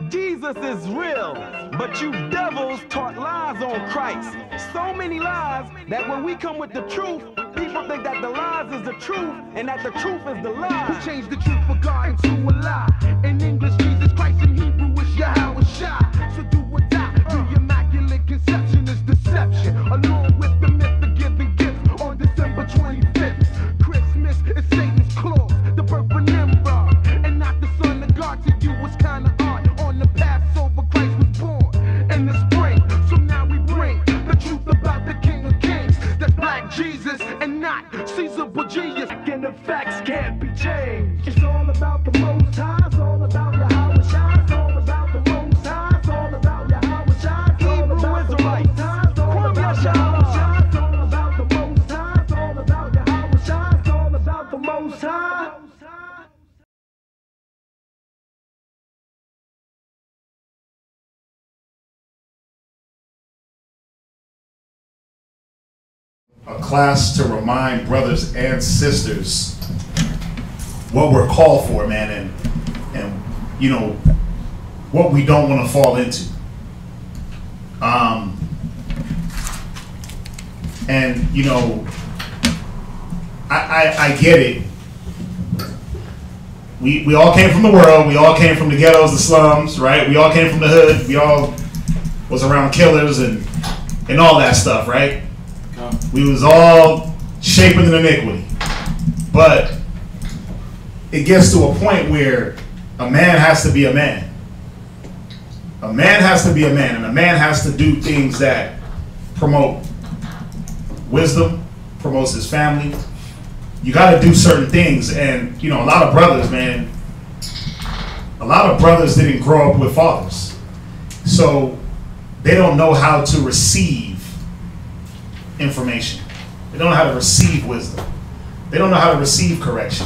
Jesus is real, but you devils taught lies on Christ. So many lies that when we come with the truth, people think that the lies is the truth and that the truth is the lie. Who changed the truth for God into a lie? In English, Jesus Christ, in Hebrew, is Yahweh Shai. So do or die. The immaculate conception is deception, along with the myth of giving gifts on December 25th. Christmas is Satan's clause, the birth of Nimrod, and not the son of God. To you was kinda odd. On the Passover, Christ was born in the spring. So now we bring the truth about the King of Kings. That's Black Jesus and not Caesar Borgias. And the facts can't be changed. It's all about the Most High. It's all about Yahweh Shai. It's all about the Most High. It's all about Yahweh Shai. Hebrew Israelites, Kwam Yasha. It's all about the Most High. It's all about Yahweh Shai. It's all about the Most High. A class to remind brothers and sisters what we're called for, man, and you know what we don't want to fall into. And you know, I get it. We all came from the world. We all came from the ghettos, the slums, right? We all came from the hood. We all was around killers and all that stuff, right? We was all shaping in iniquity. But it gets to a point where a man has to be a man. A man has to be a man, and a man has to do things that promote wisdom, promotes his family. You got to do certain things, and you know, a lot of brothers, man, a lot of brothers didn't grow up with fathers, so they don't know how to receive information. They don't know how to receive wisdom. They don't know how to receive correction.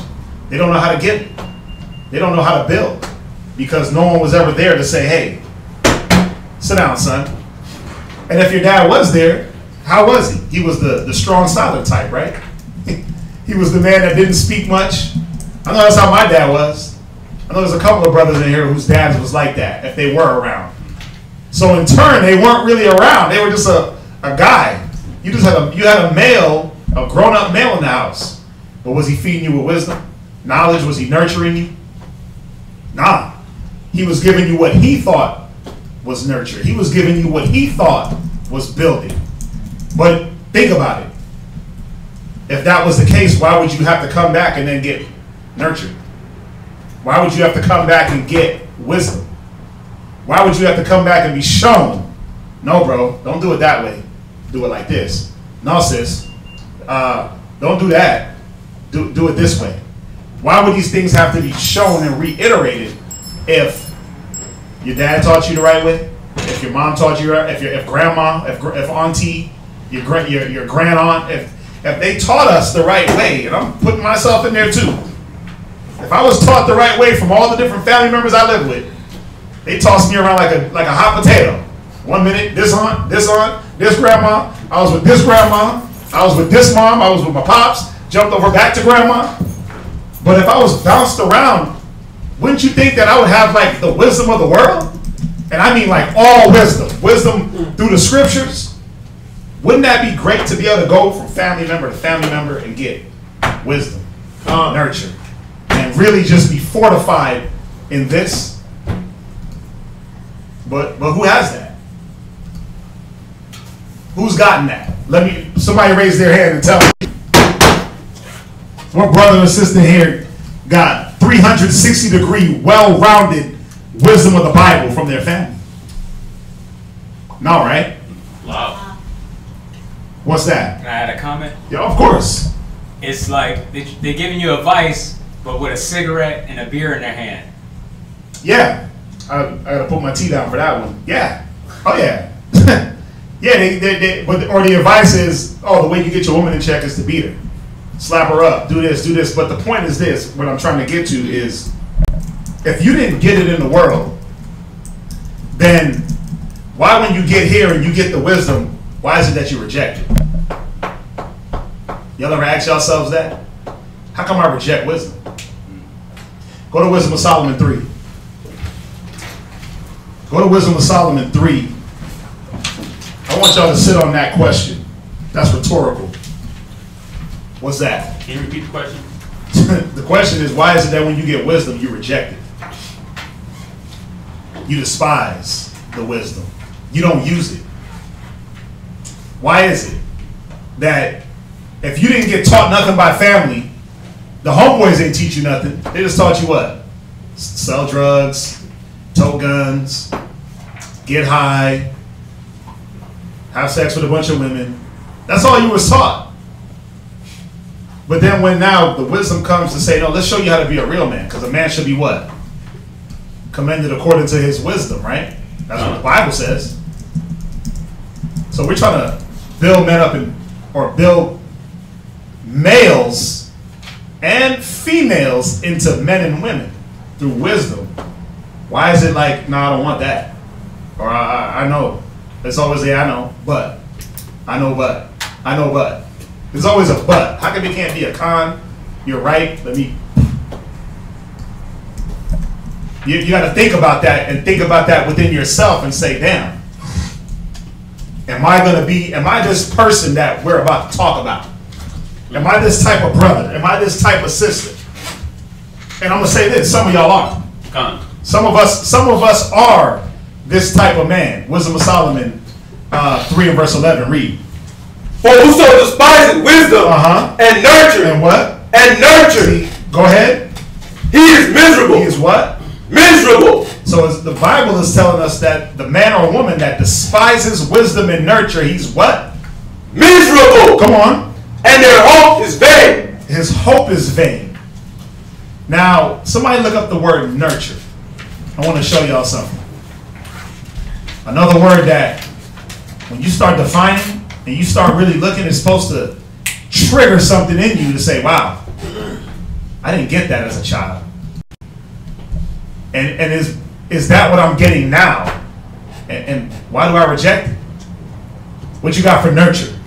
They don't know how to give it. They don't know how to build, because no one was ever there to say, hey, sit down, son. And if your dad was there, how was he? He was the strong, silent type, right? He was the man that didn't speak much. I know that's how my dad was. I know there's a couple of brothers in here whose dads was like that, if they were around. So in turn, they weren't really around. They were just a guy. You had a male, a grown-up male in the house. But was he feeding you with wisdom? Knowledge? Was he nurturing you? Nah. He was giving you what he thought was nurture. He was giving you what he thought was building. But think about it. If that was the case, why would you have to come back and then get nurtured? Why would you have to come back and get wisdom? Why would you have to come back and be shown? No, bro, don't do it that way. Do it like this. No, sis, don't do that. Do it this way. Why would these things have to be shown and reiterated if your dad taught you the right way? If your mom taught you, if grandma, if auntie, your grand aunt, if they taught us the right way, and I'm putting myself in there too. If I was taught the right way from all the different family members I live with, they tossed me around like a hot potato. 1 minute, this aunt, this grandma. I was with this grandma. I was with this mom. I was with my pops. Jumped over back to grandma. But if I was bounced around, wouldn't you think that I would have like the wisdom of the world? And I mean like all wisdom. Wisdom through the scriptures. Wouldn't that be great to be able to go from family member to family member and get wisdom, nurture, and really just be fortified in this? But who has that? Who's gotten that? Somebody raise their hand and tell me. What brother or sister here got 360-degree, well-rounded wisdom of the Bible from their family? No, right? Wow. What's that? Can I add a comment? Yeah, of course. It's like they're giving you advice, but with a cigarette and a beer in their hand. Yeah. I gotta put my tea down for that one. Yeah. Oh, yeah. Yeah, or the advice is, oh, the way you get your woman in check is to beat her. Slap her up, do this, do this. But the point is this, what I'm trying to get to is, if you didn't get it in the world, then why when you get here and you get the wisdom, why is it that you reject it? Y'all ever ask yourselves that? How come I reject wisdom? Go to Wisdom of Solomon 3. Go to Wisdom of Solomon 3. I want y'all to sit on that question. That's rhetorical. What's that? Can you repeat the question? The question is, why is it that when you get wisdom, you reject it? You despise the wisdom. You don't use it. Why is it that if you didn't get taught nothing by family, the homeboys didn't teach you nothing? They just taught you what? Sell drugs, tote guns, get high, have sex with a bunch of women. That's all you was taught. But then when now the wisdom comes to say, no, let's show you how to be a real man. Because a man should be what? Commended according to his wisdom, right? That's what the Bible says. So we're trying to build men up or build males and females into men and women through wisdom. Why is it like, no, I don't want that? Or I know. It's always a I know, but. I know, but. I know, but. There's always a but. How come it can't be a con? You're right. Let me. You got to think about that and think about that within yourself and say, damn, am I this person that we're about to talk about? Am I this type of brother? Am I this type of sister? And I'm going to say this, some of y'all are. Con. Some of us are this type of man. Wisdom of Solomon 3 and verse 11, read. For whoso despises wisdom and nurture. And what? And nurture. Go ahead. He is miserable. He is what? Miserable. So the Bible is telling us that the man or woman that despises wisdom and nurture, he's what? Miserable. Come on. And their hope is vain. His hope is vain. Now, somebody look up the word nurture. I want to show y'all something. Another word that when you start defining and you start really looking, it's supposed to trigger something in you to say, wow, I didn't get that as a child. And is that what I'm getting now? And why do I reject it? What you got for nurture?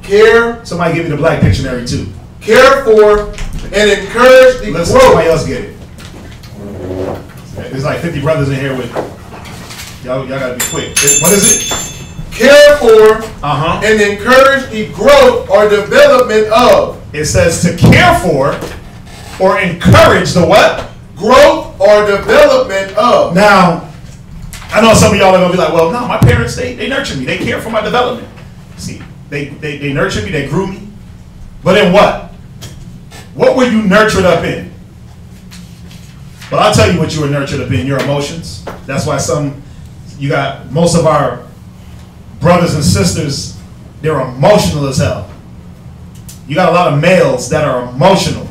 Care. Somebody give me the Black Dictionary too. Care for and encourage the Let's growth. somebody else get it. There's like 50 brothers in here with y'all gotta be quick. What is it? Care for and encourage the growth or development of. It says to care for or encourage the what? Growth or development of. Now, I know some of y'all are gonna be like, well, no, my parents, they nurture me. They care for my development. See, they nurtured me, they grew me. But in what? What were you nurtured up in? Well, I'll tell you what you were nurtured up in, your emotions. That's why you got most of our brothers and sisters, they're emotional as hell. You got a lot of males that are emotional.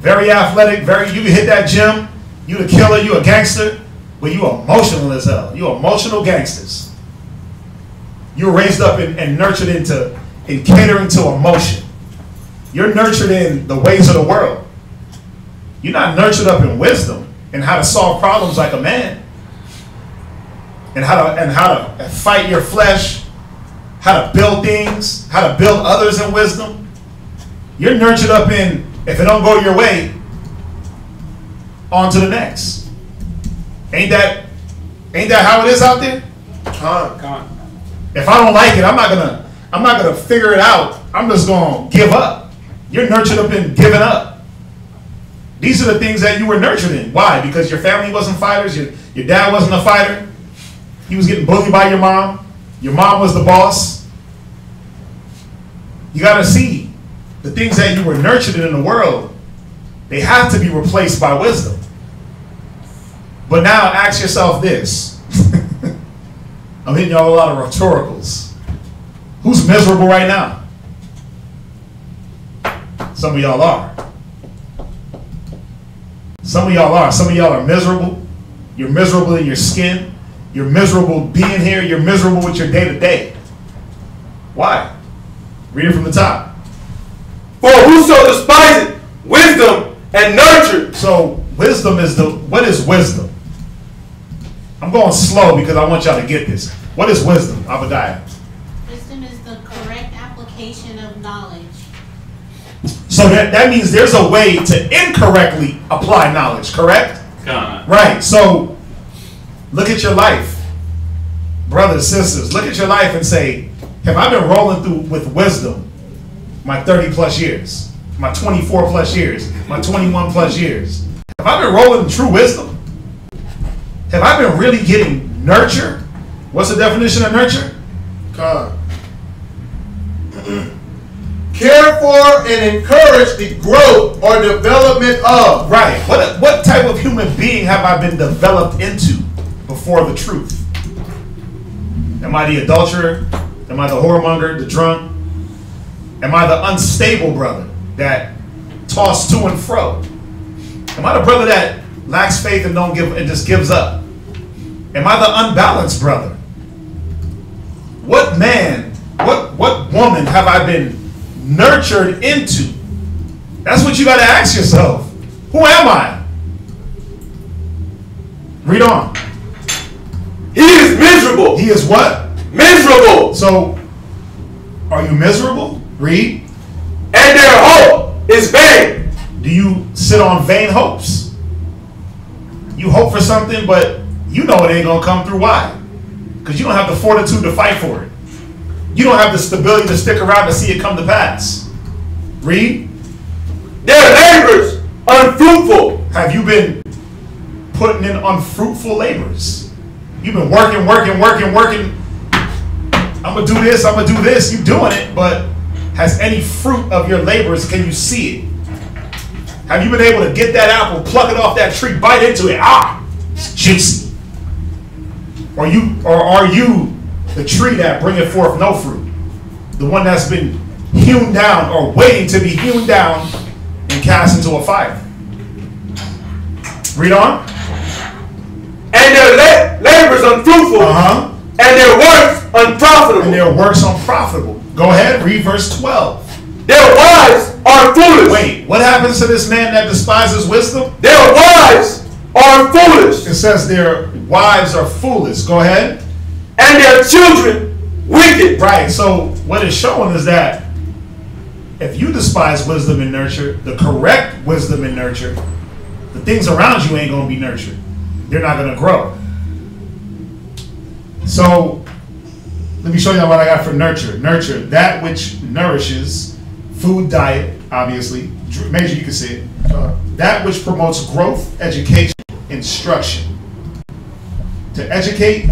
Very athletic, you can hit that gym, you the killer, you a gangster, but you emotional as hell. You emotional gangsters. You were raised up and nurtured in catering to emotion. You're nurtured in the ways of the world. You're not nurtured up in wisdom and how to solve problems like a man. And how to fight your flesh, how to build things, how to build others in wisdom. You're nurtured up in, if it don't go your way, on to the next. Ain't that how it is out there? If I don't like it, I'm not gonna figure it out. I'm just gonna give up. You're nurtured up in giving up. These are the things that you were nurtured in. Why? Because your family wasn't fighters, your dad wasn't a fighter. He was getting bullied by your mom. Your mom was the boss. You gotta see the things that you were nurtured in the world, they have to be replaced by wisdom. But now ask yourself this. I'm hitting y'all a lot of rhetoricals. Who's miserable right now? Some of y'all are. Some of y'all are. Some of y'all are miserable. You're miserable in your skin. You're miserable being here. You're miserable with your day-to-day. Why? Read it from the top. For whoso despises wisdom and nurture. So wisdom is what is wisdom? I'm going slow because I want y'all to get this. What is wisdom, Abadiah? Wisdom is the correct application of knowledge. So that means there's a way to incorrectly apply knowledge, correct? Con. Right. So Look at your life. Brothers, sisters, look at your life and say, have I been rolling through with wisdom my 30 plus years, my 24 plus years, my 21 plus years? Have I been rolling in true wisdom? Have I been really getting nurture? What's the definition of nurture? God. Care for and encourage the growth or development of. Right. What type of human being have I been developed into before the truth? Am I the adulterer? Am I the whoremonger, the drunk? Am I the unstable brother that tossed to and fro? Am I the brother that lacks faith and don't give and just gives up? Am I the unbalanced brother? What man, what woman have I been nurtured into? That's what you got to ask yourself. Who am I? Read on. He is miserable. He is what? Miserable. So, are you miserable? Read. And their hope is vain. Do you sit on vain hopes? You hope for something, but you know it ain't going to come through. Why? Because you don't have the fortitude to fight for it. You don't have the stability to stick around to see it come to pass. Read. Their labors unfruitful. Have you been putting in unfruitful labors? You've been working. I'm going to do this, I'm going to do this. You're doing it, but has any fruit of your labors, can you see it? Have you been able to get that apple, pluck it off that tree, bite into it? Ah, it's juicy. Or are you the tree that bringeth forth no fruit? The one that's been hewn down or waiting to be hewn down and cast into a fire. Read on. And their labors unfruitful. And their works unprofitable. And their works unprofitable. Go ahead, read verse 12. Their wives are foolish. Wait, what happens to this man that despises wisdom? Their wives are foolish. It says their wives are foolish. Go ahead. And their children wicked. Right, so what it's showing is that if you despise wisdom and nurture, the correct wisdom and nurture, the things around you ain't going to be nurtured. They're not going to grow. So, let me show you what I got for nurture. Nurture, that which nourishes, food, diet, obviously. Major, you can see it. That which promotes growth, education, instruction. To educate,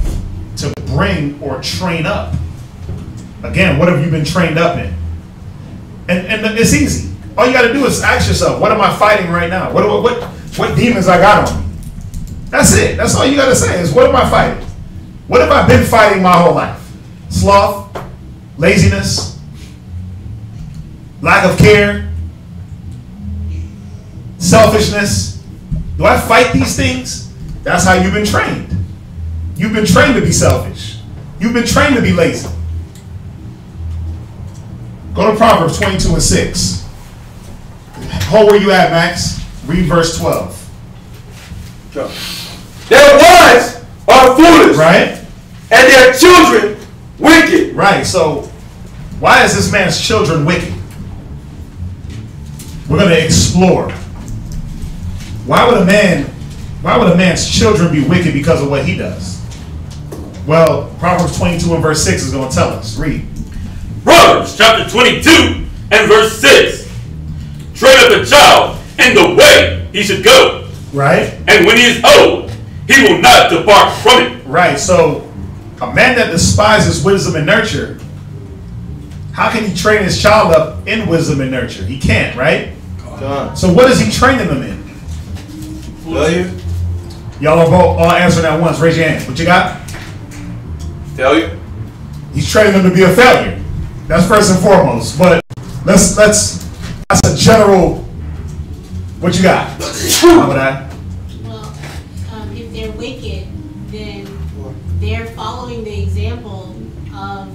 to bring or train up. Again, what have you been trained up in? And it's easy. All you got to do is ask yourself, what am I fighting right now? What demons I got on me? That's it. That's all you got to say is, what am I fighting? What have I been fighting my whole life? Sloth, laziness, lack of care, selfishness. Do I fight these things? That's how you've been trained. You've been trained to be selfish. You've been trained to be lazy. Go to Proverbs 22:6. Hold where you at, Max. Read verse 12. Their wives are foolish. Right? And their children wicked. Right. So, why is this man's children wicked? We're going to explore. Why would a man's children be wicked because of what he does? Well, Proverbs 22 and verse 6 is going to tell us. Read. Proverbs chapter 22 and verse 6. Train up a child in the way he should go. Right. And when he is old, he will not depart from it. Right. So, a man that despises wisdom and nurture, how can he train his child up in wisdom and nurture? He can't, right? God. So what is he training them in? Failure. Y'all are both all answering at once. Raise your hand. What you got? Failure. He's training them to be a failure. That's first and foremost. But that's a general. What you got? How about that? Well, if they're wicked, then they're following the example of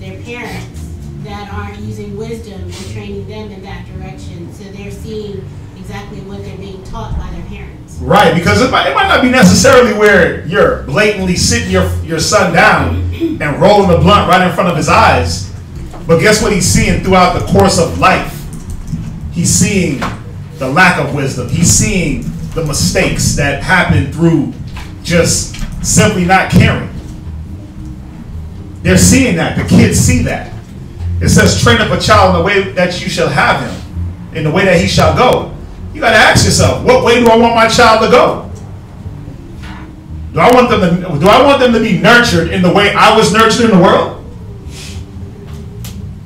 their parents that aren't using wisdom and training them in that direction. So they're seeing exactly what they're being taught by their parents. Right, because it might not be necessarily where you're blatantly sitting your son down and rolling the blunt right in front of his eyes. But guess what he's seeing throughout the course of life? He's seeing the lack of wisdom. He's seeing the mistakes that happen through just simply not caring. They're seeing that. The kids see that. It says, train up a child in the way that you shall have him, in the way that he shall go. You got to ask yourself, what way do I want my child to go? Do I want them to be nurtured in the way I was nurtured in the world?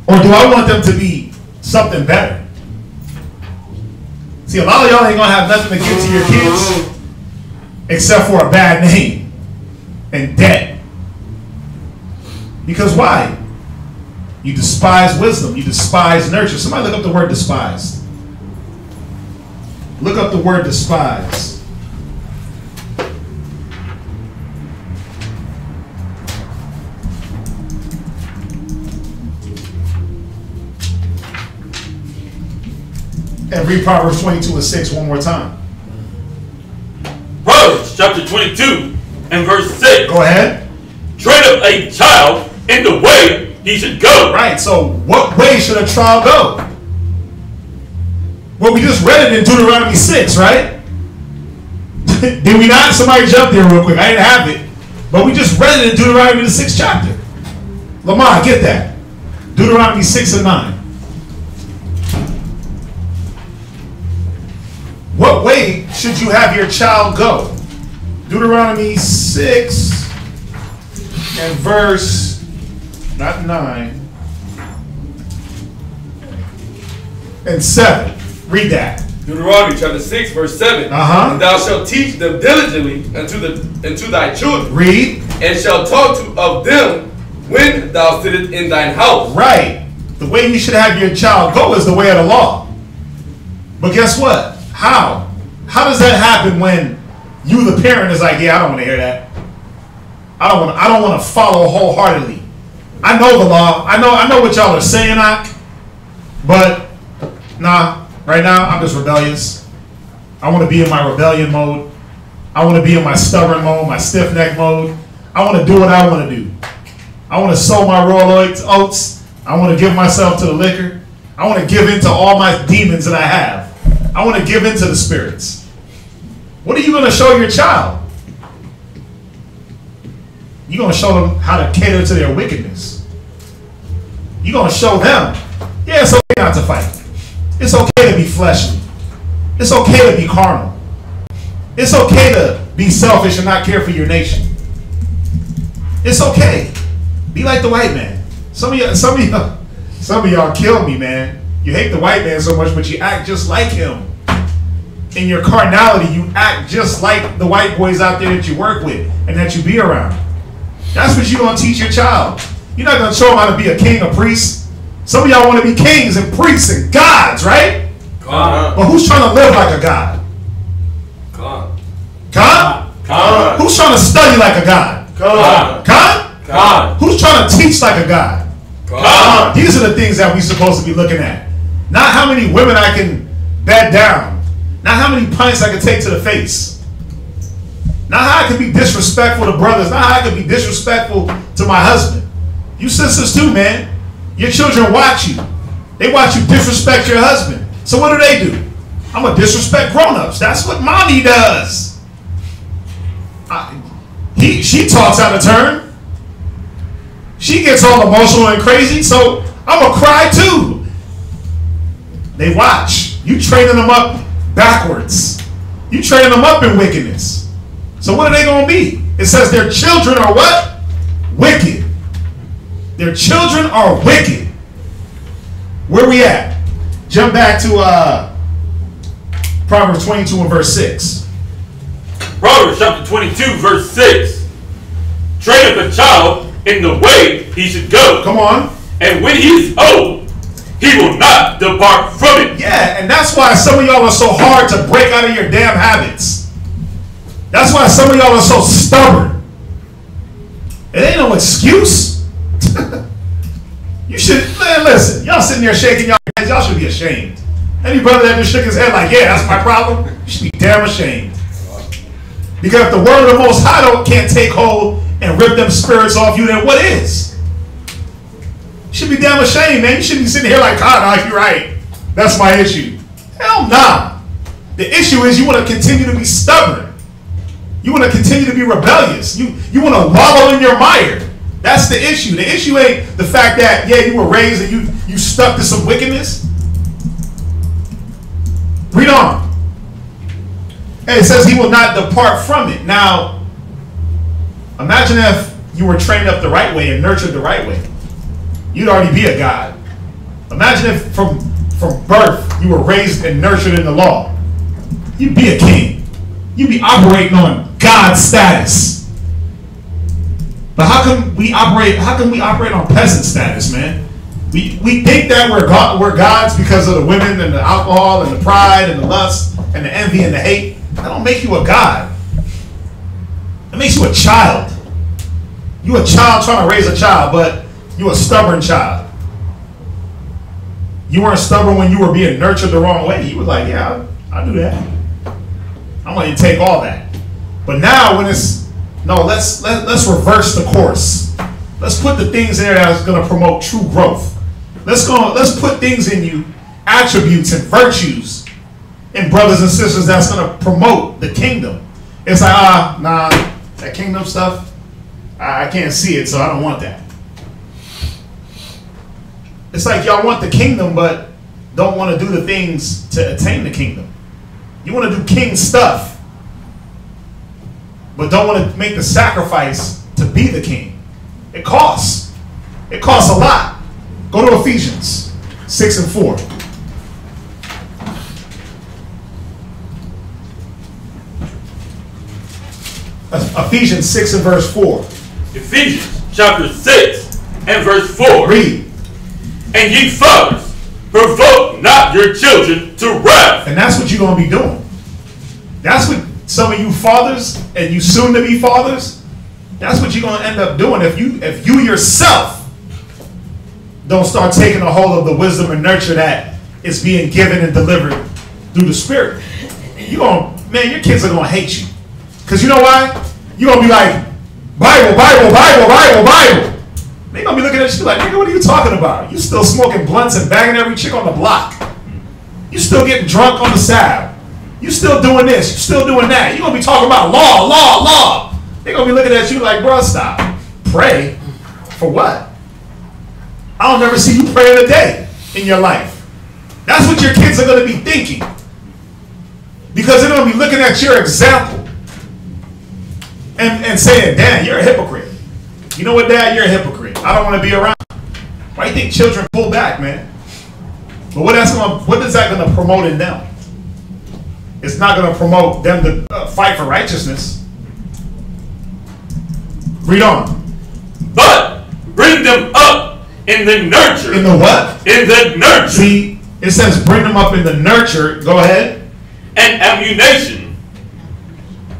Or do I want them to be something better? See, a lot of y'all ain't going to have nothing to give to your kids except for a bad name and debt. Because why? You despise wisdom. You despise nurture. Somebody look up the word despise. Look up the word despise. And read Proverbs 22:6 one more time. Proverbs chapter 22 and verse 6. Go ahead. Train up a child in the way he should go. Right, so what way should a child go? Well, we just read it in Deuteronomy 6, right? Did we not? Somebody jump there real quick. I didn't have it. But we just read it in Deuteronomy the 6th chapter. Lamar, get that. Deuteronomy 6 and 9. What way should you have your child go? Deuteronomy 6 and verse, not 9, and 7. Read that. Deuteronomy chapter 6, verse 7. Uh-huh. And thou shalt teach them diligently unto thy children. Read. And shalt talk of them when thou sittest in thine house. Right. The way you should have your child go is the way of the law. But guess what? How? How does that happen when you, the parent, is like, yeah, I don't want to hear that. I don't want to follow wholeheartedly. I know the law. I know what y'all are saying, but nah, right now I'm just rebellious. I want to be in my rebellion mode. I want to be in my stubborn mode, my stiff neck mode. I want to do what I want to do. I want to sow my raw oats. I want to give myself to the liquor. I want to give in to all my demons that I have. I want to give in to the spirits. What are you going to show your child? You're going to show them how to cater to their wickedness. You're going to show them, yeah, it's okay not to fight. It's okay to be fleshly. It's okay to be carnal. It's okay to be selfish and not care for your nation. It's okay. Be like the white man. Some of y'all kill me, man. You hate the white man so much, but you act just like him. In your carnality, you act just like the white boys out there that you work with and that you be around. That's what you're going to teach your child. You're not going to show them how to be a king or priest. Some of y'all want to be kings and priests and gods, right? God. But who's trying to live like a god? God. God? God. Who's trying to study like a god? God. God? God. Who's trying to teach like a god? God. These are the things that we're supposed to be looking at. Not how many women I can bed down. Not how many pints I can take to the face. Not how I can be disrespectful to brothers. Not how I can be disrespectful to my husband. You sisters too, man. Your children watch you. They watch you disrespect your husband. So what do? I'm going to disrespect grown-ups. That's what mommy does. She talks out of turn. She gets all emotional and crazy, so I'm going to cry too. They watch. You training them up backwards. You training them up in wickedness. So what are they going to be? It says their children are what? Wicked. Their children are wicked. Where we at? Jump back to Proverbs 22 and verse 6. Proverbs chapter 22 verse 6. Train up a child in the way he should go. Come on. And when he is old, he will not depart from it. Yeah, and that's why some of y'all are so hard to break out of your damn habits. That's why some of y'all are so stubborn. It ain't no excuse. You should, man, listen. Y'all sitting there shaking your heads. Y'all should be ashamed. Any brother that just shook his head like, yeah, that's my problem, you should be damn ashamed. Because if the word of the Most High can't take hold and rip them spirits off you, then what is? You should be damn ashamed, man. You shouldn't be sitting here like, God, you're right. That's my issue. Hell nah. The issue is you want to continue to be stubborn. You want to continue to be rebellious. You want to wallow in your mire. That's the issue. The issue ain't the fact that, yeah, you were raised and you stuck to some wickedness. Read on. And it says he will not depart from it. Now, imagine if you were trained up the right way and nurtured the right way. You'd already be a god. Imagine if from birth you were raised and nurtured in the law. You'd be a king. You'd be operating on God's status. But how can we operate on peasant status, man? We think that we're gods because of the women and the alcohol and the pride and the lust and the envy and the hate. That don't make you a god. It makes you a child. You a child trying to raise a child, but you a stubborn child. You weren't stubborn when you were being nurtured the wrong way. You was like, yeah, I'll do that. I'm going to take all that. But now when it's, no, let's reverse the course. Let's put the things in there that's going to promote true growth. Let's put things in you, attributes and virtues in brothers and sisters that's going to promote the kingdom. It's like, nah, that kingdom stuff, I can't see it, so I don't want that. It's like y'all want the kingdom, but don't want to do the things to attain the kingdom. You want to do king stuff, but don't want to make the sacrifice to be the king. It costs. It costs a lot. Go to Ephesians 6 and 4. Ephesians 6 and verse 4. Ephesians chapter 6 and verse 4. Read. And ye fathers, provoke not your children to wrath. And that's what you're going to be doing. That's what some of you fathers and you soon to be fathers, that's what you're going to end up doing if you yourself don't start taking a hold of the wisdom and nurture that is being given and delivered through the Spirit. Man, your kids are going to hate you. Because you know why? You're going to be like, Bible, Bible, Bible, Bible, Bible. They're going to be looking at you like, nigga, what are you talking about? You still smoking blunts and banging every chick on the block. You still getting drunk on the sab. You still doing this. You still doing that. You're going to be talking about law, law, law. They're going to be looking at you like, bro, stop. Pray? For what? I'll never see you pray in a day in your life. That's what your kids are going to be thinking. Because they're going to be looking at your example and saying, damn, you're a hypocrite. You know what, Dad? You're a hypocrite. I don't want to be around. Why do you think children pull back, man? But what is that going to promote in them? It's not going to promote them to fight for righteousness. Read on. But bring them up in the nurture. In the what? In the nurture. See, it says bring them up in the nurture. Go ahead. And admonition.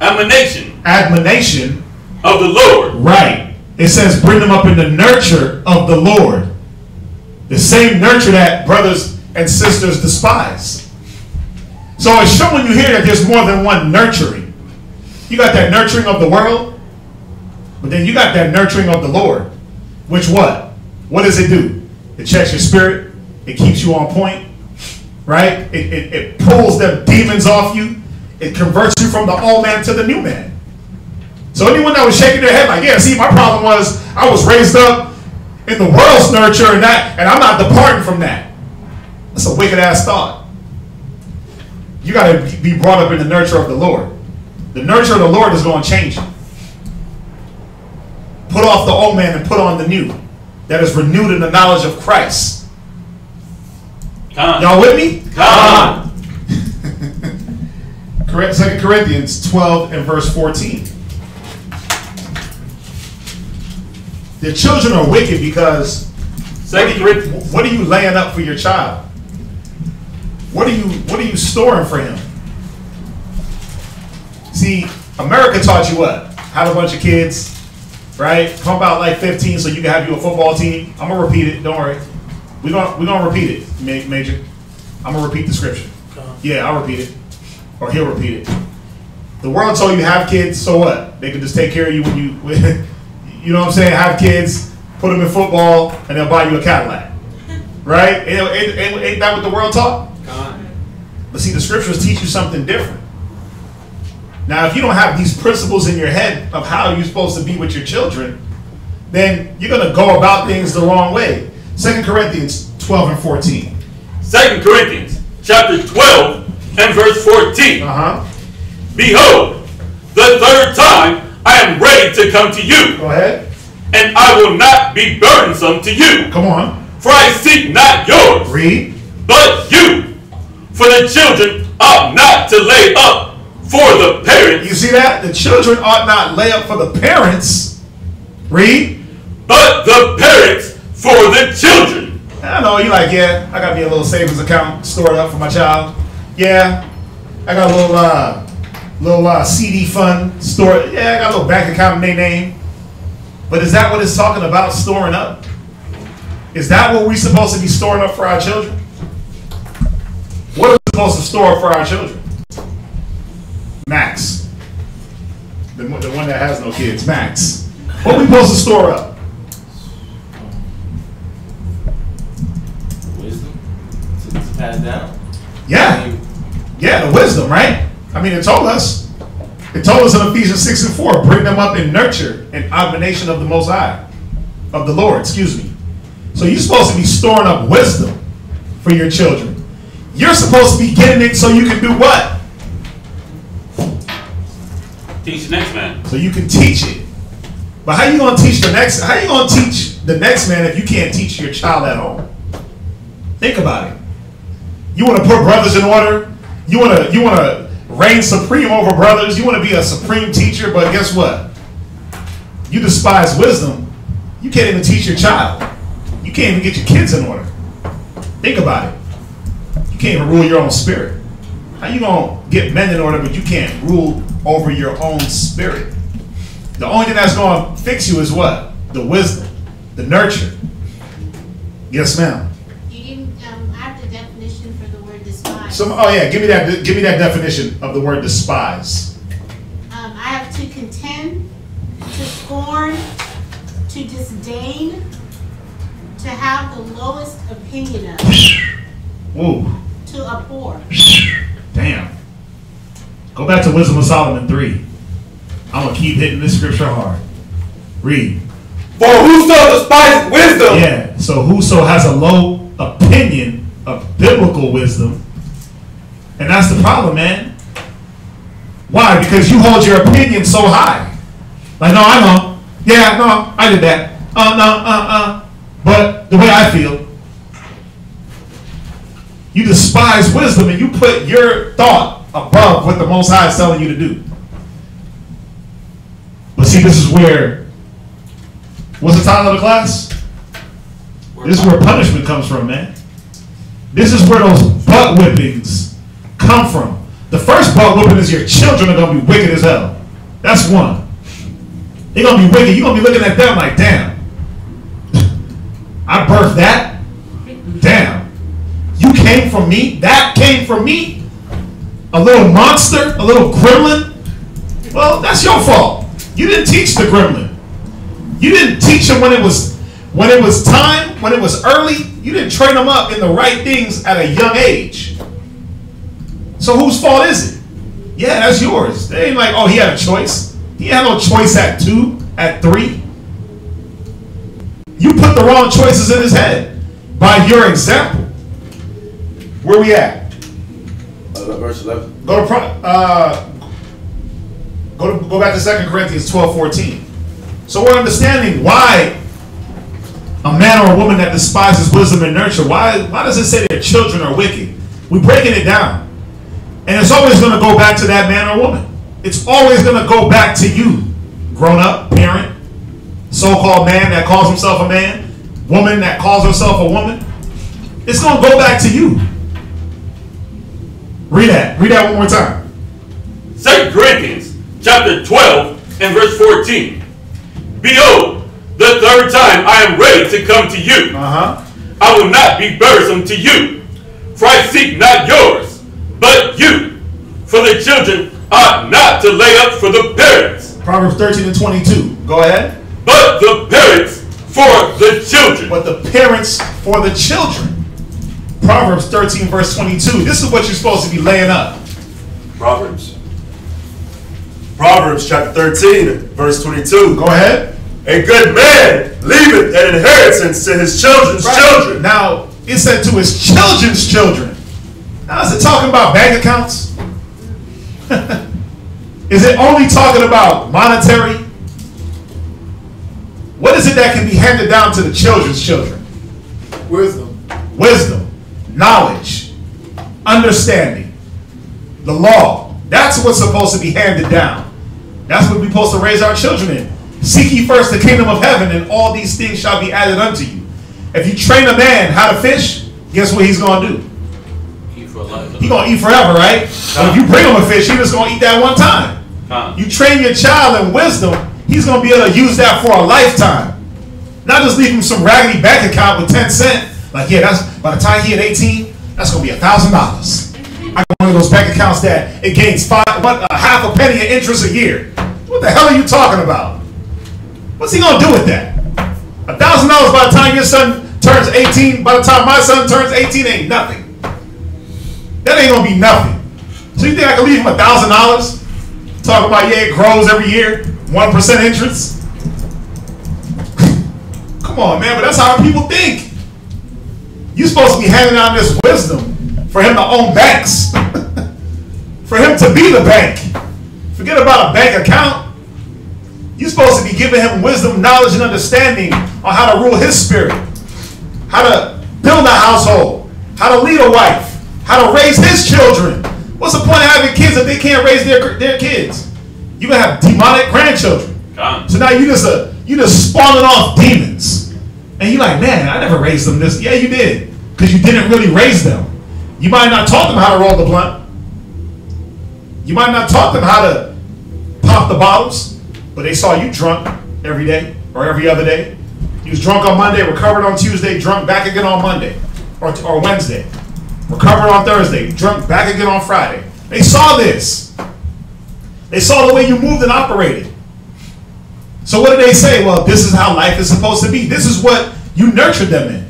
Admonition. Of the Lord. Right. It says bring them up in the nurture of the Lord. The same nurture that brothers and sisters despise. So it's showing you here that there's more than one nurturing. You got that nurturing of the world, but then you got that nurturing of the Lord. Which what? What does it do? It checks your spirit. It keeps you on point. Right? It pulls them demons off you. It converts you from the old man to the new man. So anyone that was shaking their head like, yeah, see, my problem was I was raised up in the world's nurture and I'm not departing from that. That's a wicked ass thought. You got to be brought up in the nurture of the Lord. The nurture of the Lord is going to change you. Put off the old man and put on the new, that is renewed in the knowledge of Christ. Y'all with me? Come on. 2 Corinthians 12 and verse 14. The children are wicked because what are you laying up for your child? What are you storing for him? See, America taught you what? Have a bunch of kids, right? Pump out like 15 so you can have you a football team. I'm gonna repeat it. Don't worry. We're gonna repeat it, Major. I'm gonna repeat the scripture. Yeah, I'll repeat it, or he'll repeat it. The world told you have kids, so what? They can just take care of you when you, you know what I'm saying? Have kids, put them in football, and they'll buy you a Cadillac, right? Ain't that what the world taught? But see, the scriptures teach you something different. Now, if you don't have these principles in your head of how you're supposed to be with your children, then you're going to go about things the wrong way. 2 Corinthians 12 and 14. 2 Corinthians chapter 12 and verse 14. Behold, the third time I am ready to come to you. Go ahead. And I will not be burdensome to you. Come on. For I seek not yours. Read. But you. For the children ought not to lay up for the parents. You see that? The children ought not lay up for the parents. Read. But the parents for the children. I know, you're like, yeah, I got me a little savings account stored up for my child. Yeah, I got a little CD fund stored. Yeah, I got a little bank account in their name. But is that what it's talking about, storing up? Is that what we're supposed to be storing up for our children? What are we supposed to store up for our children? Max. The one that has no kids, Max. What are we supposed to store up? Wisdom to pass down? Yeah. Yeah, the wisdom, right? I mean, it told us. It told us in Ephesians 6 and 4, bring them up in nurture and admonition of the Most High. Of the Lord, excuse me. So you're supposed to be storing up wisdom for your children. You're supposed to be getting it so you can do what? Teach the next man. So you can teach it. But how you going to teach the next? How you going to teach the next man if you can't teach your child at home? Think about it. You want to put brothers in order? You want to reign supreme over brothers? You want to be a supreme teacher? But guess what? You despise wisdom. You can't even teach your child. You can't even get your kids in order. Think about it. You can't even rule your own spirit. How you going to get men in order, but you can't rule over your own spirit? The only thing that's going to fix you is what? The wisdom, the nurture. Yes, ma'am. You didn't. I have the definition for the word despise. Oh yeah, give me that definition of the word despise. I have to contend, to scorn, to disdain, to have the lowest opinion of. Ooh. To abhor. Damn. Go back to Wisdom of Solomon 3. I'm going to keep hitting this scripture hard. Read. For whoso despises wisdom. Yeah, so whoso has a low opinion of biblical wisdom. And that's the problem, man. Why? Because you hold your opinion so high. Like, no, I know. Yeah, no, I did that. But the way I feel. You despise wisdom and you put your thought above what the Most High is telling you to do. But see, this is where, what's the title of the class? This is where punishment comes from, man. This is where those butt whippings come from. The first butt whipping is your children are going to be wicked as hell. That's one. They're going to be wicked. You're going to be looking at them like, damn. I birthed that? Damn. You came from me? That came from me? A little monster? A little gremlin? Well, that's your fault. You didn't teach the gremlin. You didn't teach him when it was time, when it was early. You didn't train him up in the right things at a young age. So whose fault is it? Yeah, that's yours. They ain't like, oh, he had a choice. He had no choice at 2, at 3. You put the wrong choices in his head by your example. Where we at? Verse 11. Go back to 2 Corinthians 12:14. So we're understanding why a man or a woman that despises wisdom and nurture, why does it say their children are wicked? We're breaking it down. And it's always going to go back to that man or woman. It's always going to go back to you, grown-up, parent, so-called man that calls himself a man, woman that calls herself a woman. It's going to go back to you. Read that one more time. 2 Corinthians chapter 12 and verse 14. Behold, the third time I am ready to come to you. I will not be burdensome to you, for I seek not yours, but you. For the children ought not to lay up for the parents. Proverbs 13 and 22. Go ahead. But the parents for the children. But the parents for the children. Proverbs 13 verse 22. This is what you're supposed to be laying up. Proverbs Proverbs chapter 13, verse 22. Go ahead. A good man leaveth an inheritance to his children's children. Now, it said to his children's children. Now, is it talking about bank accounts? Is it only talking about monetary? What is it that can be handed down to the children's children? Wisdom, knowledge, understanding, the law. That's what's supposed to be handed down. That's what we're supposed to raise our children in. Seek ye first the kingdom of heaven, and all these things shall be added unto you. If you train a man how to fish, guess what he's going to do? He's going to eat forever, right? But if you bring him a fish, he's just going to eat that one time. You train your child in wisdom, he's going to be able to use that for a lifetime. Not just leave him some raggedy bank account with 10 cents. Like, yeah, that's by the time he at 18, that's going to be $1,000. I got one of those bank accounts that it gains half a penny of interest a year. What the hell are you talking about? What's he going to do with that? $1,000 by the time your son turns 18, by the time my son turns 18, ain't nothing. That ain't going to be nothing. So you think I can leave him $1,000? Talking about, yeah, it grows every year, 1% interest? Come on, man, but that's how people think. You're supposed to be handing out this wisdom for him to own banks. For him to be the bank. Forget about a bank account. You're supposed to be giving him wisdom, knowledge, and understanding on how to rule his spirit, how to build a household, how to lead a wife, how to raise his children. What's the point of having kids if they can't raise their kids? You're going to have demonic grandchildren. So now you just spawning off demons. And you're like, man, I never raised them this. Yeah, you did. Because you didn't really raise them. You might not taught them how to roll the blunt. You might not taught them how to pop the bottles. But they saw you drunk every day or every other day. You was drunk on Monday, recovered on Tuesday, drunk back again on Monday or Wednesday. Recovered on Thursday, drunk back again on Friday. They saw this. They saw the way you moved and operated. So what did they say? Well, this is how life is supposed to be. This is what you nurtured them in.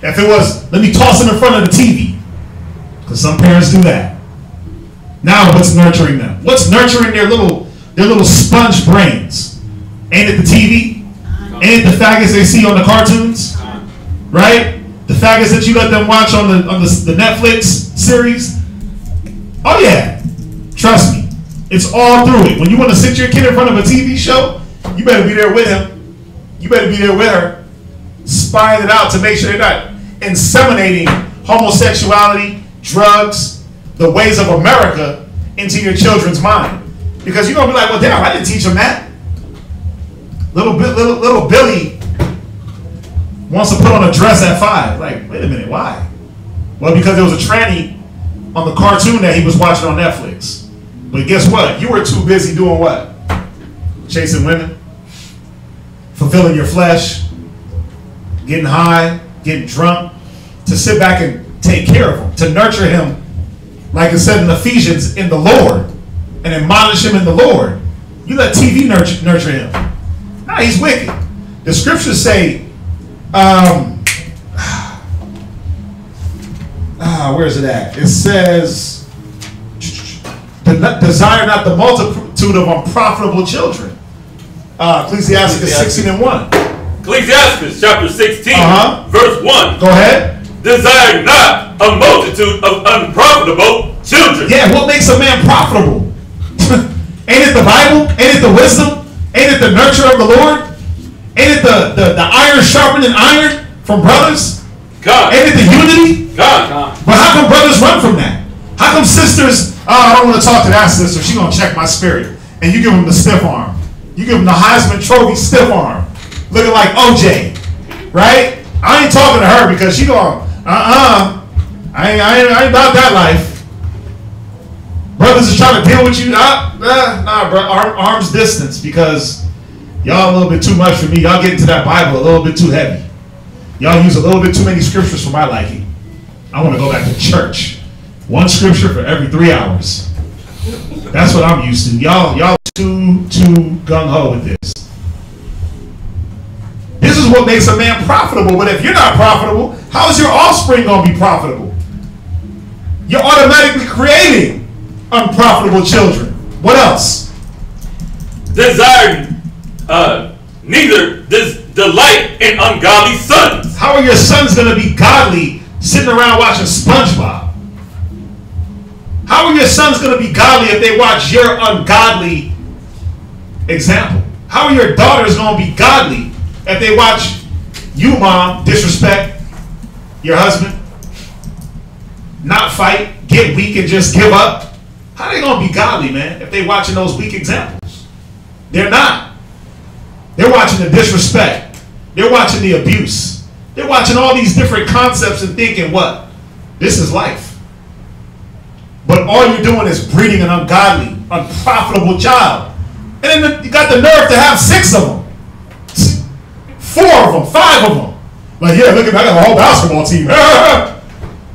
If it was, let me toss them in front of the TV. Because some parents do that. Now what's nurturing them? What's nurturing their little sponge brains? Ain't it the TV? Ain't it the faggots they see on the cartoons? Right? The faggots that you let them watch on the Netflix series? Oh yeah. Trust me. It's all through it. When you want to sit your kid in front of a TV show, you better be there with him. You better be there with her. Spying it out to make sure they're not inseminating homosexuality, drugs, the ways of America into your children's mind. Because you're going to be like, well, damn, I didn't teach them that. Little Billy wants to put on a dress at 5. Like, wait a minute, why? Well, because there was a tranny on the cartoon that he was watching on Netflix. But guess what? You were too busy doing what? Chasing women? Fulfilling your flesh? Getting high? Getting drunk? To sit back and take care of him. To nurture him, like it said in Ephesians, in the Lord. And admonish him in the Lord. You let TV nurture him. Nah, he's wicked. The scriptures say, where is it at? It says, desire not the multitude of unprofitable children. Ecclesiastes 16:1. Ecclesiastes chapter 16, verse 1. Go ahead. Desire not a multitude of unprofitable children. Yeah, what makes a man profitable? Ain't it the Bible? Ain't it the wisdom? Ain't it the nurture of the Lord? Ain't it the iron sharpening iron from brothers? God. Ain't it the unity? God. But how come brothers run from that? How come sisters, I don't want to talk to that sister, she's going to check my spirit. And you give them the stiff arm. You give them the Heisman Trophy stiff arm. Looking like OJ. Right? I ain't talking to her because she going, I ain't about that life. Brothers is trying to deal with you. Nah, bro. Arm's distance, because y'all a little bit too much for me. Y'all get into that Bible a little bit too heavy. Y'all use a little bit too many scriptures for my liking. I want to go back to church. One scripture for every 3 hours. That's what I'm used to. Y'all too gung-ho with this. This is what makes a man profitable. But if you're not profitable, how is your offspring going to be profitable? You're automatically creating unprofitable children. What else? Desiring neither delight in ungodly sons. How are your sons going to be godly sitting around watching SpongeBob? How are your sons going to be godly if they watch your ungodly example? How are your daughters going to be godly if they watch you, mom, disrespect your husband, not fight, get weak and just give up? How are they going to be godly, man, if they're watching those weak examples? They're not. They're watching the disrespect. They're watching the abuse. They're watching all these different concepts and thinking, what? This is life. But all you're doing is breeding an ungodly, unprofitable child. And then you got the nerve to have 6 of them. 4 of them, 5 of them. Like, yeah, look at that, I got a whole basketball team. I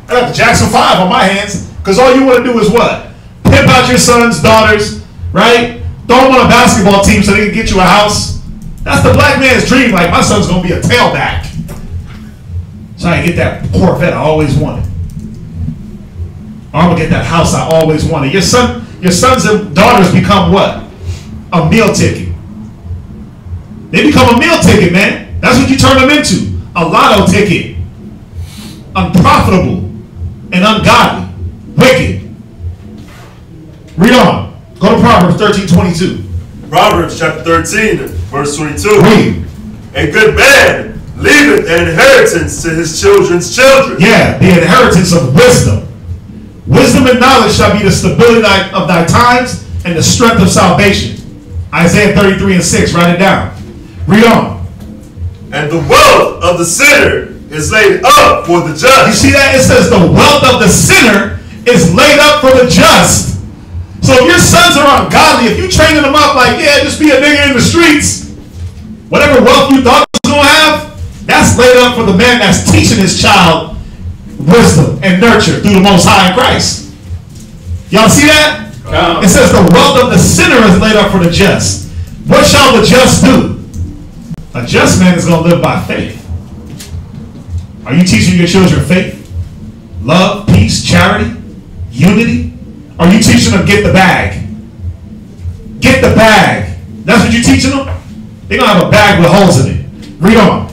got the Jackson 5 on my hands. Because all you want to do is what? Pimp out your sons, daughters, right? Throw them on a basketball team so they can get you a house. That's the black man's dream. Like, my son's going to be a tailback. So I can get that Corvette I always wanted. Or I'm going to get that house I always wanted. Your sons and daughters become what? A meal ticket. They become a meal ticket, man. That's what you turn them into. A lotto ticket. Unprofitable and ungodly. Wicked. Read on. Go to Proverbs 13:22. Proverbs chapter 13, verse 22. Read. A good man leaveth an inheritance to his children's children. Yeah, the inheritance of wisdom. Wisdom and knowledge shall be the stability of thy times and the strength of salvation. Isaiah 33:6. Write it down. Read on. And the wealth of the sinner is laid up for the just. You see that? It says the wealth of the sinner is laid up for the just. So if your sons are ungodly, if you training them up like, yeah, just be a nigga in the streets, whatever wealth you thought you was going to have, that's laid up for the man that's teaching his child wisdom and nurture through the Most High in Christ. Y'all see that? It says the wealth of the sinner is laid up for the just. What shall the just do? A just man is going to live by faith. Are you teaching your children faith, love, peace, charity, unity? Are you teaching them get the bag? Get the bag. That's what you're teaching them? They're going to have a bag with holes in it. Read on.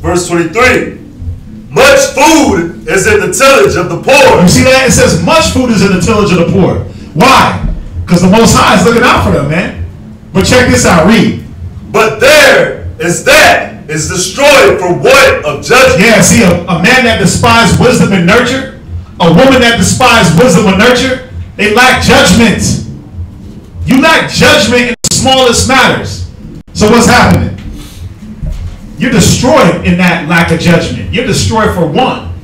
Verse 23. Much food is in the tillage of the poor. You see that? It says much food is in the tillage of the poor. Why? Because the Most High is looking out for them, man. But check this out. Read. But there is that is destroyed for want of judgment. Yeah, see, a man that despises wisdom and nurture, a woman that despises wisdom and nurture, they lack judgment. You lack judgment in the smallest matters. So what's happening? You're destroyed in that lack of judgment. You're destroyed for one.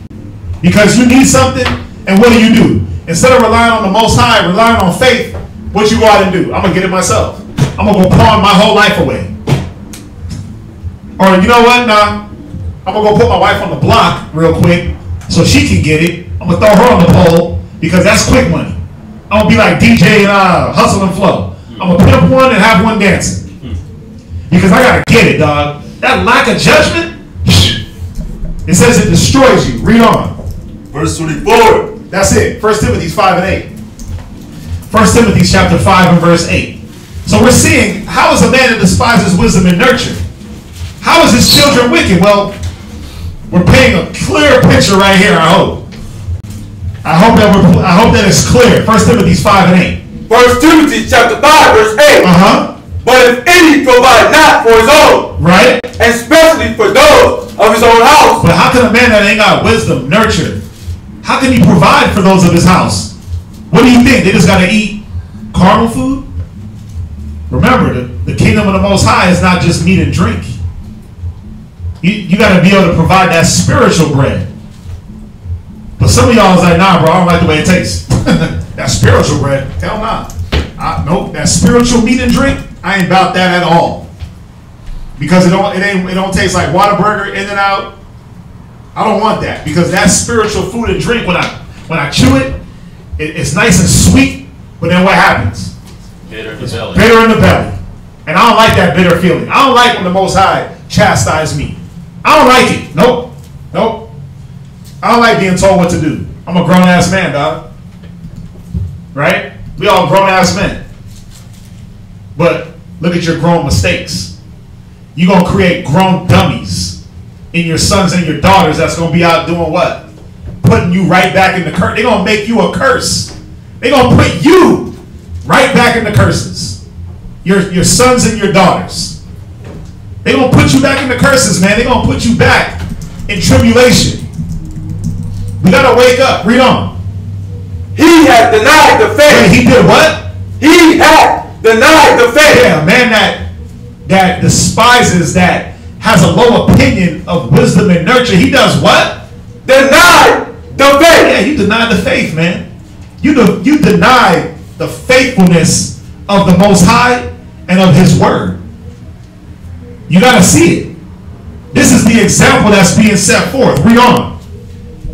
Because you need something, and what do? Instead of relying on the Most High, relying on faith, what you go out and do? I'm going to get it myself. I'm going to go pawn my whole life away. Or you know what? Nah. I'm going to go put my wife on the block real quick so she can get it. I'm going to throw her on the pole because that's quick money. I'm going to be like DJ and Hustle and Flow. I'm going to pimp one and have one dancing. Because I got to get it, dog. That lack of judgment, it says it destroys you. Read on. Verse 24. That's it. 1 Timothy 5 and 8. 1 Timothy chapter 5 and verse 8. So we're seeing, how is a man that despises wisdom and nurture? How is his children wicked? Well, we're painting a clear picture right here, I hope. I hope that it's clear. 1 Timothy 5 and 8. 1 Timothy chapter 5 verse 8. But if any provide not for his own, right, and especially for those of his own house. But how can a man that ain't got wisdom, nurture, how can he provide for those of his house? What do you think? They just got to eat carnal food? Remember, the kingdom of the Most High is not just meat and drink. You got to be able to provide that spiritual bread. But some of y'all is like, nah, bro, I don't like the way it tastes. That spiritual bread, hell nah. Nope, that spiritual meat and drink, I ain't about that at all. Because it don't taste like Whataburger, In-N-Out. I don't want that because that spiritual food and drink, when I chew it, it's nice and sweet. But then what happens? Bitter in the belly. Bitter in the belly, and I don't like that bitter feeling. I don't like when the Most High chastise me. I don't like it. Nope. I don't like being told what to do. I'm a grown ass man, dog. Right? We all grown ass men. But look at your grown mistakes. You're going to create grown dummies in your sons and your daughters that's going to be out doing what? Putting you right back in the curse. They're going to make you a curse. They're going to put you right back in the curses. Your sons and your daughters. They're going to put you back in the curses, man. They're going to put you back in tribulation. We got to wake up. Read on. He had denied the faith. Wait, he did what? He had denied the faith. Yeah, a man that despises, that has a low opinion of wisdom and nurture. He does what? Denied the faith. Yeah, you denied the faith, man. You denied the faithfulness of the Most High and of His Word. You got to see it. This is the example that's being set forth. Read on.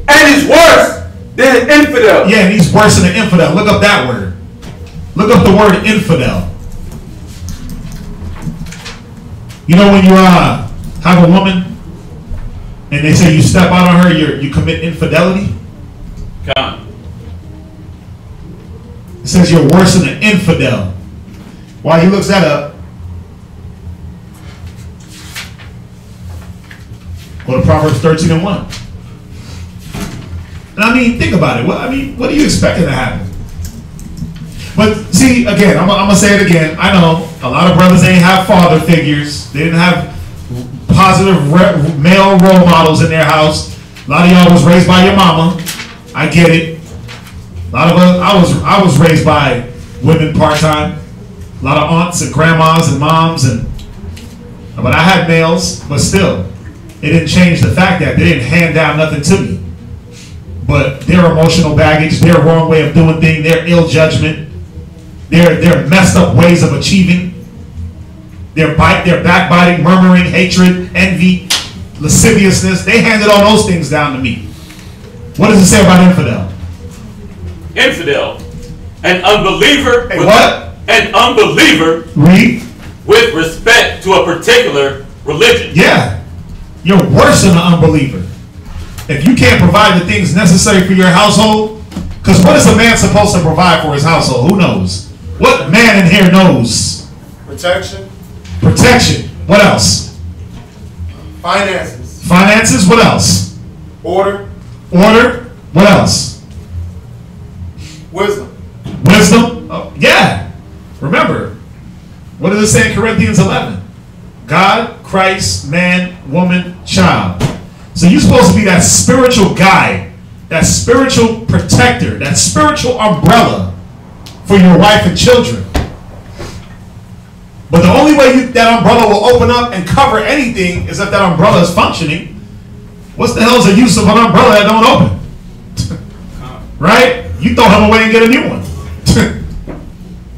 And he's worse than an infidel. Yeah, and he's worse than an infidel. Look up that word. Look up the word infidel. You know when you have a woman and they say you step out on her, you commit infidelity? Come. It says you're worse than an infidel. While he looks that up, go to Proverbs 13:1. And I mean, think about it. What are you expecting to happen? But see, again, I'm gonna say it again. I know a lot of brothers ain't have father figures. They didn't have positive male role models in their house. A lot of y'all was raised by your mama. I get it. A lot of us, I was raised by women part-time. A lot of aunts and grandmas and moms, but I had males. But still, it didn't change the fact that they didn't hand down nothing to me. But their emotional baggage, their wrong way of doing things, their ill judgment, their messed up ways of achieving, their backbiting, murmuring, hatred, envy, lasciviousness, they handed all those things down to me. What does it say about infidel? Infidel, an unbeliever. Hey, what? An unbeliever. Read. With respect to a particular religion. Yeah. You're worse than an unbeliever. If you can't provide the things necessary for your household, because what is a man supposed to provide for his household? Who knows? What man in here knows? Protection. Protection. What else? Finances. Finances. What else? Order. Order. What else? Wisdom. Wisdom. Oh, yeah. Remember, what does it say in Corinthians 11? God, Christ, man, woman, child. So you're supposed to be that spiritual guide, that spiritual protector, that spiritual umbrella for your wife and children. But the only way that umbrella will open up and cover anything is if that umbrella is functioning. What's the hell is the use of an umbrella that don't open? Right? You throw him away and get a new one.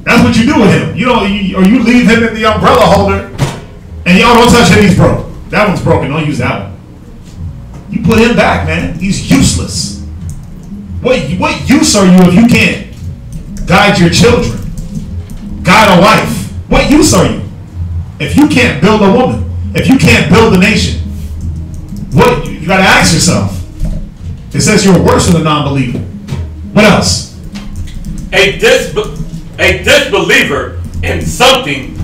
That's what you do with him. Or you leave him in the umbrella holder and y'all don't touch him, he's broke. That one's broken, don't use that one. You put him back, man. He's useless. What use are you if you can't guide your children? Guide a wife. What use are you? If you can't build a woman, if you can't build a nation, what you gotta ask yourself. It says you're worse than a non-believer. What else? A disbeliever in something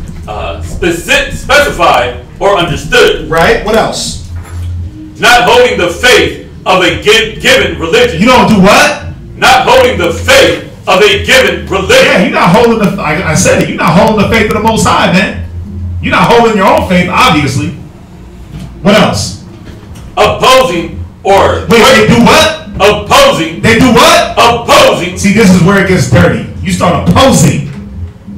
specified or understood. Right? What else? Not holding the faith of a given religion. You don't do what? Not holding the faith of a given religion. Yeah, you're not holding the. I said it. You're not holding the faith of the Most High, man. You're not holding your own faith, obviously. What else? Opposing or wait, they do what? Opposing. They do what? Opposing. See, this is where it gets dirty. You start opposing.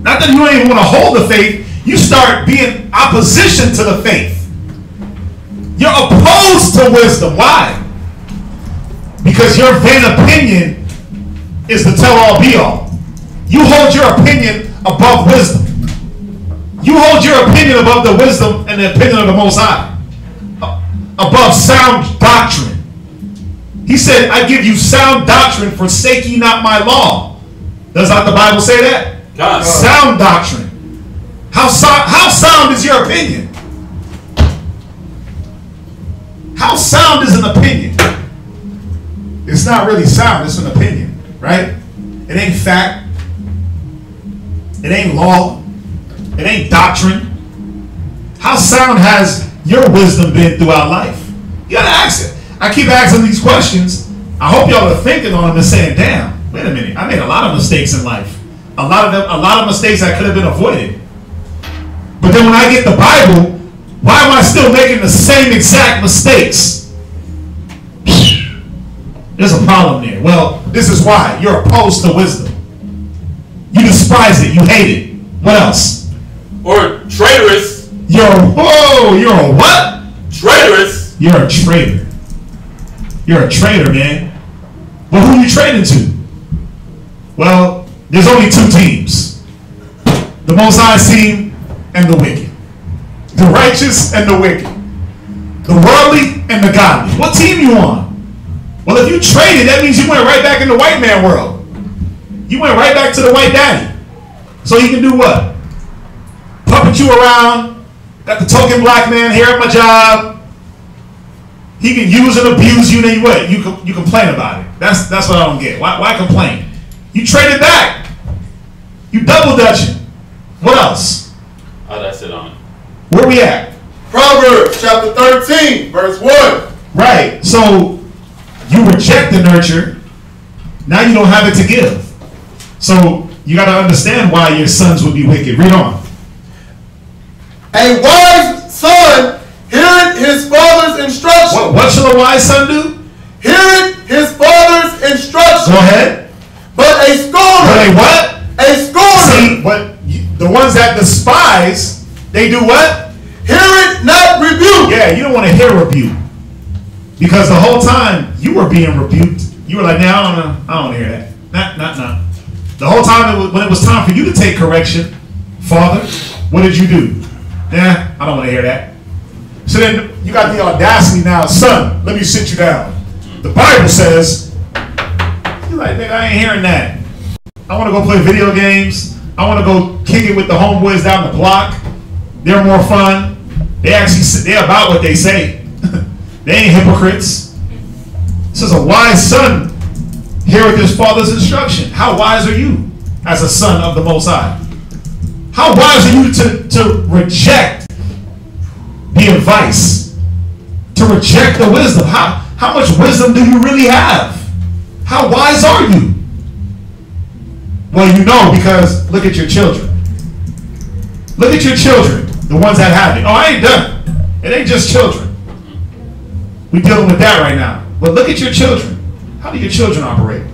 Not that you don't even want to hold the faith. You start being opposition to the faith. You're opposed to wisdom. Why? Because your vain opinion is the tell-all be-all. You hold your opinion above wisdom. You hold your opinion above the wisdom and the opinion of the Most High. Above sound doctrine. He said, I give you sound doctrine, forsake ye not my law. Does not the Bible say that? God. Sound doctrine. How sound is your opinion? How sound is an opinion? It's not really sound, it's an opinion, right? It ain't fact. It ain't law. It ain't doctrine. How sound has your wisdom been throughout life? You gotta ask it. I keep asking these questions. I hope y'all are thinking on them and saying, damn, wait a minute, I made a lot of mistakes in life. A lot of mistakes that could have been avoided. But then when I get the Bible, why am I still making the same exact mistakes? There's a problem there. Well, this is why. You're opposed to wisdom. You despise it. You hate it. What else? Or traitorous. You're a what? Traitorous. You're a traitor. You're a traitor, man. Well, who are you trading to? Well, there's only two teams. The Most High's team and the wicked. The righteous and the wicked. The worldly and the godly. What team you on? Well, if you traded, that means you went right back in the white man world. You went right back to the white daddy. So he can do what? Puppet you around. Got the token black man here at my job. He can use and abuse you. Then what? You complain about it. That's what I don't get. Why complain? You traded back. You double dutching. What else? Oh, that's it on it. Where we at? Proverbs chapter 13, verse 1. Right. So you reject the nurture. Now you don't have it to give. So you got to understand why your sons would be wicked. Read on. A wise son heareth his father's instruction. What shall a wise son do? Heareth his father's instruction. Go ahead. But a scorner. But a what? A scorner. See, but the ones that despise, they do what? Hear it, not rebuke. Yeah, you don't want to hear rebuke. Because the whole time you were being rebuked, you were like, nah, I don't want to hear that. Nah. The whole time when it was time for you to take correction, Father, what did you do? Nah, I don't want to hear that. So then you got the audacity now, son, let me sit you down. The Bible says, you're like, nigga, I ain't hearing that. I want to go play video games. I want to go kick it with the homeboys down the block. They're more fun. They're about what they say. They ain't hypocrites. This is a wise son heareth his father's instruction. How wise are you as a son of the Most High? How wise are you to reject the advice? To reject the wisdom? How much wisdom do you really have? How wise are you? Well, you know, because look at your children. Look at your children, the ones that have it. Oh, I ain't done. It ain't just children. We're dealing with that right now. But look at your children. How do your children operate?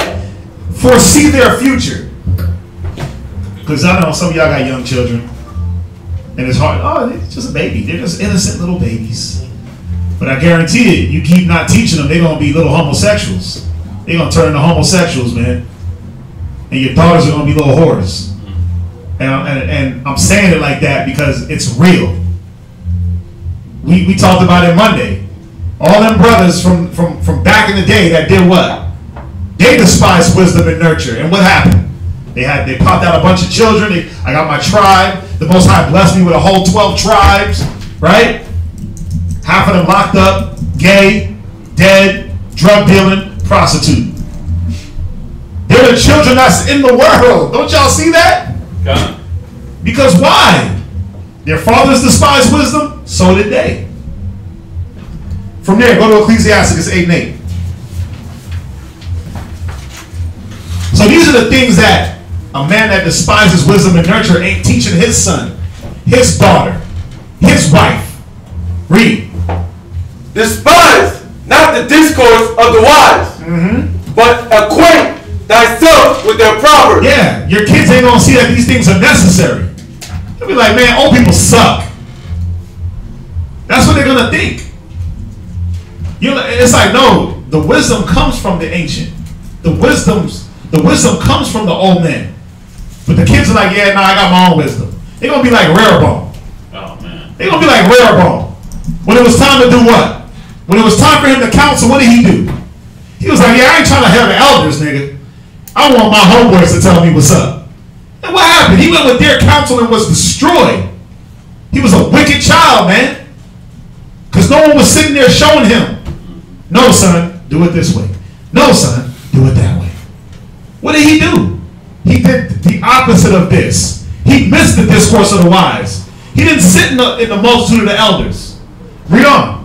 Foresee their future. Because I know some of y'all got young children. And it's hard. Oh, it's just a baby. They're just innocent little babies. But I guarantee it, you keep not teaching them, they're going to be little homosexuals. They're going to turn into homosexuals, man. And your daughters are going to be little whores. And I'm saying it like that because it's real. We talked about it Monday. All them brothers from back in the day that did what? They despised wisdom and nurture. And what happened? They popped out a bunch of children. I got my tribe. The Most High blessed me with a whole 12 tribes. Right? Half of them locked up, gay, dead, drug dealing, prostitute. They're the children that's in the world. Don't y'all see that? God. Because why? Their fathers despised wisdom, so did they. From there, go to Ecclesiastes 8:8. So these are the things that a man that despises wisdom and nurture ain't teaching his son, his daughter, his wife. Read. Despise not the discourse of the wise, but acquaint thyself with their proverbs. Yeah, your kids ain't gonna see that these things are necessary. They'll be like, man, old people suck. That's what they're gonna think. It's like, no, the wisdom comes from the ancient. The wisdom comes from the old men. But the kids are like, yeah, I got my own wisdom. They're gonna be like Rarebone. Oh man. They're gonna be like Rarebone. When it was time to do what? When it was time for him to counsel, what did he do? He was like, yeah, I ain't trying to hear the elders, nigga. I want my homeboys to tell me what's up. And what happened? He went with their counsel and was destroyed. He was a wicked child, man. Because no one was sitting there showing him, no, son, do it this way. No, son, do it that way. What did he do? He did the opposite of this. He missed the discourse of the wise. He didn't sit in the multitude of the elders. Read on.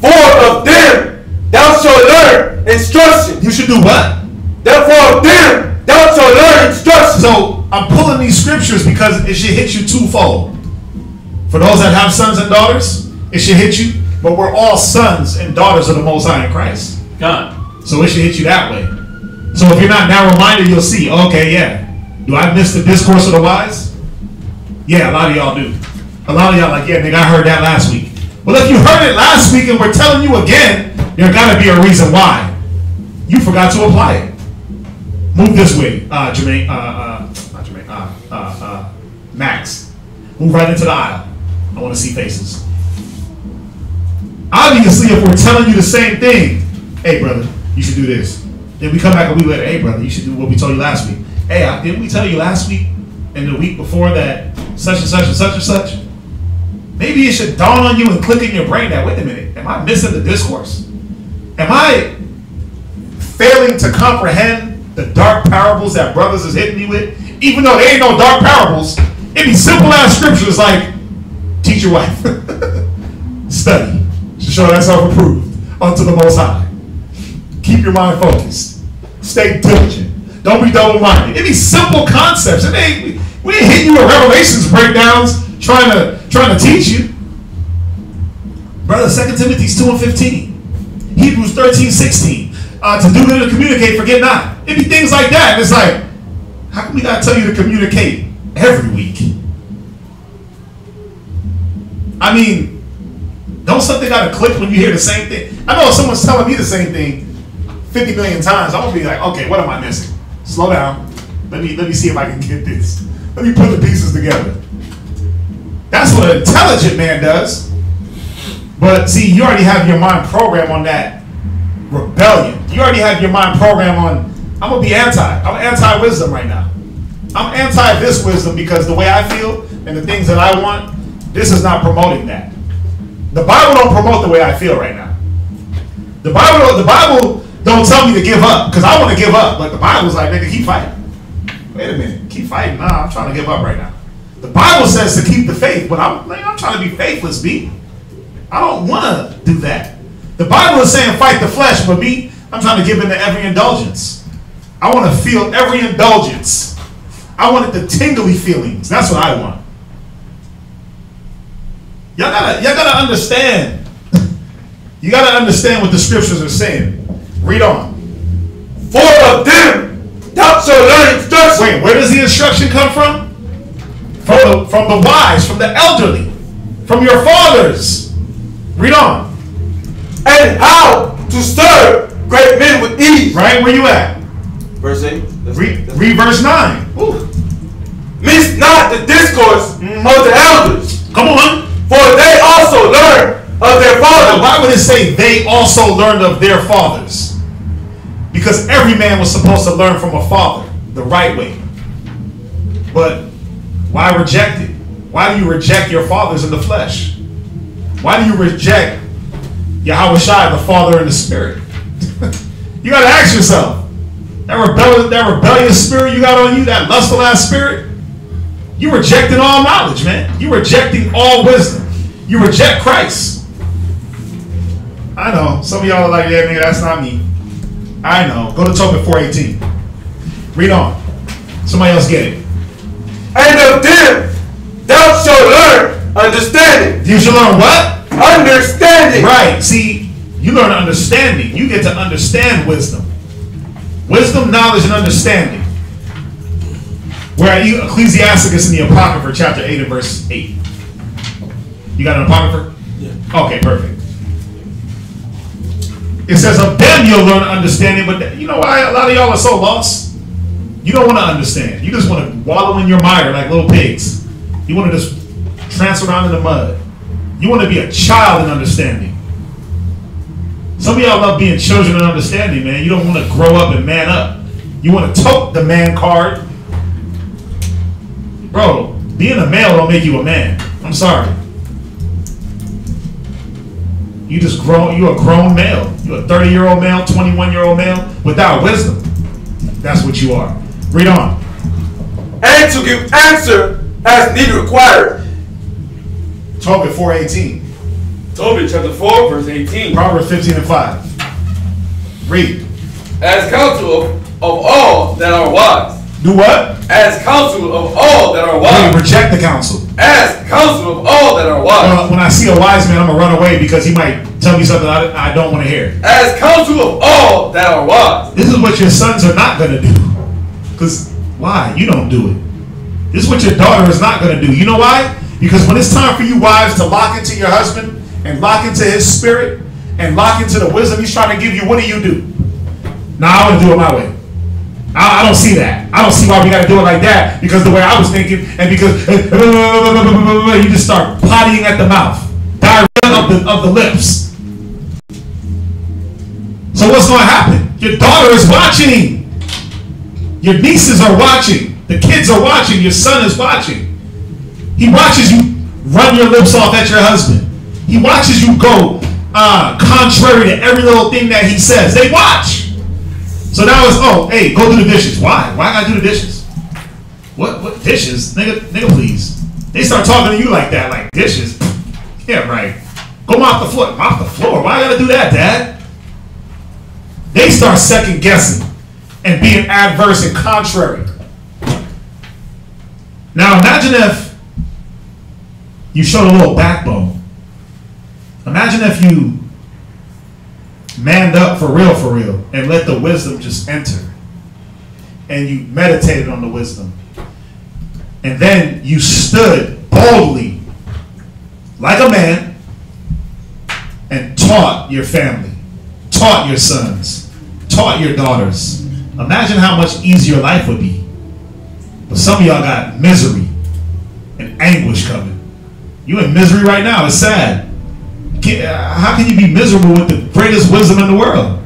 For of them thou shalt learn instruction. You should do what? Therefore of them thou shalt learn instruction. So I'm pulling these scriptures because it should hit you twofold. For those that have sons and daughters, it should hit you. But we're all sons and daughters of the Most High in Christ. God. So it should hit you that way. So if you're not narrow-minded, you'll see, okay, yeah. Do I miss the discourse of the wise? Yeah, a lot of y'all do. A lot of y'all like, yeah, nigga, I heard that last week. Well, if you heard it last week and we're telling you again, there gotta be a reason why. You forgot to apply it. Move this way, Jermaine, Max. Move right into the aisle. I want to see faces. Obviously, if we're telling you the same thing, hey, brother, you should do this. Then we come back a week later, hey, brother, you should do what we told you last week. Hey, didn't we tell you last week and the week before that such and such and such and such? Maybe it should dawn on you and click in your brain that, wait a minute, am I missing the discourse? Am I failing to comprehend the dark parables that brothers is hitting me with? Even though they ain't no dark parables, it be simple ass scriptures like, teach your wife, study, to show thyself approved unto the Most High. Keep your mind focused. Stay diligent. Don't be double-minded. It be simple concepts. We ain't hitting you with Revelations breakdowns trying to teach you. Brother, 2 Timothy 2:15. Hebrews 13:16. To do good and communicate, forget not. It be things like that. And it's like, how come we gotta tell you to communicate every week? I mean, don't something gotta click when you hear the same thing? I know if someone's telling me the same thing 50 million times, I'm gonna be like, okay, what am I missing? Slow down. Let me see if I can get this. Let me put the pieces together. That's what an intelligent man does. But see, you already have your mind programmed on that rebellion. You already have your mind programmed on, I'm gonna be I'm anti-wisdom right now. I'm anti this wisdom because the way I feel and the things that I want, this is not promoting that. The Bible don't promote the way I feel right now. The Bible don't tell me to give up because I want to give up. But the Bible's like, nigga, keep fighting. Wait a minute, keep fighting. Nah, I'm trying to give up right now. The Bible says to keep the faith, but I'm trying to be faithless, B. I don't want to do that. The Bible is saying fight the flesh, but me, I'm trying to give in to every indulgence. I want to feel every indulgence. I want the tingly feelings. That's what I want. Y'all gotta understand. You gotta understand what the scriptures are saying. Read on. For of them thou shalt learn instruction. Wait, where does the instruction come from? From the wise, from the elderly, from your fathers. Read on. And how to serve great men with ease. Right, where you at? Verse 8. Read verse 9. Ooh. Miss not the discourse of the elders. Come on. For they also learn of their fathers. Now, why would it say they also learned of their fathers? Because every man was supposed to learn from a father the right way. But why reject it? Why do you reject your fathers in the flesh? Why do you reject Yahweh Shai, the Father in the Spirit? You got to ask yourself, that rebellious spirit you got on you, that lustful ass spirit, you rejecting all knowledge, man. You rejecting all wisdom. You reject Christ. I know. Some of y'all are like, yeah, nigga, that's not me. I know. Go to Tobit 4:18. Read on. Somebody else get it. And of them thou shalt learn understanding. You shall learn what? Understanding. Right. See, you learn understanding. You get to understand wisdom. Wisdom, knowledge, and understanding. We're at Ecclesiasticus in the Apocrypha, chapter 8 and verse 8. You got an Apocrypha? Yeah. Okay, perfect. It says, of them you'll learn understanding, but you know why a lot of y'all are so lost? You don't want to understand. You just want to wallow in your mire like little pigs. You want to just trance around in the mud. You want to be a child in understanding. Some of y'all love being children in understanding, man. You don't want to grow up and man up. You want to tote the man card. Bro, being a male don't make you a man. I'm sorry. You're a grown male. You're a 30-year-old male, 21-year-old male without wisdom. That's what you are. Read on. and to give answer as need required. Tobit 4:18. Tobit chapter 4, verse 18. Proverbs 15:5. Read. As counsel of all that are wise. Do what? As counsel of all that are wise. Reject the counsel. As counsel of all that are wise. When I see a wise man, I'm going to run away because he might tell me something I don't want to hear. As counsel of all that are wise. This is what your sons are not going to do. Because why? You don't do it. This is what your daughter is not going to do. You know why? Because when it's time for you wives to lock into your husband and lock into his spirit and lock into the wisdom he's trying to give you, what do? Nah, I want to do it my way. I don't see that. I don't see why we got to do it like that, because the way I was thinking, and because you just start pottying at the mouth, diarrhea of the lips. So what's going to happen? Your daughter is watching. Your nieces are watching. The kids are watching. Your son is watching. He watches you run your lips off at your husband. He watches you go contrary to every little thing that he says. They watch. So now it's, oh, hey, go do the dishes. Why? Why I gotta do the dishes? What dishes? Nigga, please. They start talking to you like that, like dishes. Yeah, right. Go mop the floor. Mop the floor. Why I gotta do that, Dad? They start second guessing and being adverse and contrary. Now imagine if you showed a little backbone. Imagine if you manned up for real, and let the wisdom just enter. And you meditated on the wisdom. And then you stood boldly, like a man, and taught your family, taught your sons, taught your daughters. Imagine how much easier life would be. But some of y'all got misery and anguish coming. You in misery right now. It's sad. How can you be miserable with the greatest wisdom in the world?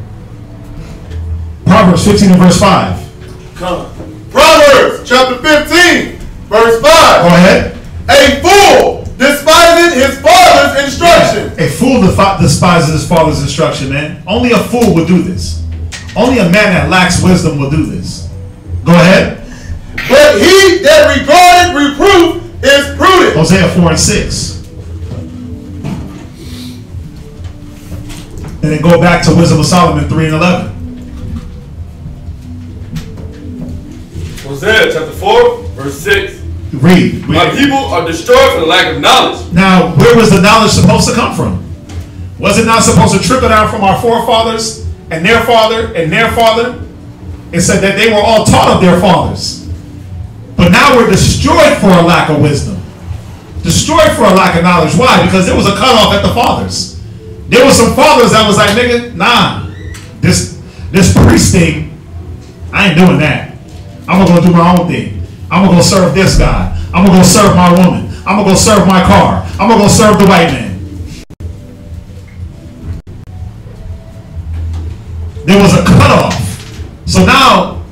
Proverbs 15 and verse 5. Come. Proverbs chapter 15, verse 5. Go ahead. A fool despises his father's instruction. Yeah, a fool despises his father's instruction, man. Only a fool would do this. Only a man that lacks wisdom will do this. Go ahead. But he that regardeth reproof is prudent. Hosea 4:6. And then go back to Wisdom of Solomon 3:11. Hosea chapter 4, verse 6. Read. My people are destroyed for the lack of knowledge. Now, where was the knowledge supposed to come from? Was it not supposed to trickle down from our forefathers and their father and their father? It said that they were all taught of their fathers. But now we're destroyed for a lack of wisdom. Destroyed for a lack of knowledge. Why? Because there was a cutoff at the fathers. There were some fathers that was like, nigga, nah, this priest thing, I ain't doing that. I'm gonna go do my own thing. I'm gonna go serve this God. I'm gonna go serve my woman. I'm gonna go serve my car. I'm gonna go serve the white man. There was a cutoff. So now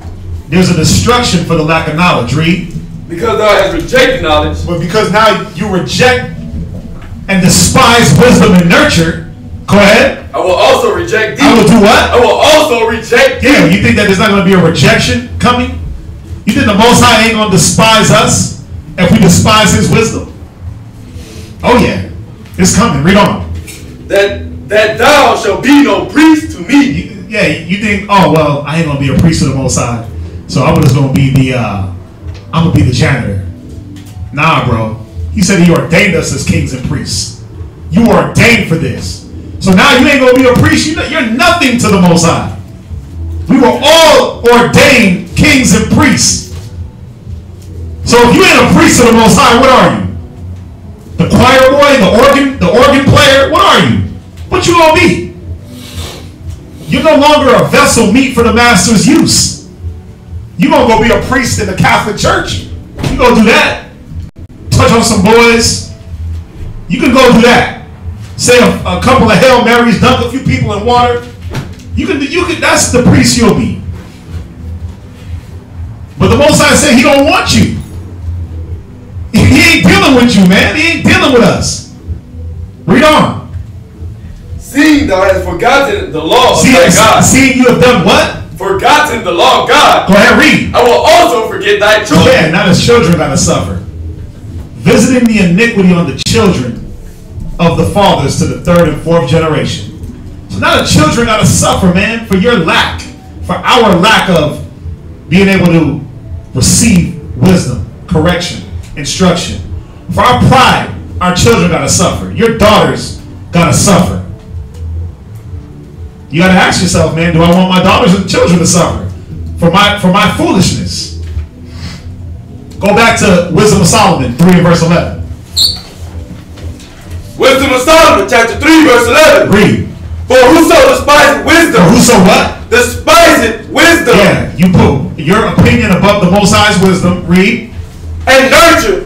there's a destruction for the lack of knowledge. Read. Because thou hast rejected knowledge. But because now you reject and despise wisdom and nurture. Go ahead. I will also reject thee. I will do what? I will also reject thee. Yeah, you think that there's not going to be a rejection coming? You think the Most High ain't going to despise us if we despise His wisdom? Oh yeah, it's coming. Read on. That thou shalt be no priest to me. You think, oh well, I ain't going to be a priest of the Most High, so I'm just going to be the janitor. Nah, bro. He said He ordained us as kings and priests. You are ordained for this. So now you ain't going to be a priest. You're nothing to the Most High. We were all ordained kings and priests. So if you ain't a priest of the Most High, what are you? The choir boy, the organ player? What are you? What you going to be? You're no longer a vessel meet for the master's use. You're going to go be a priest in the Catholic Church. You going to do that. Touch on some boys. You can go do that. Say a couple of Hail Marys, dunk a few people in water. You can. That's the priest you'll be. But the Most High said He don't want you. He ain't dealing with you, man. He ain't dealing with us. Read on. Seeing thou hast forgotten the law of thy God. Seeing you have done what? forgotten the law of God, Go ahead, read. I will also forget thy children. Yeah, now his children gotta suffer. Visiting the iniquity on the children of the fathers to the third and fourth generation. So now the children gotta suffer, man, for your lack, for our lack of being able to receive wisdom, correction, instruction. For our pride, our children gotta suffer. Your daughters gotta suffer. You gotta ask yourself, man, do I want my daughters and children to suffer for my foolishness? Go back to Wisdom of Solomon 3 and verse 11. Wisdom of Solomon, chapter 3, verse 11. Read. For whoso despiseth wisdom. For whoso what? Despiseth wisdom. Yeah, you put your opinion above the Most High's wisdom. Read. And nurture.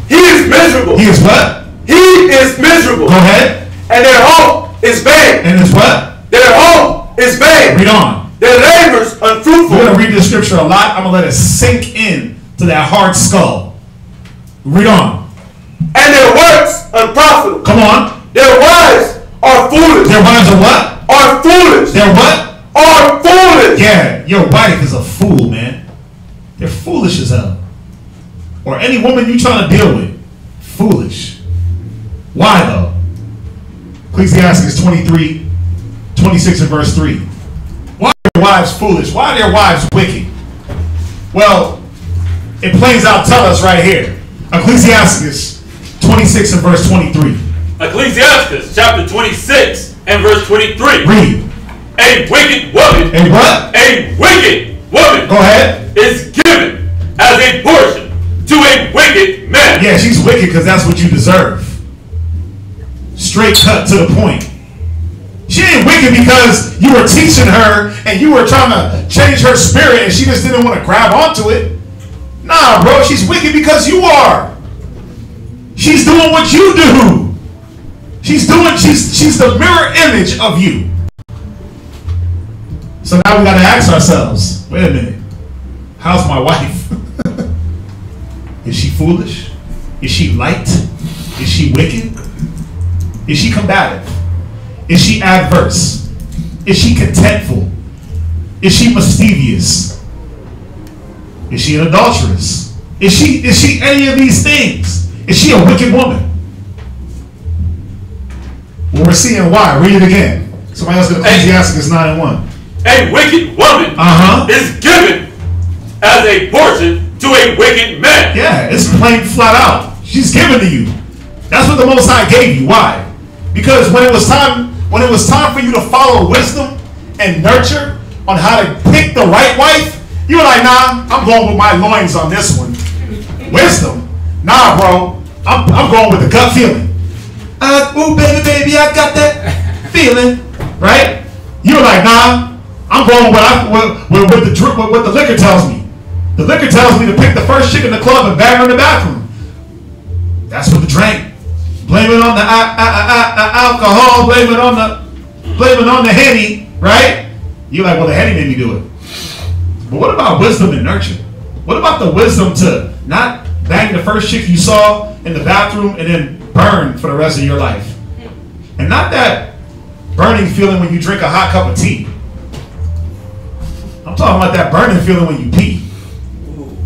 He is miserable. He is what? He is miserable. Go ahead. And their hope is vain. And is what? Their hope is vain. Read on. Their labors unfruitful. We're going to read the scripture a lot. I'm going to let it sink in to that hard skull. Read on. And their works unprofitable. Come on. Their wives are foolish. Their wives are what? Are foolish. They're what? Are foolish. Yeah, your wife is a fool, man. They're foolish as hell. Or any woman you trying to deal with. Foolish. Why though? Ecclesiastes 23, 26 and verse 3. Why are their wives foolish? Why are their wives wicked? Well, it plays out, tell us right here. Ecclesiastes 26 and verse 23. Ecclesiastes chapter 26 and verse 23. Read. A wicked woman. A what? A wicked woman. Go ahead. Is given as a portion to a wicked man. Yeah, she's wicked because that's what you deserve. Straight cut to the point. She ain't wicked because you were teaching her and you were trying to change her spirit and she just didn't want to grab onto it. Nah, bro, she's wicked because you are. She's doing what you do. She's the mirror image of you. So now we gotta ask ourselves, wait a minute, how's my wife? Is she foolish? Is she light? Is she wicked? Is she combative? Is she adverse? Is she contentful? Is she mischievous? Is she an adulteress? Is she any of these things? Is she a wicked woman? Well, we're seeing why. Read it again. Somebody else going to Ecclesiastes 9 and 1. A wicked woman is given as a portion to a wicked man. Yeah, it's plain flat out. She's given to you. That's what the Most High gave you. Why? Because when it was time for you to follow wisdom and nurture on how to pick the right wife, you were like, nah, I'm going with my loins on this one. Wisdom? Nah, bro. I'm going with the gut feeling. Ooh, baby, I got that feeling, right? You were like, nah, I'm going with what the liquor tells me. The liquor tells me to pick the first chick in the club and bang her in the bathroom. That's what the drink. Blame it on the alcohol. Blame it on the Henny, right? You're like, well, the Henny made me do it. But what about wisdom and nurture? What about the wisdom to not bang the first chick you saw in the bathroom and then burn for the rest of your life? And not that burning feeling when you drink a hot cup of tea. I'm talking about that burning feeling when you pee.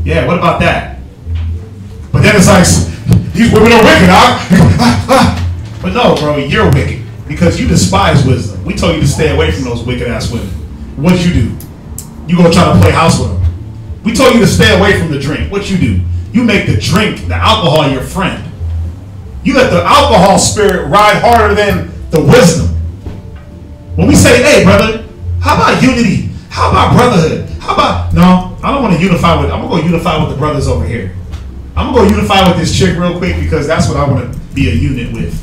Yeah, what about that? But then it's like, these women are wicked, huh? But no, bro, you're wicked because you despise wisdom. We told you to stay away from those wicked ass women. What'd you do? You go try to play house with them. We told you to stay away from the drink. What you do? You make the drink, the alcohol, your friend. You let the alcohol spirit ride harder than the wisdom. When we say, hey, brother, how about unity? How about brotherhood? How about, no, I don't want to unify with, I'm going to go unify with the brothers over here. I'm going to go unify with this chick real quick because that's what I want to be a unit with.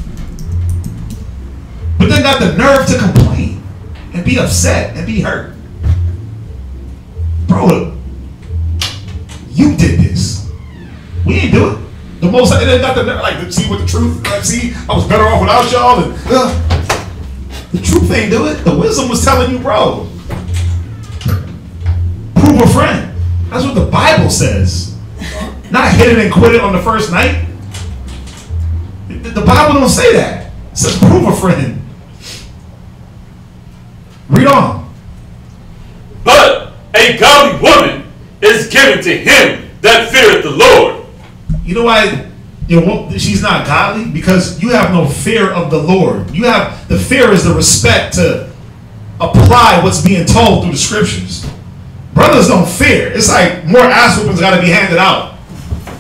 But then got the nerve to complain and be upset and be hurt. Bro, you did this. We ain't do it. The most, it ain't got the nerve, like, see what the truth, like, see, I was better off without y'all. And, the truth ain't do it. The wisdom was telling you, bro, prove a friend. That's what the Bible says. Not hit it and quit it on the first night. The Bible don't say that. It says prove a friend. Read on. But a godly woman is given to him that feareth the Lord. You know why she's not godly? Because you have no fear of the Lord. You have the fear is the respect to apply what's being told through the scriptures. Brothers don't fear. It's like more ass whoopings got to be handed out.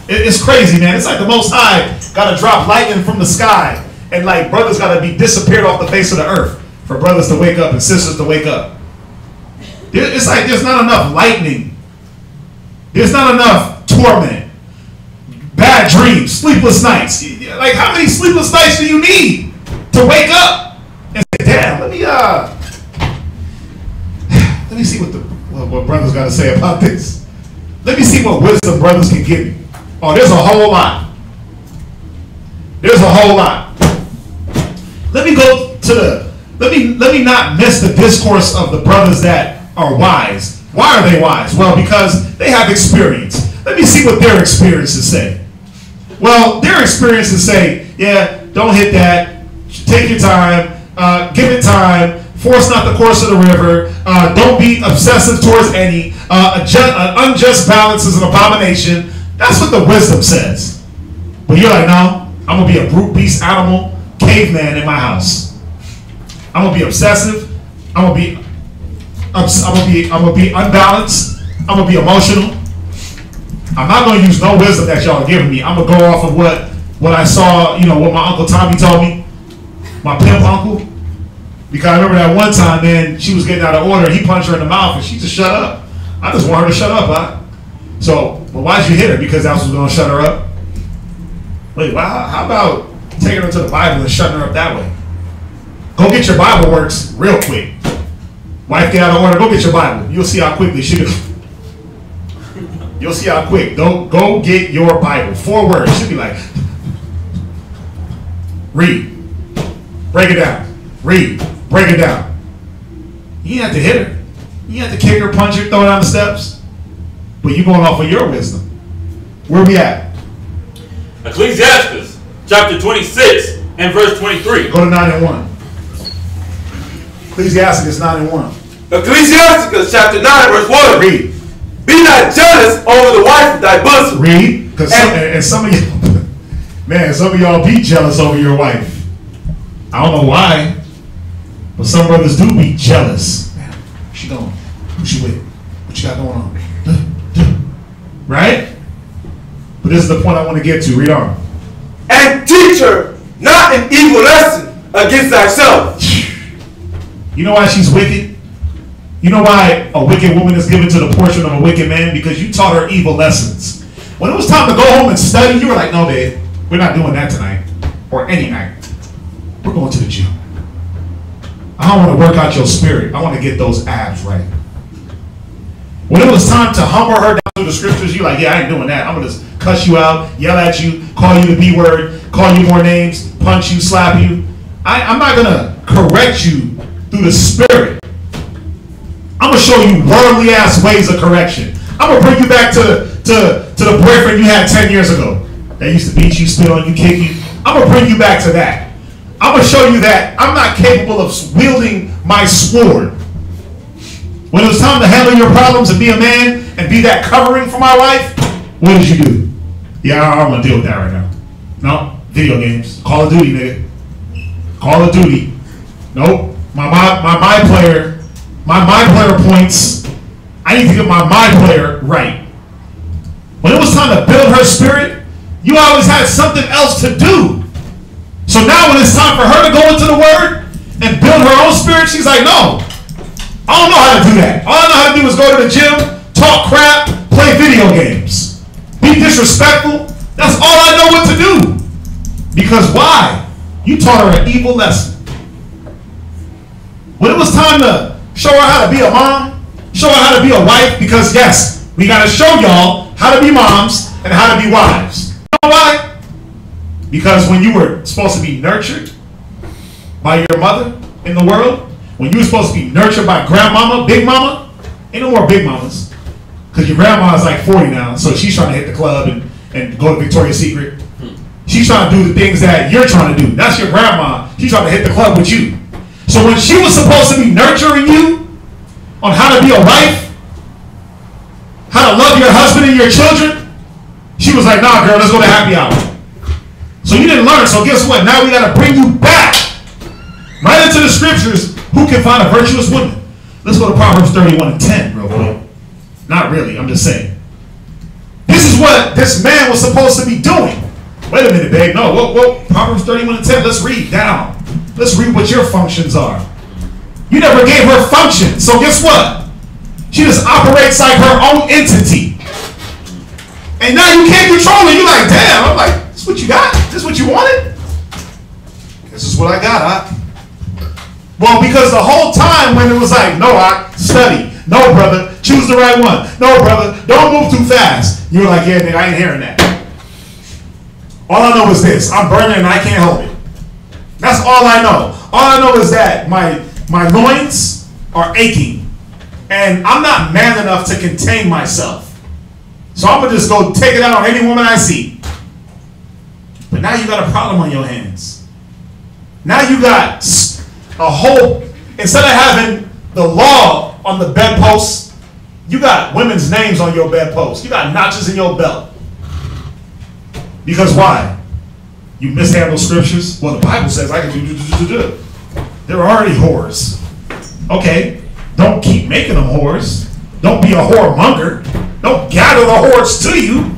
It's crazy, man. It's like the Most High got to drop lightning from the sky, and like brothers got to be disappeared off the face of the earth for brothers to wake up and sisters to wake up. It's like there's not enough lightning. There's not enough torment, bad dreams, sleepless nights. Like how many sleepless nights do you need to wake up and say, "Damn, let me see what brothers got to say about this. Let me see what wisdom brothers can give me." Oh, there's a whole lot. There's a whole lot. Let me go to let me not miss the discourse of the brothers that are wise. Why are they wise? Well, because they have experience. Let me see what their experiences say. Well, their experiences say, yeah, don't hit that. Take your time. Give it time. Force not the course of the river. Don't be obsessive towards any. Unjust balance is an abomination. That's what the wisdom says. But you're like, no, I'm gonna be a brute beast animal, caveman in my house. I'm gonna be obsessive. I'm gonna be unbalanced. I'm gonna be emotional. I'm not gonna use no wisdom that y'all are giving me. I'm gonna go off of what I saw, what my Uncle Tommy told me, my pimp uncle. Because I remember that one time, man, she was getting out of order. He punched her in the mouth, and she just shut up. I just want her to shut up, huh? So, well, why'd you hit her? Because that was going to shut her up? Wait, well, how about taking her to the Bible and shutting her up that way? Go get your Bible works real quick. Wife get out of order, go get your Bible. You'll see how quickly you'll see how quick. Go get your Bible. 4 words. She'll be like, read. Break it down. Read. Break it down. You didn't have to hit her. You didn't have to kick her, punch her, throw her down the steps. But you going off of your wisdom. Where we at? Ecclesiastes chapter 26 and verse 23. Go to 9 and 1. Ecclesiastes 9 and 1. Ecclesiastes chapter 9 verse 1. Read. Be not jealous over the wife of thy bosom. Read. Because some of you, man, some of y'all be jealous over your wife. I don't know why, but some brothers do be jealous. Man, where she going? Who she with? What you got going on? Right? But this is the point I want to get to. Read on. And teach her not an evil lesson against thyself. You know why she's wicked? You know why a wicked woman is given to the portion of a wicked man? Because you taught her evil lessons. When it was time to go home and study, you were like, no, babe, we're not doing that tonight. Or any night. We're going to the gym. I don't want to work out your spirit. I want to get those abs right. When it was time to humble her down through the scriptures, you're like, yeah, I ain't doing that. I'm going to just cuss you out, yell at you, call you the B word, call you more names, punch you, slap you. I'm not going to correct you through the spirit. I'm going to show you worldly ass ways of correction. I'm going to bring you back to the boyfriend you had 10 years ago. That used to beat you, spit on you, kick you. I'm going to bring you back to that. I'm going to show you that I'm not capable of wielding my sword. When it was time to handle your problems and be a man and be that covering for my wife, what did you do? Yeah, I don't want to deal with that right now. No, video games. Call of Duty, nigga. Call of Duty. Nope. My player points. I need to get my player right. When it was time to build her spirit, you always had something else to do. So now when it's time for her to go into the word and build her own spirit, she's like, no, I don't know how to do that. All I know how to do is go to the gym, talk crap, play video games, be disrespectful. That's all I know what to do. Because why? You taught her an evil lesson. When it was time to show her how to be a mom, show her how to be a wife, because yes, we got to show y'all how to be moms and how to be wives. You know why? Because when you were supposed to be nurtured by your mother in the world, when you were supposed to be nurtured by grandmama, big mama, ain't no more big mamas. Because your grandma's like 40 now, so she's trying to hit the club and go to Victoria's Secret. She's trying to do the things that you're trying to do. That's your grandma. She's trying to hit the club with you. So when she was supposed to be nurturing you, on how to be a wife, how to love your husband and your children, she was like, nah, girl, let's go to happy hour. So you didn't learn. So guess what? Now we got to bring you back right into the scriptures. Who can find a virtuous woman? Let's go to Proverbs 31:10 real quick. Not really. I'm just saying. This is what this man was supposed to be doing. Wait a minute, babe. No, whoa. Proverbs 31:10. Let's read down. Let's read what your functions are. You never gave her function. So guess what? She just operates like her own entity. And now you can't control her. You're like, damn. I'm like, this what you got? This what you wanted? This is what I got, huh? Well, because the whole time when it was like, no, I study. No, brother, choose the right one. No, brother, don't move too fast. You were like, yeah, nigga, I ain't hearing that. All I know is this. I'm burning and I can't help it. That's all I know. All I know is that my loins are aching. And I'm not man enough to contain myself. So I'm going to just go take it out on any woman I see. But now you got a problem on your hands. Now you got a whole, instead of having the law on the bedpost, you got women's names on your bedpost. You got notches in your belt. Because why? You mishandle scriptures? Well, the Bible says I can do. They're already whores. Okay, don't keep making them whores. Don't be a whoremonger. Don't gather the whores to you.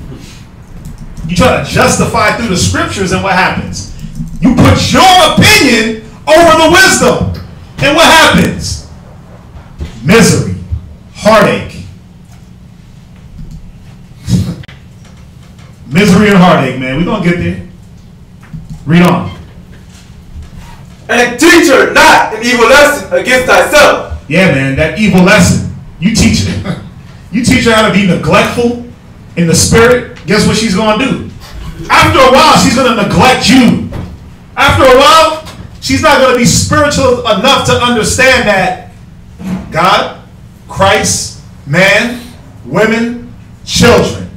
You try to justify through the scriptures, and what happens? You put your opinion over the wisdom. And what happens? Misery, heartache. Misery and heartache, man. We're going to get there. Read on. And teach her not an evil lesson against thyself. Yeah, man, that evil lesson. You teach her how to be neglectful in the spirit. Guess what she's going to do? After a while, she's going to neglect you. After a while, she's not going to be spiritual enough to understand that God, Christ, man, women, children.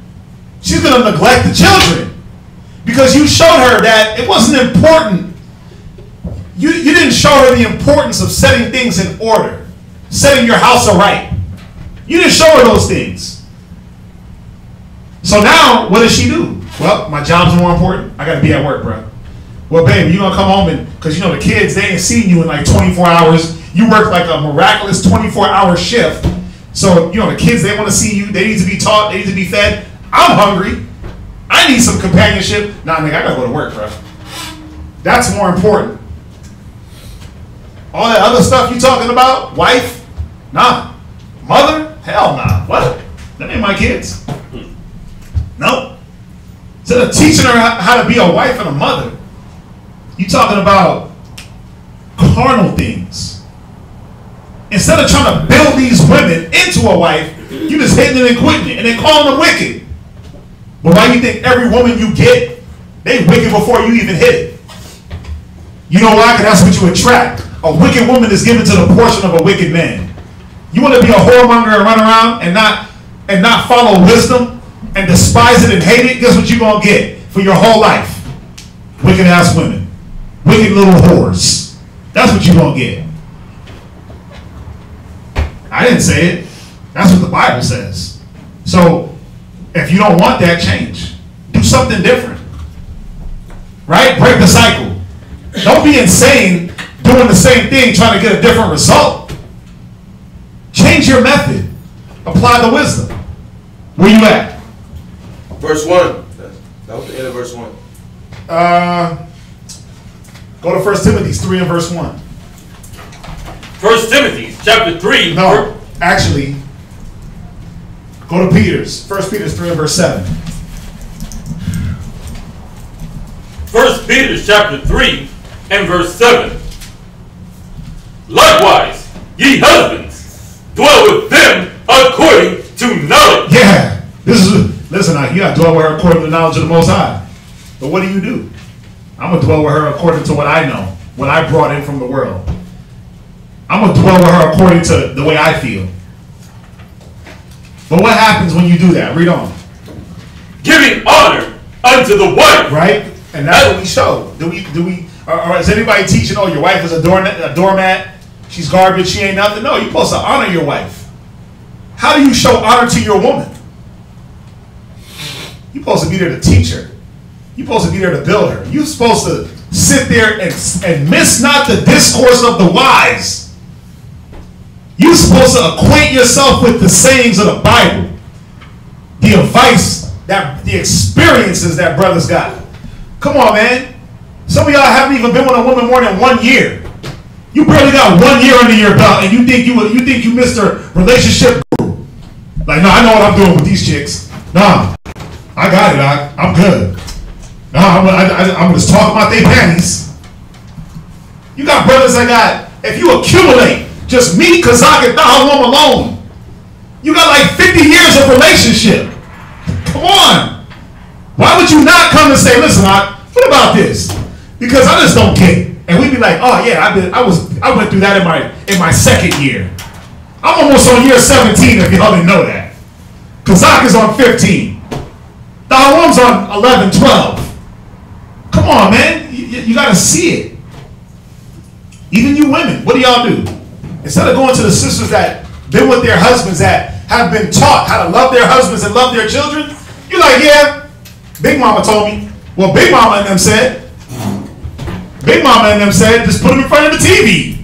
She's going to neglect the children because you showed her that it wasn't important. You didn't show her the importance of setting things in order, setting your house aright. You didn't show her those things. So now, what does she do? Well, my job's more important. I got to be at work, bro. Well, baby, you going to come home and, because you know the kids, they ain't seen you in like 24 hours. You work like a miraculous 24-hour shift. So, you know, the kids, they want to see you. They need to be taught. They need to be fed. I'm hungry. I need some companionship. Nah, nigga, I got to go to work, bro. That's more important. All that other stuff you talking about, wife, nah. Mother, hell nah. What? That ain't my kids. No. Instead of teaching her how to be a wife and a mother, you talking about carnal things. Instead of trying to build these women into a wife, you just hitting it and quitting it and then calling them wicked. But why do you think every woman you get, they wicked before you even hit it? You know why? Because that's what you attract. A wicked woman is given to the portion of a wicked man. You want to be a whoremonger and run around and not follow wisdom and despise it and hate it? Guess what you're going to get for your whole life? Wicked ass women. Wicked little whores. That's what you're going to get. I didn't say it. That's what the Bible says. So if you don't want that, change. Do something different. Right? Break the cycle. Don't be insane doing the same thing trying to get a different result. Change your method. Apply the wisdom. Where you at? Verse 1. That was the end of verse 1. Go to 1 Timothy 3 and verse 1. 1 Timothy chapter 3. No, actually, go to Peter's. 1 Peter 3 and verse 7. 1 Peter chapter 3 and verse 7. Likewise, ye husbands, dwell with them according to knowledge. Yeah. Listen, you got to dwell with her according to the knowledge of the Most High. But what do? I'm going to dwell with her according to what I know, what I brought in from the world. I'm going to dwell with her according to the way I feel. But what happens when you do that? Read on. Giving honor unto the wife. Right? And that's what we show. Or is anybody teaching, oh, your wife is a doormat? She's garbage, she ain't nothing. No, you're supposed to honor your wife. How do you show honor to your woman? You're supposed to be there to teach her. You're supposed to be there to build her. You're supposed to sit there and miss not the discourse of the wise. You're supposed to acquaint yourself with the sayings of the Bible, the advice, the experiences that brothers got. Come on, man. Some of y'all haven't even been with a woman more than 1 year. You barely got 1 year under your belt, and you think you missed a relationship guru. Like, no, I know what I'm doing with these chicks. Nah, I got it. I'm good. Nah, I'm gonna just talk about their panties. You got brothers that got, if you accumulate just me, Kazak, and Tahalom alone, you got like 50 years of relationship. Come on. Why would you not come and say, listen, what about this? Because I just don't get it. And we'd be like, oh yeah, I went through that in my second year. I'm almost on year 17 if y'all didn't know that. Kazak is on 15. Tahalom's on 11, 12. Come on, man. You got to see it. Even you women, what do y'all do? Instead of going to the sisters that been with their husbands that have been taught how to love their husbands and love their children, you're like, yeah, Big Mama told me. Well, Big Mama and them said, just put them in front of the TV.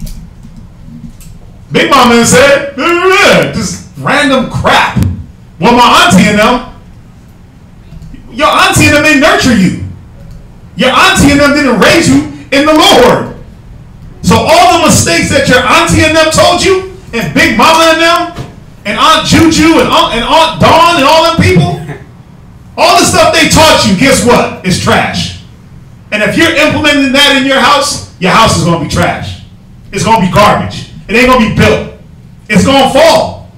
Big Mama and said, just random crap. Well, my auntie and them, your auntie and them didn't nurture you. Your auntie and them didn't raise you in the Lord. So all the mistakes that your auntie and them told you, and Big Mama and them, and Aunt Juju and Aunt Dawn and all them people, all the stuff they taught you, guess what? It's trash. And if you're implementing that in your house is going to be trash. It's going to be garbage. It ain't going to be built. It's going to fall.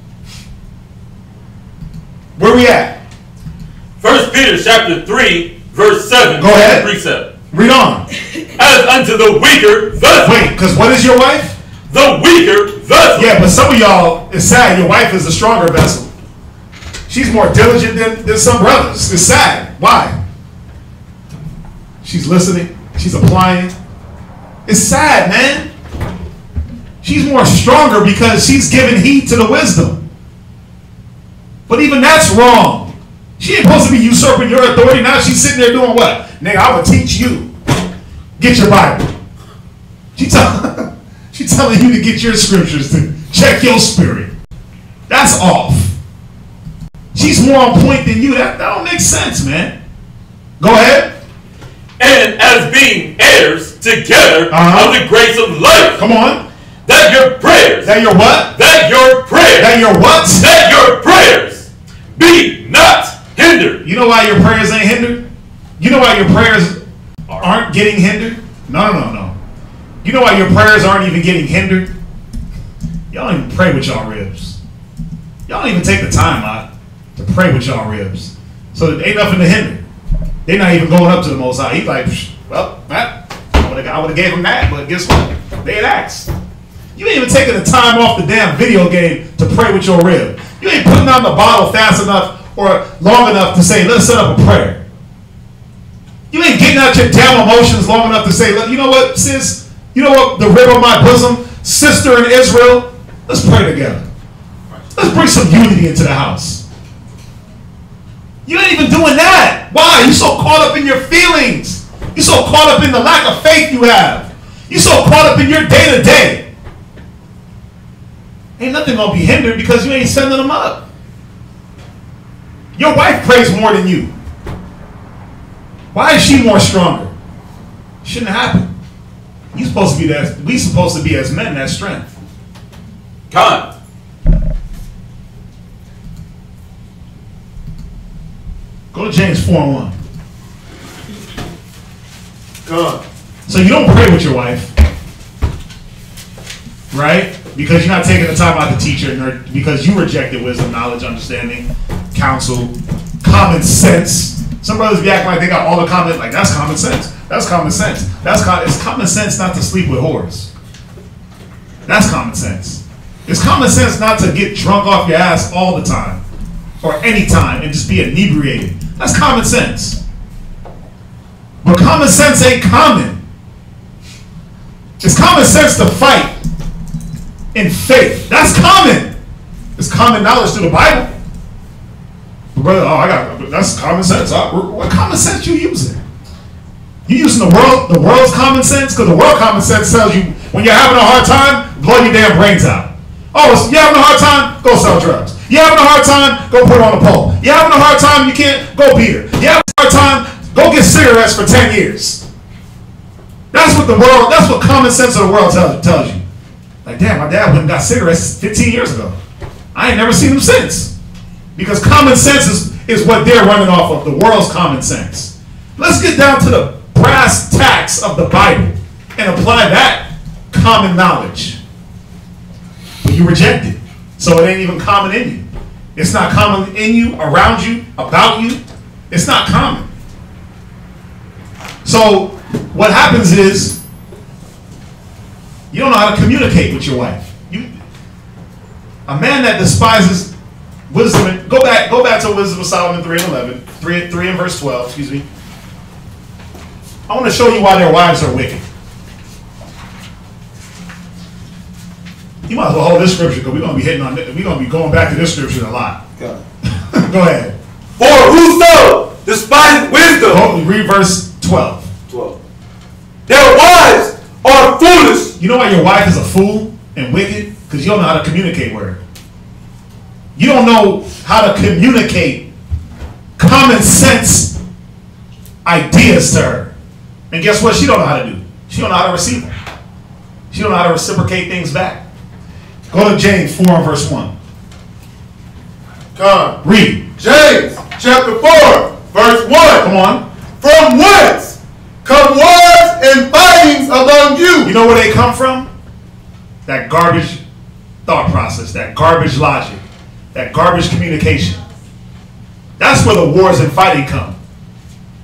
Where we at? 1 Peter chapter 3, verse 7. Go ahead. Precept. Read on. As unto the weaker vessel. Wait, because what is your wife? The weaker vessel. Yeah, but some of y'all, it's sad, your wife is the stronger vessel. She's more diligent than some brothers. It's sad. Why? She's listening. She's applying. It's sad, man. She's more stronger because she's giving heed to the wisdom. But even that's wrong. She ain't supposed to be usurping your authority. Now she's sitting there doing what? Nigga, I will teach you. Get your Bible. She's telling you to get your scriptures, to check your spirit. That's off. She's more on point than you. That don't make sense, man. Go ahead. And as being heirs together of the grace of life. Come on. That your prayers. That your what? That your prayers. That your what? That your prayers be not hindered. You know why your prayers ain't hindered? You know why your prayers aren't getting hindered? No. You know why your prayers aren't even getting hindered? Y'all don't even pray with y'all ribs. Y'all don't even take the time out to pray with y'all ribs. So there ain't nothing to hinder. They're not even going up to the Most High. He's like, well, I would have gave him that, but guess what? They had asked. You ain't even taking the time off the damn video game to pray with your rib. You ain't putting on the bottle fast enough or long enough to say, let's set up a prayer. You ain't getting out your damn emotions long enough to say, you know what, sis? You know what, the rib of my bosom, sister in Israel, let's pray together. Let's bring some unity into the house. You ain't even doing that. Why? You so caught up in your feelings. You so caught up in the lack of faith you have. You so caught up in your day-to-day. Ain't nothing gonna be hindered because you ain't sending them up. Your wife prays more than you. Why is she more stronger? Shouldn't happen. We supposed to be as men that strength. God. Go to James 4:1. God. So you don't pray with your wife, right? Because you're not taking the time out to teach her, because you rejected wisdom, knowledge, understanding, counsel, common sense. Some brothers be acting like they got all the common, like that's common sense. That's common sense. It's common sense not to sleep with whores. That's common sense. It's common sense not to get drunk off your ass all the time or any time and just be inebriated. That's common sense. But common sense ain't common. It's common sense to fight in faith. That's common. It's common knowledge through the Bible. But brother, that's common sense. What common sense you using? You using the world's common sense? Because the world common sense tells you when you're having a hard time, blow your damn brains out. Oh, you're having a hard time? Go sell drugs. You're having a hard time? Go put it on a pole. You're having a hard time? You can't? Go beat her. You're having a hard time? Go get cigarettes for 10 years. That's what common sense of the world tells you. Like, damn, my dad went and got cigarettes 15 years ago. I ain't never seen them since. Because common sense is what they're running off of, the world's common sense. Let's get down to the brass tacks of the Bible and apply that common knowledge. But you reject it. So it ain't even common in you. It's not common in you, around you, about you. It's not common. So what happens is you don't know how to communicate with your wife. A man that despises wisdom, go back to Wisdom of Solomon 3:11, 3 and verse 12, excuse me. I want to show you why their wives are wicked. You might as well hold this scripture because we're going to be going back to this scripture a lot. Go ahead. For whoso despises wisdom. Read verse 12. Their wives are foolish. You know why your wife is a fool and wicked? Because you don't know how to communicate with her. You don't know how to communicate common sense ideas to her. And guess what? She don't know how to do. She don't know how to receive them. She don't know how to reciprocate things back. Go to James 4 and verse 1. Come. Read. James chapter 4 verse 1. Come on. From whence come wars and fightings among you? You know where they come from? That garbage thought process, that garbage logic, that garbage communication. That's where the wars and fighting come.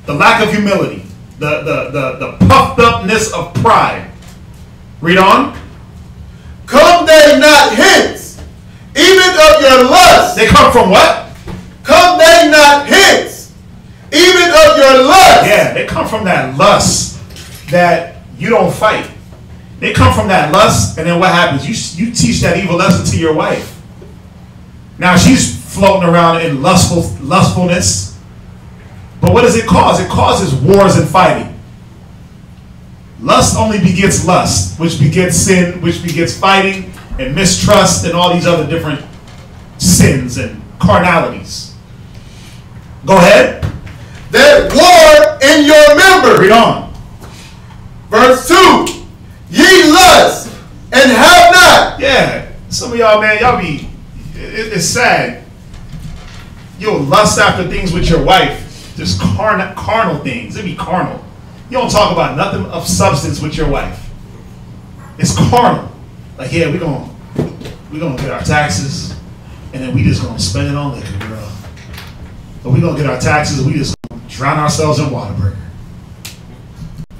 The lack of humility, the puffed upness of pride. Read on. Come they not hence, even of your lust. They come from what? Come they not hence, even of your lust. Yeah, they come from that lust that you don't fight. They come from that lust, and then what happens? You teach that evil lesson to your wife. Now she's floating around in lustfulness. But what does it cause? It causes wars and fighting. Lust only begets lust, which begets sin, which begets fighting and mistrust and all these other different sins and carnalities. Go ahead. That war in your members. Read on. Verse 2. Ye lust and have not. Yeah. Some of y'all, man, y'all be, it's sad. You'll lust after things with your wife. Just carnal things. It be carnal. You don't talk about nothing of substance with your wife. It's carnal. Like, yeah, we're gonna get our taxes, and then we just gonna spend it on liquor, girl. But we're gonna get our taxes, and we just gonna drown ourselves in Whataburger.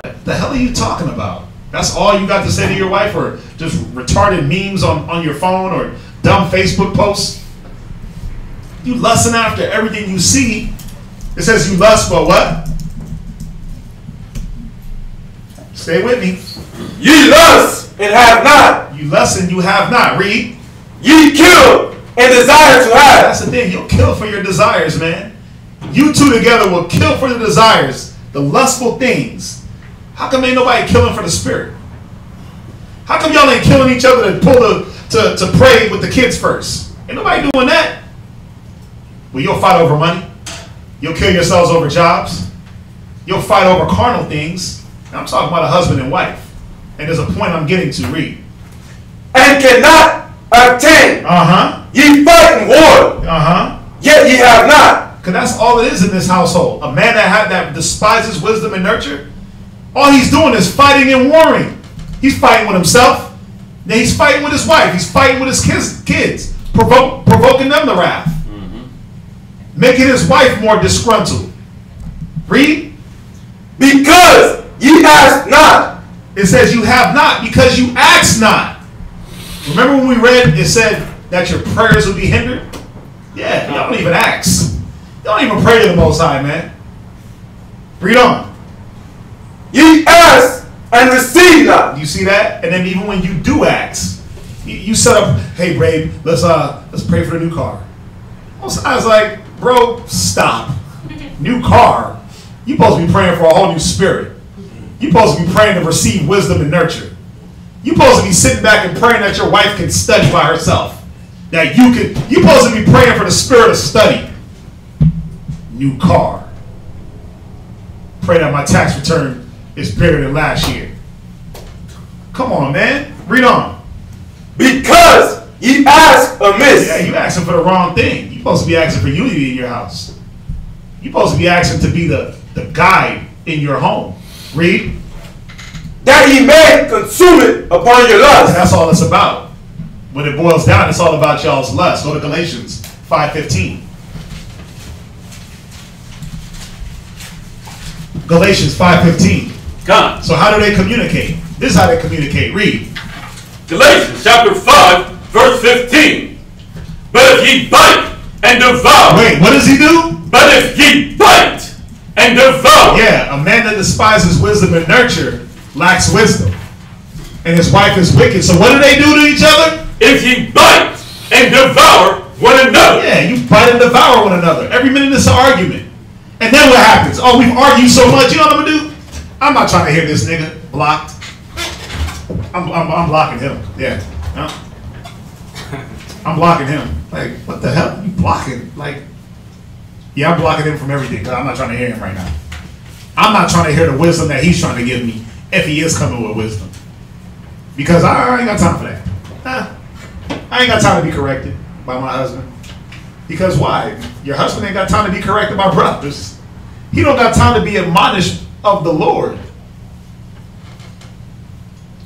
Like, the hell are you talking about? That's all you got to say to your wife, or just retarded memes on your phone, or dumb Facebook posts? You lusting after everything you see. It says you lust for what? Stay with me. Ye lust and have not. You lust and you have not. Read. Ye kill and desire to have. That's the thing. You'll kill for your desires, man. You two together will kill for the desires, the lustful things. How come ain't nobody killing for the spirit? How come y'all ain't killing each other to pray with the kids first? Ain't nobody doing that. Well, you'll fight over money. You'll kill yourselves over jobs. You'll fight over carnal things. I'm talking about a husband and wife. And there's a point I'm getting to. Read. And cannot obtain. Ye fight in war. Yet ye have not. Because that's all it is in this household. A man that despises wisdom and nurture, all he's doing is fighting and warring. He's fighting with himself. Then he's fighting with his wife. He's fighting with his kids. Provoking them to wrath. Making his wife more disgruntled. Read. Because ye ask not. It says you have not because you ask not. Remember when we read, it said that your prayers will be hindered? Yeah, y'all don't even ask. Y'all don't even pray to the Most High, man. Read on. Ye ask and receive not. You see that? And then even when you do ask, You set up, hey babe, let's pray for the new car. I was like, bro, stop. New car? You supposed to be praying for a whole new spirit. You supposed to be praying to receive wisdom and nurture. You supposed to be sitting back and praying that your wife can study by herself. That you supposed to be praying for the spirit of study. New car. Pray that my tax return is bigger than last year. Come on, man. Read on. Because ye ask amiss. Yeah, you asking for the wrong thing. You supposed to be asking for unity in your house. You supposed to be asking to be the guide in your home. Read. That ye may consume it upon your lust. That's all it's about. When it boils down, it's all about y'all's lust. Go to Galatians 5:15. Galatians 5:15. God. So how do they communicate? This is how they communicate. Read. Galatians chapter 5, verse 15. But if ye bite and devour. Wait, what does he do? But if ye bite and devour. Yeah, a man that despises wisdom and nurture lacks wisdom. And his wife is wicked. So what do they do to each other? If ye bite and devour one another. Yeah, you bite and devour one another. Every minute it's an argument. And then what happens? Oh, we've argued so much. You know what I'm going to do? I'm not trying to hear this nigga. Blocked. I'm blocking him. Yeah. No. I'm blocking him. Like, what the hell? You blocking? Like, yeah, I'm blocking him from everything because I'm not trying to hear him right now. I'm not trying to hear the wisdom that he's trying to give me if he is coming with wisdom. Because I ain't got time for that. I ain't got time to be corrected by my husband. Because why? Your husband ain't got time to be corrected by brothers. He don't got time to be admonished of the Lord.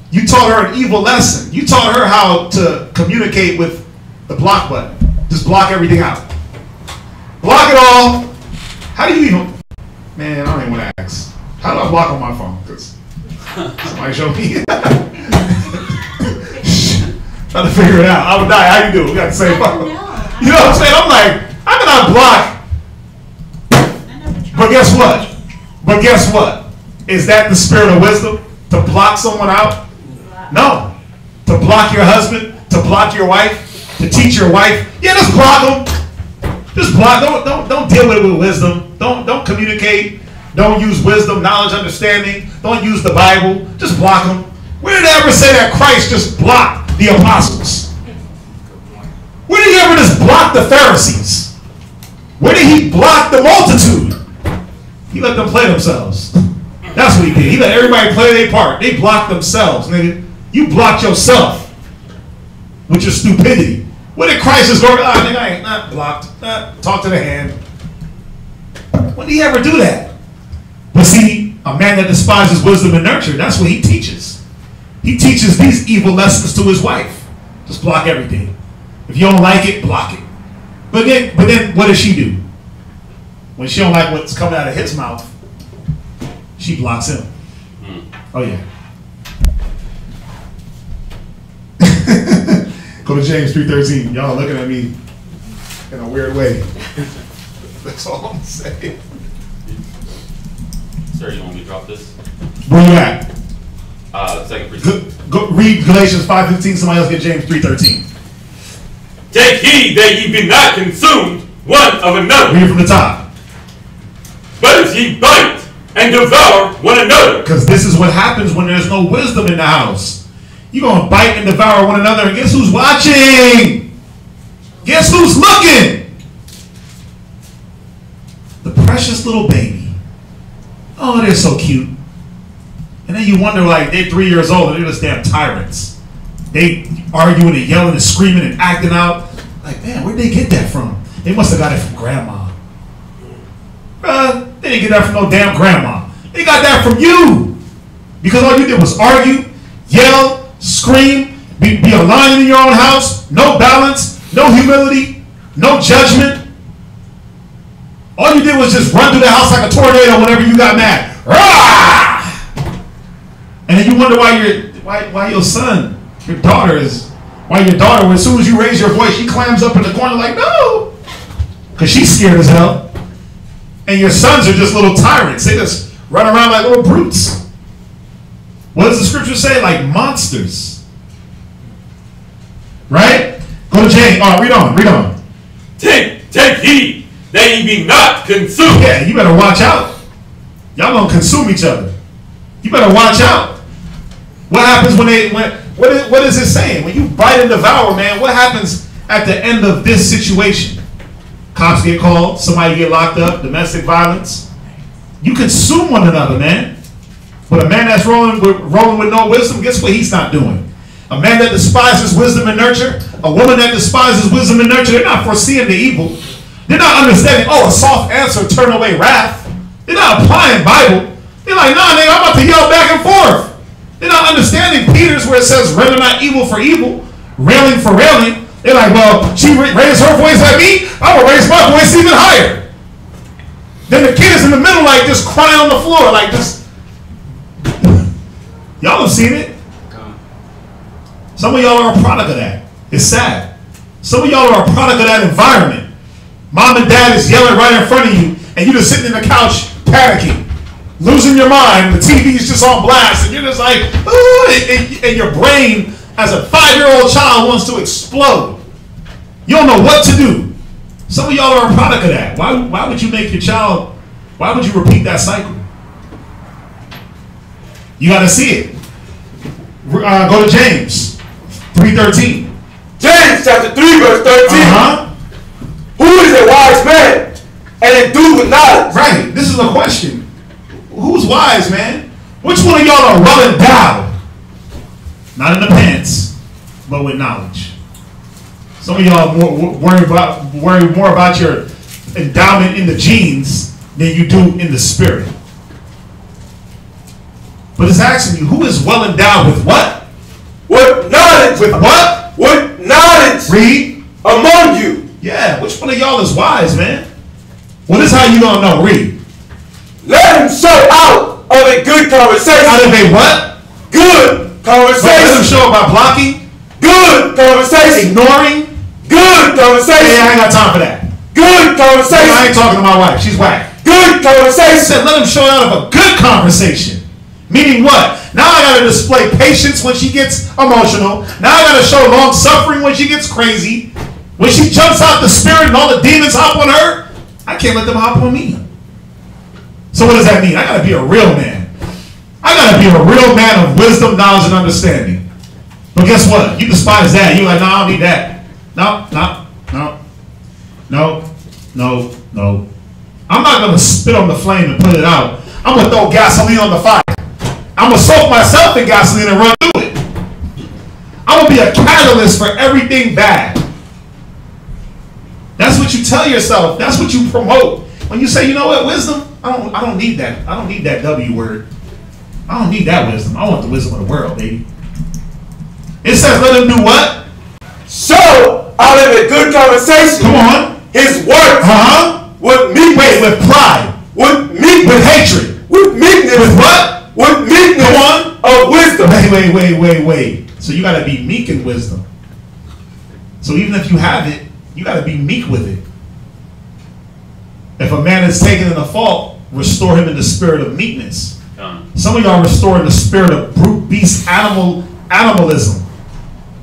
You taught her an evil lesson. You taught her how to communicate with the block button. Just block everything out. Block it all. How do you even... Man, I don't even want to ask. How do I block on my phone? Because somebody show me. Trying to figure it out. I would die. How you do? We got the same phone. You know what I'm saying? I'm like, how can I block? But guess what? Is that the spirit of wisdom? To block someone out? No. To block your husband? To block your wife? To teach your wife? Yeah, just block them. Just block. Don't deal with it with wisdom. Don't communicate. Don't use wisdom, knowledge, understanding. Don't use the Bible. Just block them. Where did it ever say that Christ just blocked the apostles? Where did he ever just block the Pharisees? Where did he block the multitude? He let them play themselves. That's what he did. He let everybody play their part. They blocked themselves, nigga. You blocked yourself with your stupidity. What did Christ just go, nigga, I ain't not blocked. Talk to the hand. When did he ever do that? But see, a man that despises wisdom and nurture, that's what he teaches. He teaches these evil lessons to his wife. Just block everything. If you don't like it, block it. But then what does she do? When she don't like what's coming out of his mouth, she blocks him. Oh yeah. Go to James 3:13. Y'all looking at me in a weird way. That's all I'm saying. Sir, you want me to drop this? Where you at? Second precinct. Go read Galatians 5:15. Somebody else get James 3:13. Take heed that ye be not consumed one of another. Read from the top. But if ye bite and devour one another. Because this is what happens when there's no wisdom in the house. You're going to bite and devour one another. And guess who's watching? Guess who's looking? The precious little baby. Oh, they're so cute. And then you wonder, like, they're 3 years old and they're just damn tyrants. They arguing and yelling and screaming and acting out. Like, man, where'd they get that from? They must have got it from grandma. They didn't get that from no damn grandma. They got that from you. Because all you did was argue, yell, scream, be a lion in your own house, no balance, no humility, no judgment. All you did was just run through the house like a tornado whenever you got mad. Rah! And then you wonder why your son, your daughter, as soon as you raise your voice, she clams up in the corner like, no. Because she's scared as hell. And your sons are just little tyrants. They just run around like little brutes. What does the scripture say? Like monsters. Right? Go to James. Read on. Take heed that ye be not consumed. Yeah, you better watch out. Y'all gonna consume each other. You better watch out. What happens what is it saying? When you bite and devour, man, what happens at the end of this situation? Cops get called, somebody get locked up, domestic violence. You consume one another, man. But a man that's rolling with no wisdom, guess what he's not doing? A man that despises wisdom and nurture, a woman that despises wisdom and nurture, they're not foreseeing the evil. They're not understanding, a soft answer turn away wrath. They're not applying Bible. They're like, nah, nigga, I'm about to yell back and forth. They're not understanding Peter's where it says, render not evil for evil, railing for railing. They're like, well, she raised her voice at me, I'm going to raise my voice even higher. Then the kid is in the middle like this, crying on the floor like this. Y'all have seen it. Some of y'all are a product of that. It's sad. Some of y'all are a product of that environment. Mom and dad is yelling right in front of you, and you're just sitting in the couch panicking, losing your mind. The TV is just on blast, and you're just like, ooh, and your brain, as a 5-year-old child, wants to explode. You don't know what to do. Some of y'all are a product of that. Why would you make your child? Why would you repeat that cycle? You got to see it. Go to James 3:13. James chapter 3 verse 13. Who is a wise man and endued with knowledge? Right. This is a question. Who's wise, man? Which one of y'all are well endowed? Not in the pants, but with knowledge. Some of y'all worry more about your endowment in the genes than you do in the spirit. But it's asking you, who is well endowed with what? With knowledge. With what? With knowledge. Read. Among you. Yeah, which one of y'all is wise, man? Well, this is how you gonna know. Read. Let him show out of a good conversation. Out of a what? Good conversation. Let him show by blocking. Good conversation. Ignoring. Good conversation. Yeah, I ain't got time for that. Good conversation. I ain't talking to my wife. She's whack. Good conversation. I said, let him show out of a good conversation. Meaning what? Now I got to display patience when she gets emotional. Now I got to show long suffering when she gets crazy. When she jumps out the spirit and all the demons hop on her, I can't let them hop on me. So what does that mean? I got to be a real man. I got to be a real man of wisdom, knowledge, and understanding. But guess what? You despise that. You're like, no, I don't need that. No. I'm not going to spit on the flame and put it out. I'm going to throw gasoline on the fire. I'm going to soak myself in gasoline and run through it. I'm going to be a catalyst for everything bad. That's what you tell yourself. That's what you promote. When you say, you know what, wisdom, I don't need that. I don't need that W word. I don't need that wisdom. I want the wisdom of the world, baby. It says let him do what? Show out of a good conversation. Come on. His works. With meekness. Wait, with pride. With meekness. With hatred. With meekness. With what? With meekness. Come on. Of wisdom. Wait. So you got to be meek in wisdom. So even if you have it, you got to be meek with it. If a man is taken in a fault, restore him in the spirit of meekness. Some of y'all restore in the spirit of brute beast animalism.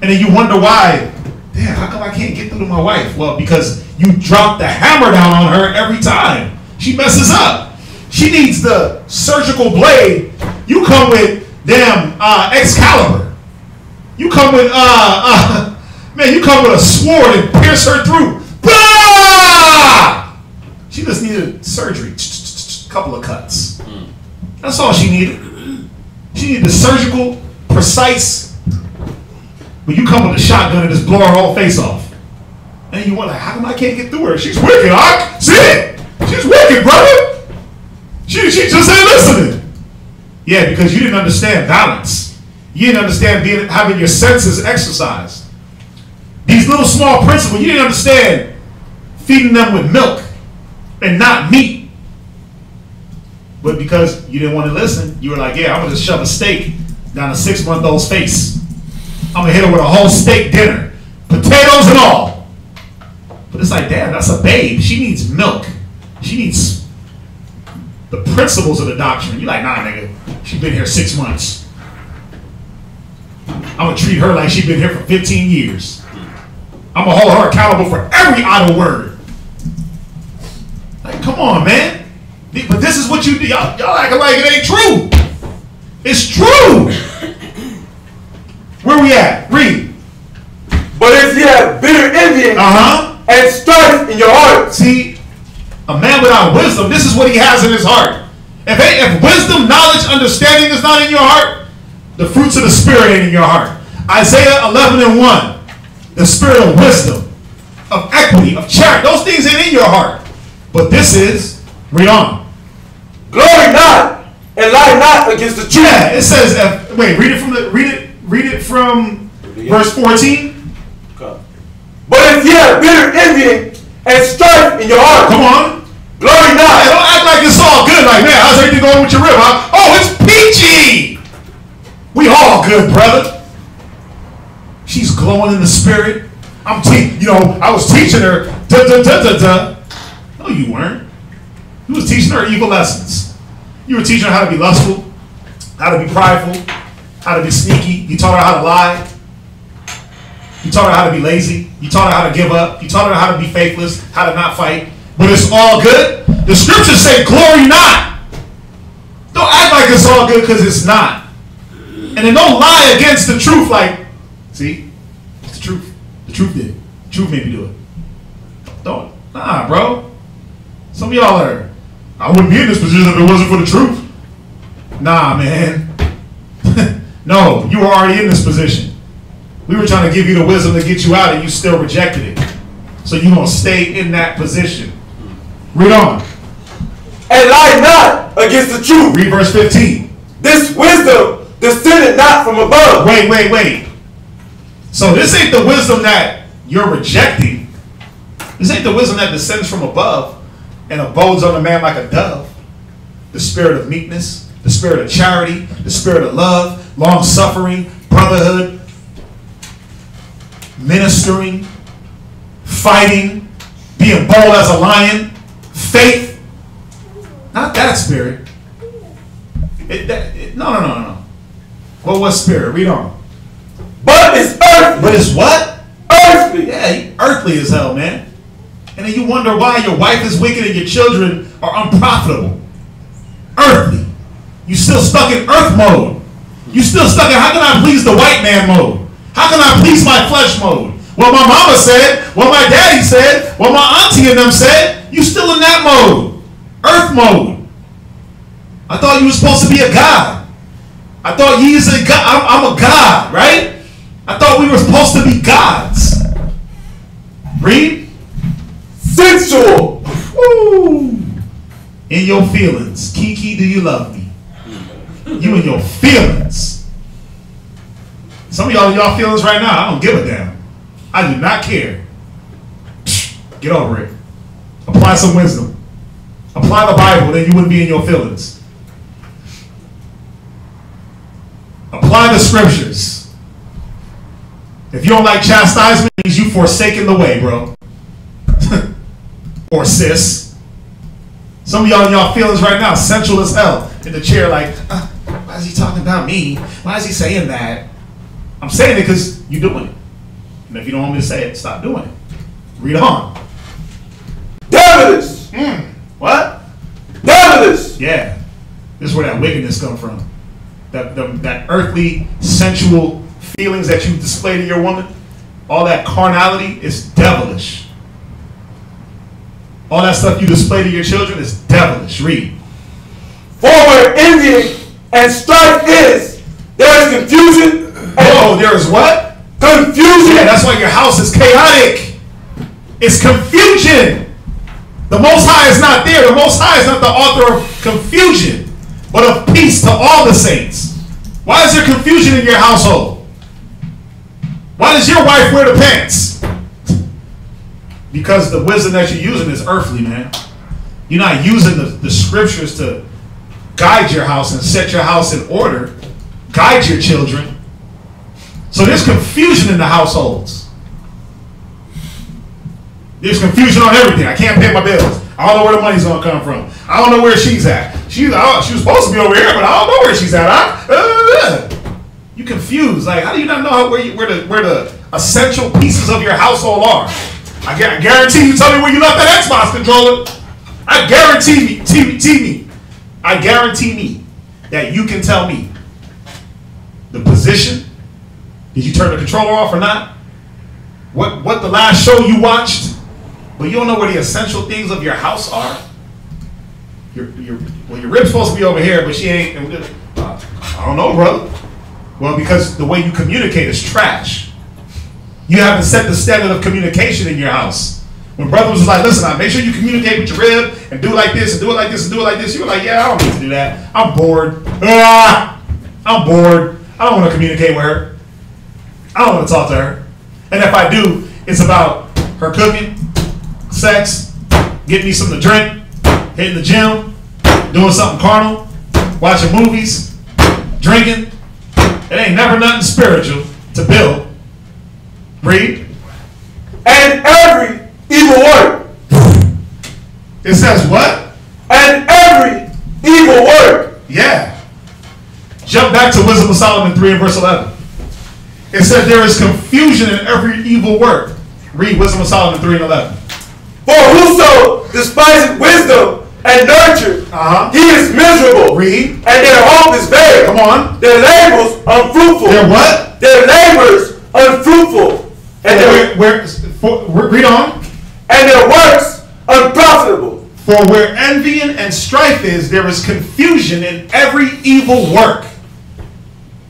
And then you wonder why, damn, how come I can't get through to my wife? Well, because you drop the hammer down on her every time. She messes up. She needs the surgical blade. You come with damn Excalibur. You come with you come with a sword and pierce her through. Bah! She just needed surgery. A couple of cuts. That's all she needed. She needed the surgical, precise. But you come with a shotgun and just blow her whole face off. And you wonder, how come I can't get through her? She's wicked, Ark. See it? She's wicked, brother. She just ain't listening. Yeah, because you didn't understand balance. You didn't understand having your senses exercised. These little small principles, you didn't understand feeding them with milk and not meat. But because you didn't want to listen, you were like, yeah, I'm going to just shove a steak down a 6-month-old's face. I'm going to hit her with a whole steak dinner. Potatoes and all. But it's like, damn, that's a babe. She needs milk. She needs the principles of the doctrine. You're like, nah, nigga. She's been here 6 months. I'm going to treat her like she's been here for 15 years. I'm going to hold her accountable for every idle word. Like, come on, man. But this is what you do. Y'all acting like it ain't true. It's true. Where we at? Read. But if you have bitter envy and strife in your heart. See, a man without wisdom, this is what he has in his heart. If wisdom, knowledge, understanding is not in your heart, the fruits of the Spirit ain't in your heart. Isaiah 11:1, the spirit of wisdom, of equity, of charity, those things ain't in your heart. But this is, read on. Glory not and lie not against the truth. Yeah, it says, wait, read it from verse 14. Okay. But if you have bitter envy and strife in your heart, come on. Glory not. Hey, don't act like it's all good. Like, man, how's everything going with your rib? Huh? Oh, it's peachy. We all good, brother. She's glowing in the spirit. I was teaching her. No, you weren't. You was teaching her evil lessons. You were teaching her how to be lustful, how to be prideful, how to be sneaky. You taught her how to lie. You taught her how to be lazy. You taught her how to give up. You taught her how to be faithless, how to not fight. But it's all good. The scriptures say, glory not. Don't act like it's all good because it's not. And then don't lie against the truth like, see, it's the truth. The truth did. The truth made me do it. Don't. Nah, bro. Some of y'all are, I wouldn't be in this position if it wasn't for the truth. Nah, man. No, you were already in this position. We were trying to give you the wisdom to get you out and you still rejected it. So you're going to stay in that position. Read on. And lie not against the truth. Read verse 15. This wisdom descended not from above. Wait. So this ain't the wisdom that you're rejecting. This ain't the wisdom that descends from above and abodes on a man like a dove. The spirit of meekness, the spirit of charity, the spirit of love, long-suffering, brotherhood, ministering, fighting, being bold as a lion, faith. Not that spirit. No. Well, what spirit? Read on. But it's earthly. But it's what? Earthly. Yeah, earthly as hell, man. And then you wonder why your wife is wicked and your children are unprofitable. Earthly. You still stuck in earth mode. You still stuck in how can I please the white man mode? How can I please my flesh mode? What my mama said, what my daddy said, what my auntie and them said, you still in that mode. Earth mode. I thought you were supposed to be a god. I thought he is a god. I'm a god, right? I thought we were supposed to be gods. Read. Sensual. Woo. In your feelings. Kiki, do you love me? You in your feelings. Some of y'all in y'all feelings right now, I don't give a damn. I do not care. Get over it. Apply some wisdom. Apply the Bible, then you wouldn't be in your feelings. Apply the scriptures. If you don't like chastisement, it means you forsaken the way, bro. Or sis. Some of y'all in y'all feelings right now, sensual as hell, in the chair like, why is he talking about me? Why is he saying that? I'm saying it because you're doing it. And if you don't want me to say it, stop doing it. Read on. Devilish. What? Devilish. Yeah. This is where that wickedness comes from. That earthly, sensual feelings that you display to your woman, all that carnality is devilish. All that stuff you display to your children is devilish. Read. For where envy and strife is, there is confusion. There is what? Confusion. Yeah, that's why your house is chaotic. It's confusion. The Most High is not there. The Most High is not the author of confusion, but of peace to all the saints. Why is there confusion in your household? Why does your wife wear the pants? Because the wisdom that you're using is earthly, man. You're not using the scriptures to guide your house and set your house in order, guide your children. So there's confusion in the households. There's confusion on everything. I can't pay my bills. I don't know where the money's going to come from. I don't know where she's at. She was supposed to be over here, but I don't know where she's at. You confused. Like, how do you not know where the essential pieces of your household are? I guarantee you. Tell me where you left that Xbox controller. I guarantee me that you can tell me the position. Did you turn the controller off or not? What the last show you watched? But you don't know where the essential things of your house are. Your rib's supposed to be over here, but she ain't. I don't know, brother. Well, because the way you communicate is trash. You haven't set the standard of communication in your house. When brother was like, listen, make sure you communicate with your rib and do it like this and do it like this and do it like this. You were like, yeah, I don't need to do that. I'm bored. I'm bored. I don't want to communicate with her. I don't want to talk to her. And if I do, it's about her cooking, sex, getting me something to drink, hitting the gym, doing something carnal, watching movies, drinking. It ain't never nothing spiritual to build. Read. And every evil work. It says what? And every evil work. Yeah. Jump back to Wisdom of Solomon 3 and verse 11. It said there is confusion in every evil work. Read Wisdom of Solomon 3 and 11. For whoso despises wisdom and nurture, he is miserable. Read. And their hope is vain. Come on. Their labors unfruitful. Their what? Their labors unfruitful. And read on. And their works unprofitable. For where envying and strife is, there is confusion in every evil work.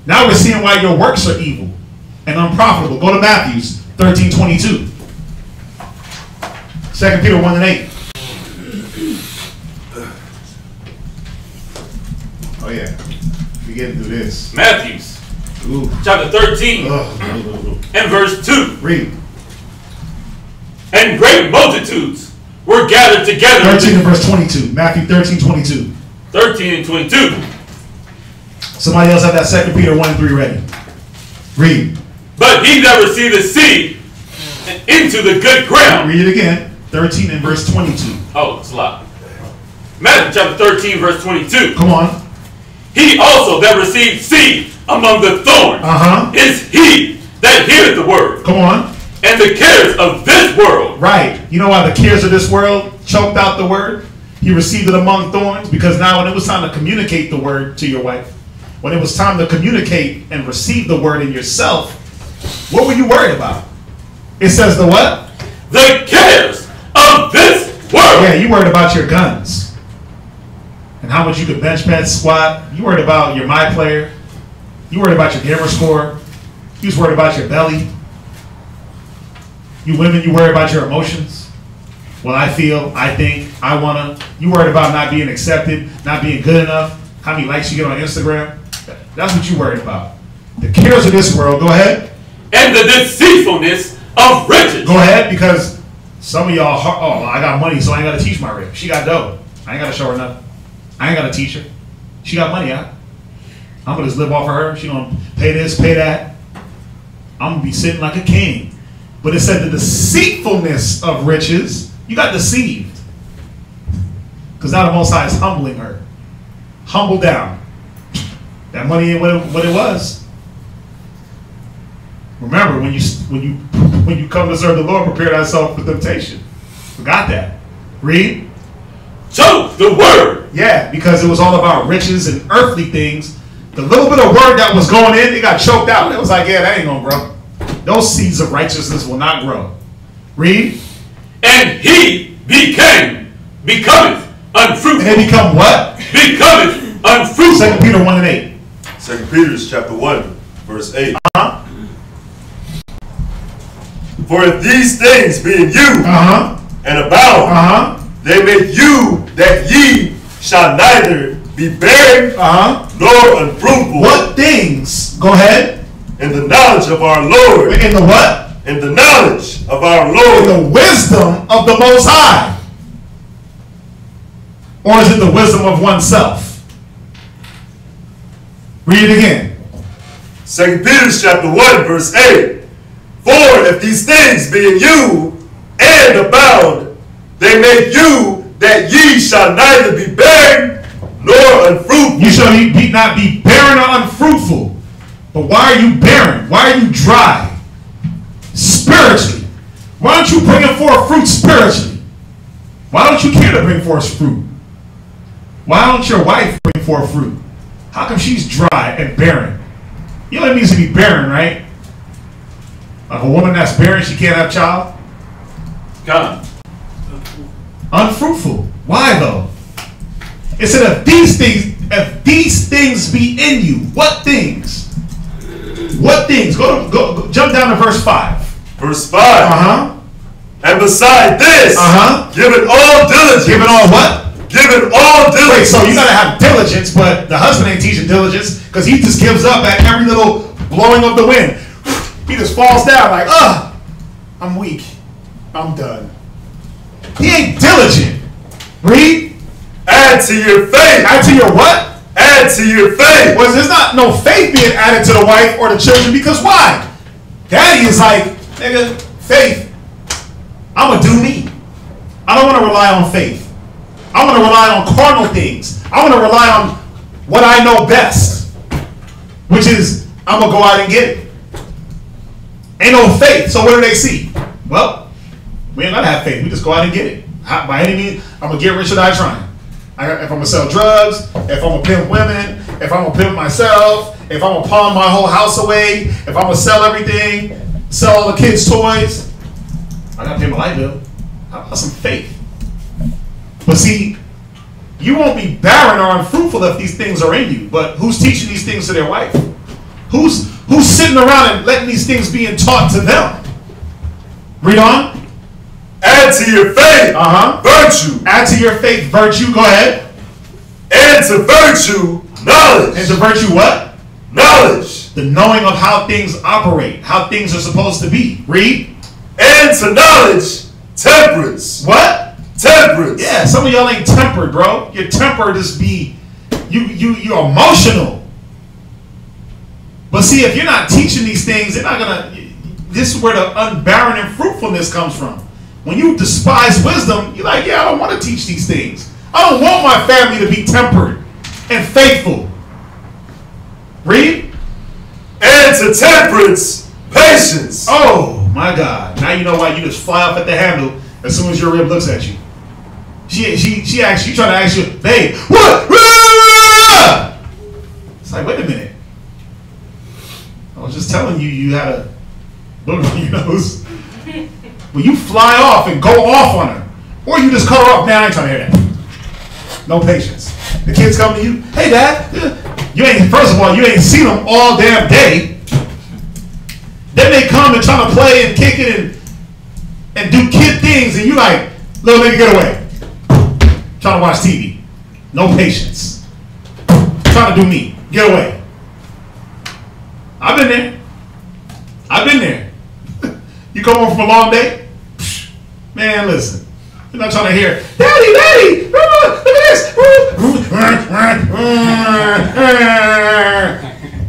Now we're seeing why your works are evil and unprofitable. Go to Matthew 13:22. 2 Peter 1 and 8. Oh yeah, we get through this. Matthew chapter 13 and verse 2. Read. And great multitudes were gathered together. 13 and verse 22. Matthew 13:22. 13 and 22. Somebody else have that 2 Peter 1 and 3 ready. Read. But he that received the seed into the good ground. Read it again. 13 and verse 22. Oh, it's a lot. Matthew chapter 13 verse 22. Come on. He also that received seed among the thorns is he that heareth the word. Come on. And the cares of this world. Right. You know why the cares of this world choked out the word? He received it among thorns because now when it was time to communicate the word to your wife, when it was time to communicate and receive the word in yourself, what were you worried about? It says the what? The cares of this world. Yeah, you worried about your guns and how much you could bench press squat. You worried about your my player. You worried about your gamer score. You was worried about your belly. You women, you worry about your emotions. Well, I feel, I think, I wanna. You worried about not being accepted, not being good enough, how many likes you get on Instagram. That's what you worried about. The cares of this world, go ahead. And the deceitfulness of riches. Go ahead, because some of y'all, oh, I got money, so I ain't gotta teach my rib. She got dough. I ain't gotta show her nothing. I ain't gotta teach her. She got money, I'm gonna just live off of her. She gonna pay this, pay that. I'm gonna be sitting like a king. But it said the deceitfulness of riches, you got deceived. Because now the Most High is humbling her. Humble down. That money ain't what it was. Remember, when you come to serve the Lord, prepare thyself for temptation. Forgot that. Read. Choke the word. Yeah, because it was all about riches and earthly things. The little bit of word that was going in, it got choked out. It was like, yeah, that ain't gonna grow. Those seeds of righteousness will not grow. Read. And he becometh unfruitful. And they become what? Becometh unfruitful. 2 Peter 1 and 8. 2 Peter chapter 1, verse 8. For if these things be in you and abound, they make you that ye shall neither be barren nor unfruitful. What things? Go ahead. In the knowledge of our Lord. In the what? In the knowledge of our Lord. In the wisdom of the Most High. Or is it the wisdom of oneself? Read it again. 2 Peter chapter 1, verse 8. For if these things be in you and abound, they make you that ye shall neither be barren nor unfruitful. You shall not be barren or unfruitful. But why are you barren? Why are you dry? Spiritually. Why aren't you bringing forth fruit spiritually? Why don't you care to bring forth fruit? Why don't your wife bring forth fruit? How come she's dry and barren? You know what it means to be barren, right? Like a woman that's barren, she can't have a child? God. Unfruitful. Why though? It said if these things be in you, what things? What things? Go jump down to verse 5. Verse 5. And beside this, give it all diligence. Give it all what? Give it all diligence. Wait, so you gotta have diligence, but the husband ain't teaching diligence because he just gives up at every little blowing of the wind. He just falls down like, I'm weak. I'm done. He ain't diligent. Read. Add to your faith. Add to your what? Add to your faith. Well, there's not no faith being added to the wife or the children because why? Daddy is like, nigga, faith. I'm gonna do me. I don't want to rely on faith. I want to rely on carnal things. I want to rely on what I know best, which is I'm gonna go out and get it. Ain't no faith. So what do they see? Well, we ain't gonna have faith. We just go out and get it. By any means, I'm gonna get rich or die trying. If I'm gonna sell drugs, if I'm gonna pimp women, if I'm gonna pimp myself, if I'm gonna pawn my whole house away, if I'm gonna sell everything, sell all the kids' toys, I gotta pay my light bill. How about some faith? But see, you won't be barren or unfruitful if these things are in you. But who's teaching these things to their wife? Who's sitting around and letting these things being taught to them? Read on. Add to your faith virtue. Add to your faith virtue. Go ahead. Add to virtue knowledge. And to virtue what? Knowledge. The knowing of how things operate, how things are supposed to be. Read. And to knowledge temperance. What? Temperance. Yeah, some of y'all ain't tempered, bro. Your temper just be you're emotional. But see, if you're not teaching these things, they're not gonna. This is where the unbarren and fruitfulness comes from. When you despise wisdom, you're like, yeah, I don't want to teach these things. I don't want my family to be tempered and faithful. Read. And to temperance, patience. Oh my God! Now you know why you just fly off at the handle as soon as your rib looks at you. She asks you, trying to ask you, babe, what? It's like, wait a minute. I was just telling you, you had a booger on your nose. Well, you fly off and go off on her, or you just cut her off. Man, I ain't trying to hear that. No patience. The kids come to you, hey dad, you ain't. First of all, you ain't seen them all damn day. Then they come and try to play and kick it and do kid things, and you like, little nigga, get away. Trying to watch TV. No patience. Trying to do me. Get away. I've been there. I've been there. You come home from a long day? Man, listen. You're not trying to hear, Daddy, look at this.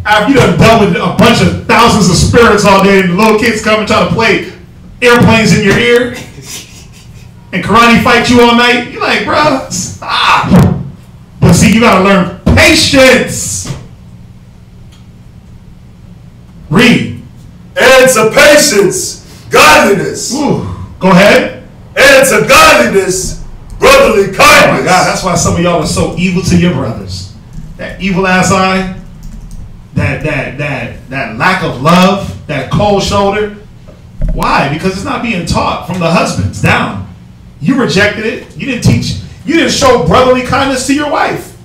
After you done dealt with a bunch of thousands of spirits all day and the little kids come and try to play airplanes in your ear and karate fight you all night, you're like, bro, stop. But see, you gotta learn patience. Read. And to patience, godliness. Ooh, go ahead. And to godliness, brotherly kindness. Oh my God, that's why some of y'all are so evil to your brothers. That evil ass eye, that lack of love, that cold shoulder. Why? Because it's not being taught from the husbands down. You rejected it. You didn't teach. You didn't show brotherly kindness to your wife.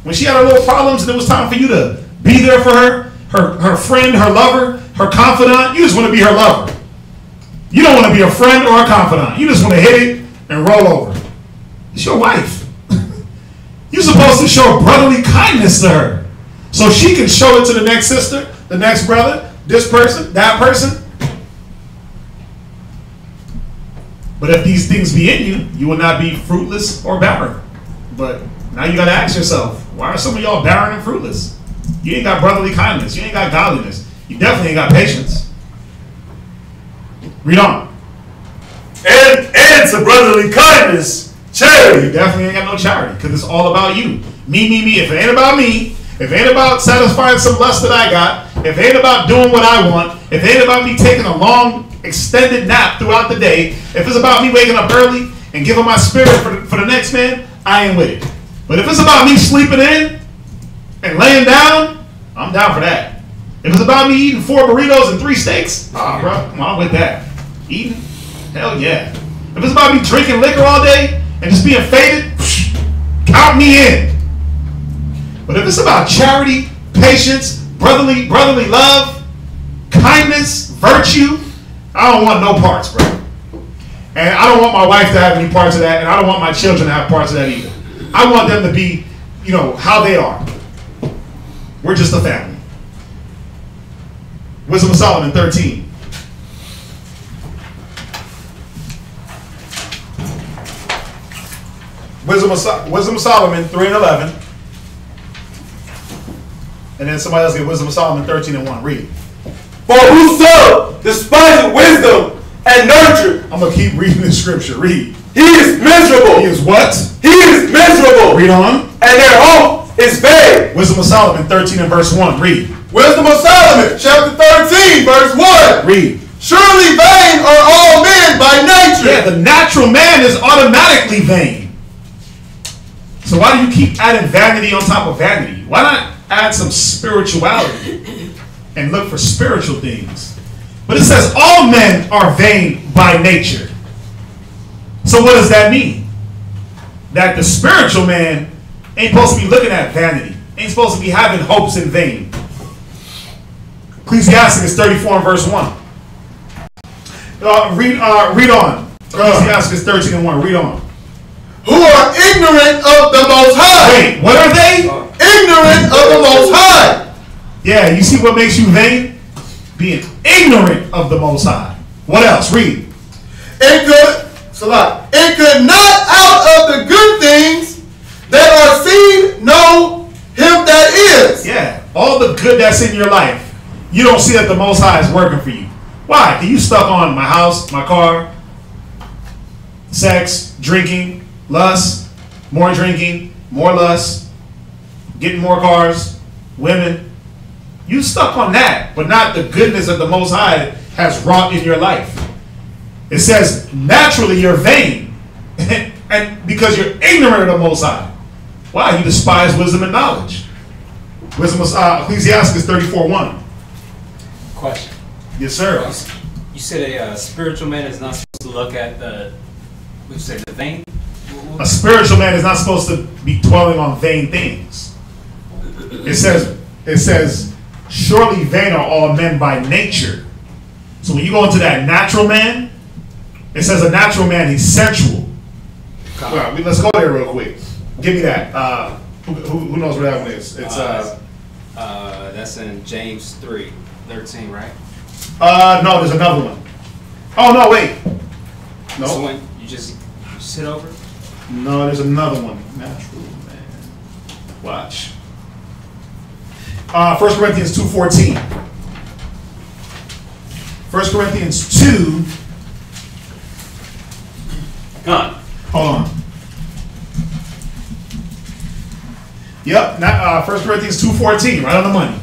When she had her little problems and it was time for you to be there for her friend, her lover, her confidant, you just want to be her lover. You don't want to be a friend or a confidant. You just want to hit it and roll over. It's your wife. You're supposed to show brotherly kindness to her so she can show it to the next sister, the next brother, this person, that person. But if these things be in you, you will not be fruitless or barren. But now you got to ask yourself, why are some of y'all barren and fruitless? You ain't got brotherly kindness. You ain't got godliness. You definitely ain't got patience. Read on. And to brotherly kindness, charity. You definitely ain't got no charity because it's all about you. Me. If it ain't about me, if it ain't about satisfying some lust that I got, if it ain't about doing what I want, if it ain't about me taking a long, extended nap throughout the day, if it's about me waking up early and giving my spirit for the next man, I ain't with it. But if it's about me sleeping in and laying down, I'm down for that. If it's about me eating 4 burritos and 3 steaks, bro, I'm with that. Eating? Hell yeah. If it's about me drinking liquor all day and just being faded, count me in. But if it's about charity, patience, brotherly love, kindness, virtue, I don't want no parts, bro. And I don't want my wife to have any parts of that, and I don't want my children to have parts of that either. I want them to be, how they are. We're just a family. Wisdom of Solomon 13. Wisdom of Solomon 3 and 11. And then somebody else get Wisdom of Solomon 13 and 1. Read. For whoso despises wisdom and nurture. I'm going to keep reading the scripture. Read. He is miserable. He is what? He is miserable. Read on. And their hope is vain. Wisdom of Solomon 13 and verse 1. Read. Wisdom of Solomon, chapter 13, verse 1. Read. Surely vain are all men by nature. Yeah, the natural man is automatically vain. So why do you keep adding vanity on top of vanity? Why not add some spirituality and look for spiritual things? But it says all men are vain by nature. So what does that mean? That the spiritual man ain't supposed to be looking at vanity. Ain't supposed to be having hopes in vain. Ecclesiastes 34 and verse 1. Read on. Ecclesiastes 13 and 1. Read on. Who are ignorant of the Most High. Wait, what are they? Ignorant of the Most High. Yeah, you see what makes you vain? Being ignorant of the Most High. What else? Read. And could not out of the good things that are seen know him that is. Yeah, all the good that's in your life, you don't see that the Most High is working for you. Why? Because you stuck on my house, my car, sex, drinking, lust, more drinking, more lust, getting more cars, women. You stuck on that, but not the goodness that the Most High has wrought in your life. It says, naturally you're vain, and because you're ignorant of the Most High. Why? You despise wisdom and knowledge. Wisdom of Ecclesiastes 34:1. Question. Yes, sir. You said a spiritual man is not supposed to look at the vain? A spiritual man is not supposed to be dwelling on vain things. It says, surely vain are all men by nature. So when you go into that natural man, it says a natural man, he's sensual. All right, let's go there real quick. Give me that. Who knows where that one is? It's that's in James 3:13, right? No, there's another one. Oh no, wait. No. So when you sit over? No, there's another one. Natural man. Watch. 1 Corinthians 2:14. 1 Corinthians 2. Come on. Hold on. Yep, 1 Corinthians 2:14, right on the money.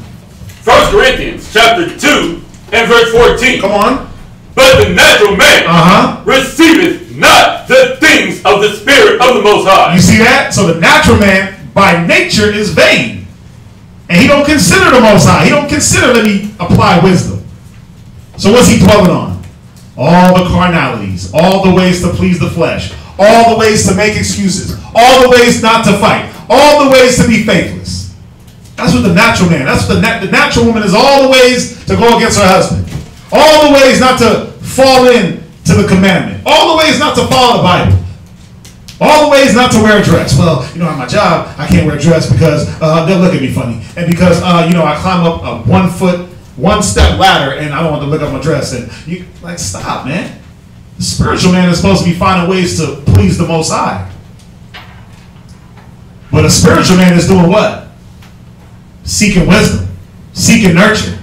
1 Corinthians chapter 2 and verse 14. Come on. But the natural man receiveth not the things of the Spirit of the Most High. You see that? So the natural man by nature is vain. And he don't consider the Most High. He don't consider, let me apply wisdom. So what's he dwelling on? All the carnalities, all the ways to please the flesh, all the ways to make excuses, all the ways not to fight, all the ways to be faithless. That's what the natural man, that's what the natural woman is, all the ways to go against her husband, all the ways not to fall in to the commandment, all the ways not to follow the Bible, all the ways not to wear a dress. Well, at my job, I can't wear a dress because they'll look at me funny, and because I climb up a 1 foot, 1 step ladder, and I don't want to look up my dress. And you stop, man. The spiritual man is supposed to be finding ways to please the Most High. But a spiritual man is doing what? Seeking wisdom, seeking nurture.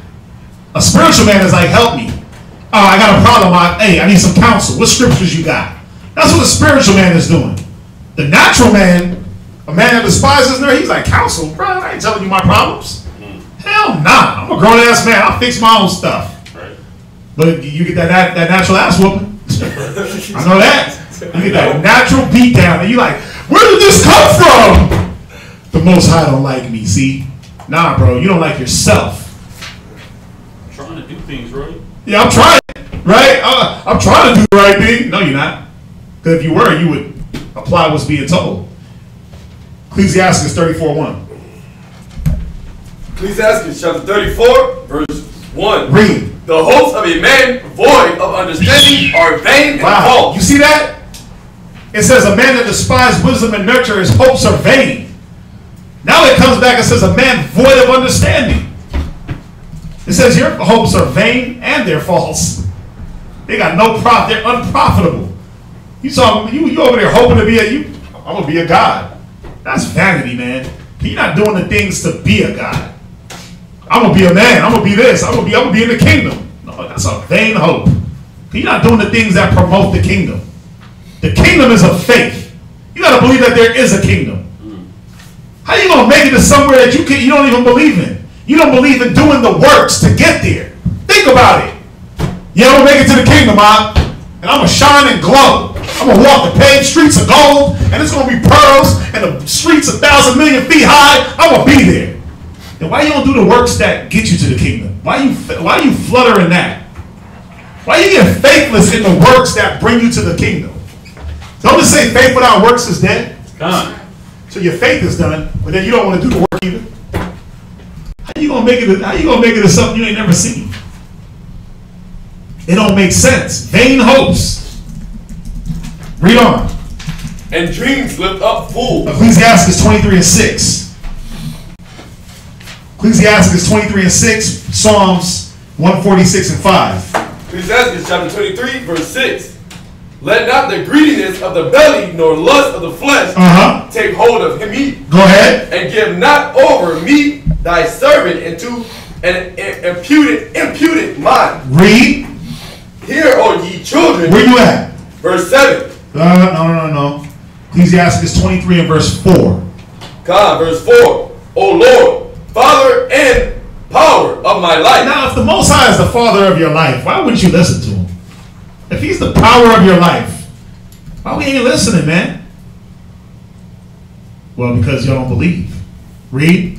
A spiritual man is like, help me. Oh, I got a problem. I need some counsel. What scriptures you got? That's what a spiritual man is doing. The natural man, a man that despises her, he's like, counsel, bro, I ain't telling you my problems. Hell nah. I'm a grown ass man. I'll fix my own stuff. Right. But you get that natural ass whooping. I know that. You get that natural beat down, and you like, where did this come from? The Most High don't like me. See, nah, bro, you don't like yourself. I'm trying to do things right. Yeah, I'm trying. Right? I'm trying to do the right thing. No, you're not. Because if you were, you would apply what's being told. Ecclesiastes 34:1. Ecclesiastes chapter 34, verse 1. Read. The hopes of a man void of understanding are vain and false. You see that? It says a man that despises wisdom and nurture, his hopes are vain. Now it comes back and says a man void of understanding. It says your hopes are vain and they're false. They got no profit. They're unprofitable. You saw you over there hoping to be I'm gonna be a god. That's vanity, man. You're not doing the things to be a god. I'm gonna be a man. I'm gonna be this. I'm gonna be in the kingdom. No, that's a vain hope. You're not doing the things that promote the kingdom. The kingdom is of faith. You gotta believe that there is a kingdom. How you gonna make it to somewhere that you don't even believe in? You don't believe in doing the works to get there. Think about it. Yeah, I'm gonna make it to the kingdom, and I'm gonna shine and glow. I'm gonna walk the paved streets of gold, and it's gonna be pearls, and the streets 1,000 million feet high. I'm gonna be there. Then why you don't do the works that get you to the kingdom? Why you flutter in that? Why you get faithless in the works that bring you to the kingdom? Don't just say faith without works is dead. Gone. So your faith is done, but then you don't want to do the work either. How you gonna make it to something you ain't never seen? It don't make sense. Vain hopes. Read on. And dreams lift up fools. Ecclesiastes 23:6. Ecclesiastes 23:6. Psalms 146:5. Ecclesiastes chapter 23, verse 6. Let not the greediness of the belly nor lust of the flesh take hold of him. Go ahead. And give not over me thy servant into an imputed mind. Read. Hear, O ye children. Where you at? Verse 7. No. Ecclesiastes 23 and verse 4. God, verse 4. O Lord, Father and power of my life. Now, if the Most High is the Father of your life, why wouldn't you listen to him? If he's the power of your life, why we ain't listening, man? Well, because you don't believe. Read.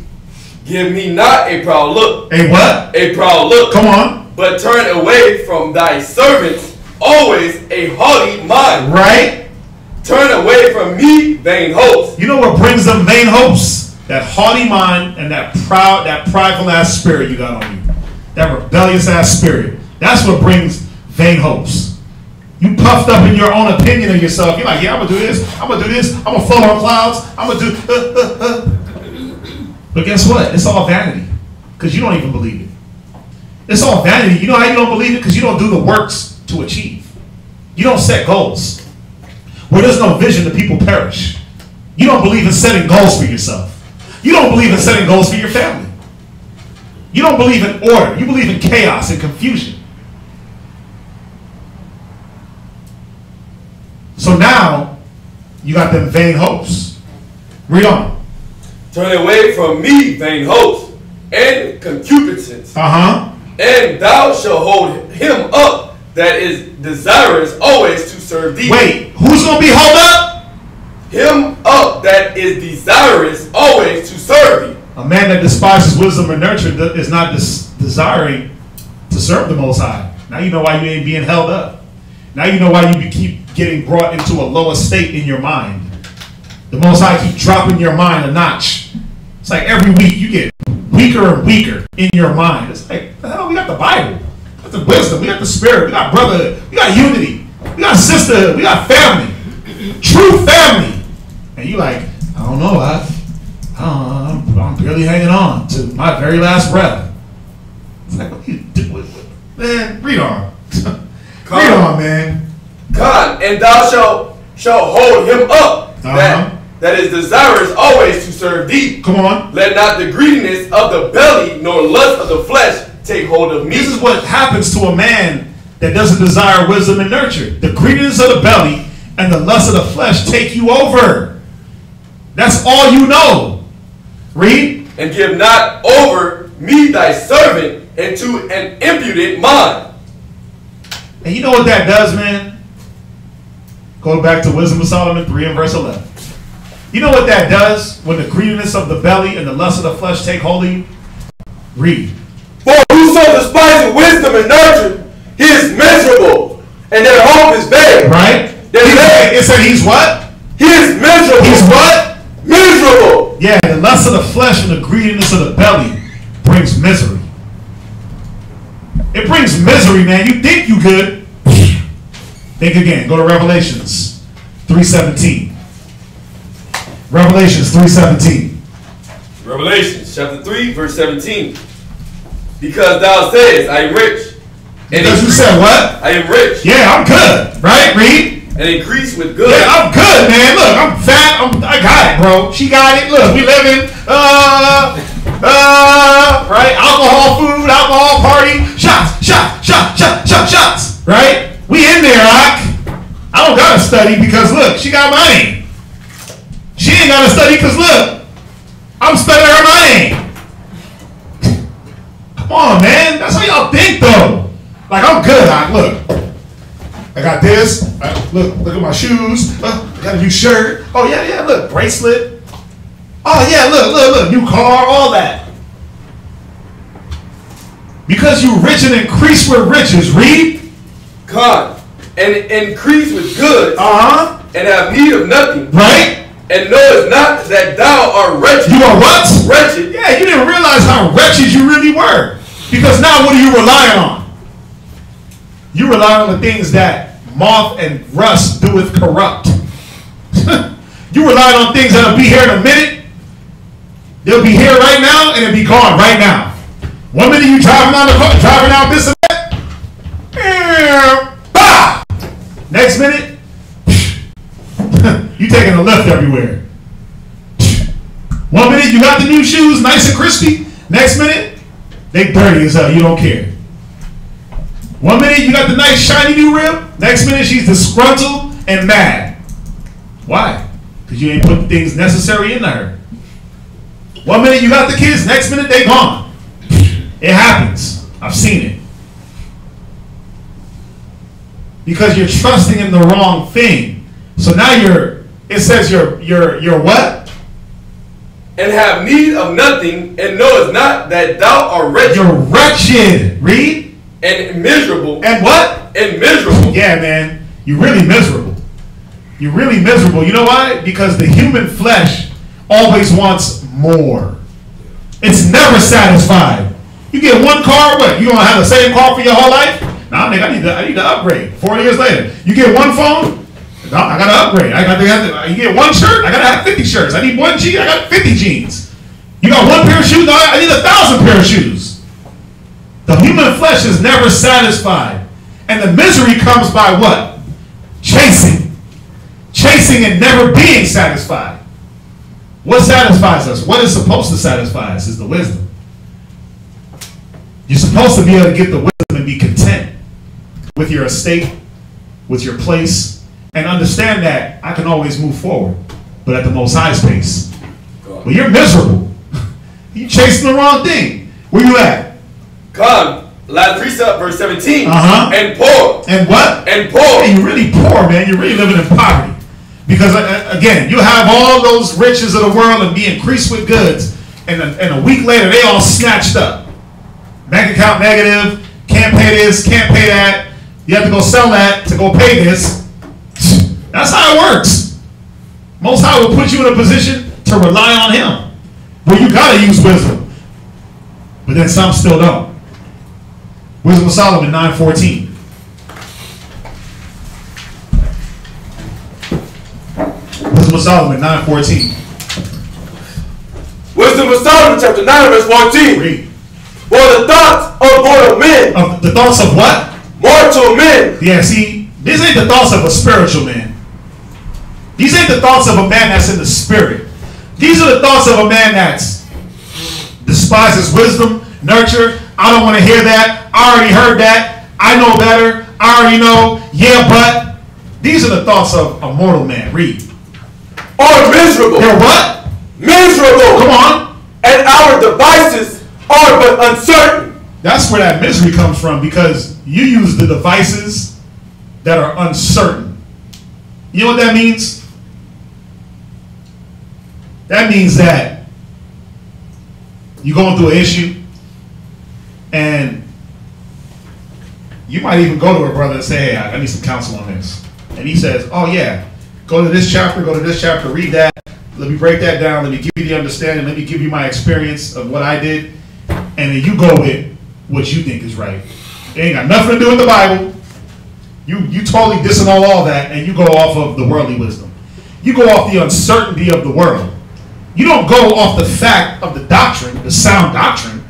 Give me not a proud look. A what? A proud look. Come on. But turn away from thy servants always a haughty mind. Right? Turn away from me vain hopes. You know what brings them vain hopes? That haughty mind and that prideful ass spirit you got on you. That rebellious ass spirit. That's what brings vain hopes. You puffed up in your own opinion of yourself. You're like, yeah, I'm going to do this. I'm going to do this. I'm going to float on clouds. I'm going to do... But guess what? It's all vanity. Because you don't even believe it. It's all vanity. You know how you don't believe it? Because you don't do the works to achieve. You don't set goals. Where there's no vision, the people perish. You don't believe in setting goals for yourself. You don't believe in setting goals for your family. You don't believe in order. You believe in chaos and confusion. So now, you got them vain hopes. Read on. Turn away from me vain hopes and concupiscence. And thou shalt hold him up that is desirous always to serve thee. Wait, who's going to be held up? Him up that is desirous always to serve thee. A man that despises wisdom and nurture is not desiring to serve the Most High. Now you know why you ain't being held up. Now you know why you keep getting brought into a lower state in your mind. The Most High keep dropping your mind a notch. It's like every week you get weaker and weaker in your mind. It's like, the hell, we got the Bible. We got the wisdom. We got the spirit. We got brotherhood. We got unity. We got sisterhood. We got family. True family. And you like, I don't know. I'm barely hanging on to my very last breath. It's like, what you doing? Man, read on. Read on, man. God, and thou shalt hold him up that is desirous always to serve thee. Come on. Let not the greediness of the belly nor lust of the flesh take hold of me. This is what happens to a man that doesn't desire wisdom and nurture. The greediness of the belly and the lust of the flesh take you over. That's all you know. Read. and give not over me thy servant into an impudent mind. And you know what that does, man? Go back to Wisdom of Solomon 3 and verse 11. You know what that does when the greediness of the belly and the lust of the flesh take hold of you? Read. For whoso despises wisdom and nurture, he is miserable, and their hope is vain. Right? It said he's what? He is miserable. He's what? Miserable. Yeah, the lust of the flesh and the greediness of the belly brings misery. It brings misery, man. You think you good. Think again. Go to Revelations 3:17. Revelations 3:17. Revelations chapter 3, verse 17. Because thou sayest, I am rich. Because you said what? I am rich. Yeah, I'm good. Right? Read. And increase with good. Yeah, I'm good, man. Look, I'm fat. I got it, bro. She got it. Look, we living, right? Alcohol, food, alcohol, party, shots, shots. Right? We in there, I don't gotta study because look, she got my name. She ain't gotta study because look, I'm studying her my name. Come on, man. That's how y'all think, though. Like I'm good. Look. I got this. Look at my shoes. I got a new shirt. Oh yeah, look, bracelet. Oh yeah, look, new car, all that. Because you rich and increase with riches. Read. God, and increase with goods. And have need of nothing. Right. And knowest not that thou art wretched. You are what? Wretched. Yeah, you didn't realize how wretched you really were. Because now what are you relying on? You rely on the things that moth and rust doeth corrupt. You rely on things that'll be here in a minute. They'll be here right now and it'll be gone right now. 1 minute you driving down the car, driving out this and that. Bah! Next minute, you taking a left everywhere. 1 minute you got the new shoes, nice and crispy. Next minute, they dirty as hell. You don't care. 1 minute you got the nice shiny new rib. Next minute she's disgruntled and mad. Why? Because you ain't put the things necessary into her. 1 minute you got the kids. Next minute they gone. It happens. I've seen it. Because you're trusting in the wrong thing. So now it says you're what? And have need of nothing, and knowest not that thou art wretched. You're wretched. Read. And miserable. And what? And miserable. Yeah, man. You're really miserable. You're really miserable. You know why? Because the human flesh always wants more. It's never satisfied. You get one car, what? You gonna have the same car for your whole life? Nah, nigga, I need to upgrade. 4 years later. You get one phone? No, I gotta upgrade. You get one shirt? I gotta have 50 shirts. I need one jean, I got 50 jeans. You got one pair of shoes? No, I need 1,000 pair of shoes. The human flesh is never satisfied. And the misery comes by what? Chasing. Chasing and never being satisfied. What satisfies us? What is supposed to satisfy us is the wisdom. You're supposed to be able to get the wisdom and be content with your estate, with your place, and understand that I can always move forward, but at the Most High's pace. Well, you're miserable. You chasing the wrong thing. Where you at? Come, last precept, verse 17. And poor. And what? And poor. Hey, you're really poor, man. You're really living in poverty. Because, again, you have all those riches of the world and be increased with goods, and a week later, they all snatched up. Bank account negative, can't pay this, can't pay that. You have to go sell that to go pay this. That's how it works. Most High will put you in a position to rely on Him, where you got to use wisdom. But then some still don't. Wisdom of Solomon 9:14. Wisdom of Solomon 9:14. Wisdom of Solomon chapter 9 verse 14. Read. For the thoughts of mortal men. The thoughts of what? Mortal men. Yeah, see, these ain't the thoughts of a spiritual man. These ain't the thoughts of a man that's in the spirit. These are the thoughts of a man that's despises wisdom, nurture. I don't want to hear that. I already heard that. I know better. I already know. Yeah, but. These are the thoughts of a mortal man. Read. Are miserable. They're what? Miserable. Come on. and our devices are but uncertain. That's where that misery comes from, because you use the devices that are uncertain. You know what that means? That means that you're going through an issue, and you might even go to a brother and say, hey, I need some counsel on this. And he says, oh yeah, go to this chapter, read that. Let me break that down. Let me give you the understanding. Let me give you my experience of what I did. And then you go with what you think is right. It ain't got nothing to do with the Bible. You totally disannul all that, and you go off of the worldly wisdom. You go off the uncertainty of the world. You don't go off the fact of the doctrine, the sound doctrine.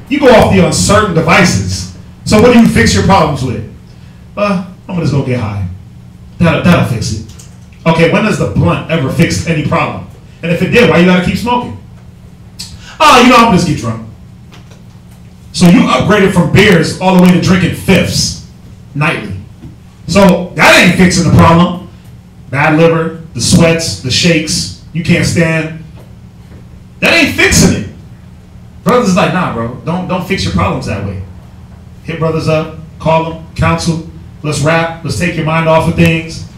You go off the uncertain devices. So what do you fix your problems with? I'm gonna just go get high. That'll fix it. Okay, when does the blunt ever fix any problem? And if it did, why you gotta keep smoking? I'm gonna just get drunk. So you upgraded from beers all the way to drinking fifths nightly. So that ain't fixing the problem. Bad liver, the sweats, the shakes, you can't stand. That ain't fixing it. Brothers is like, nah, bro, don't fix your problems that way. Hit brothers up, call them, counsel, let's rap, let's take your mind off of things.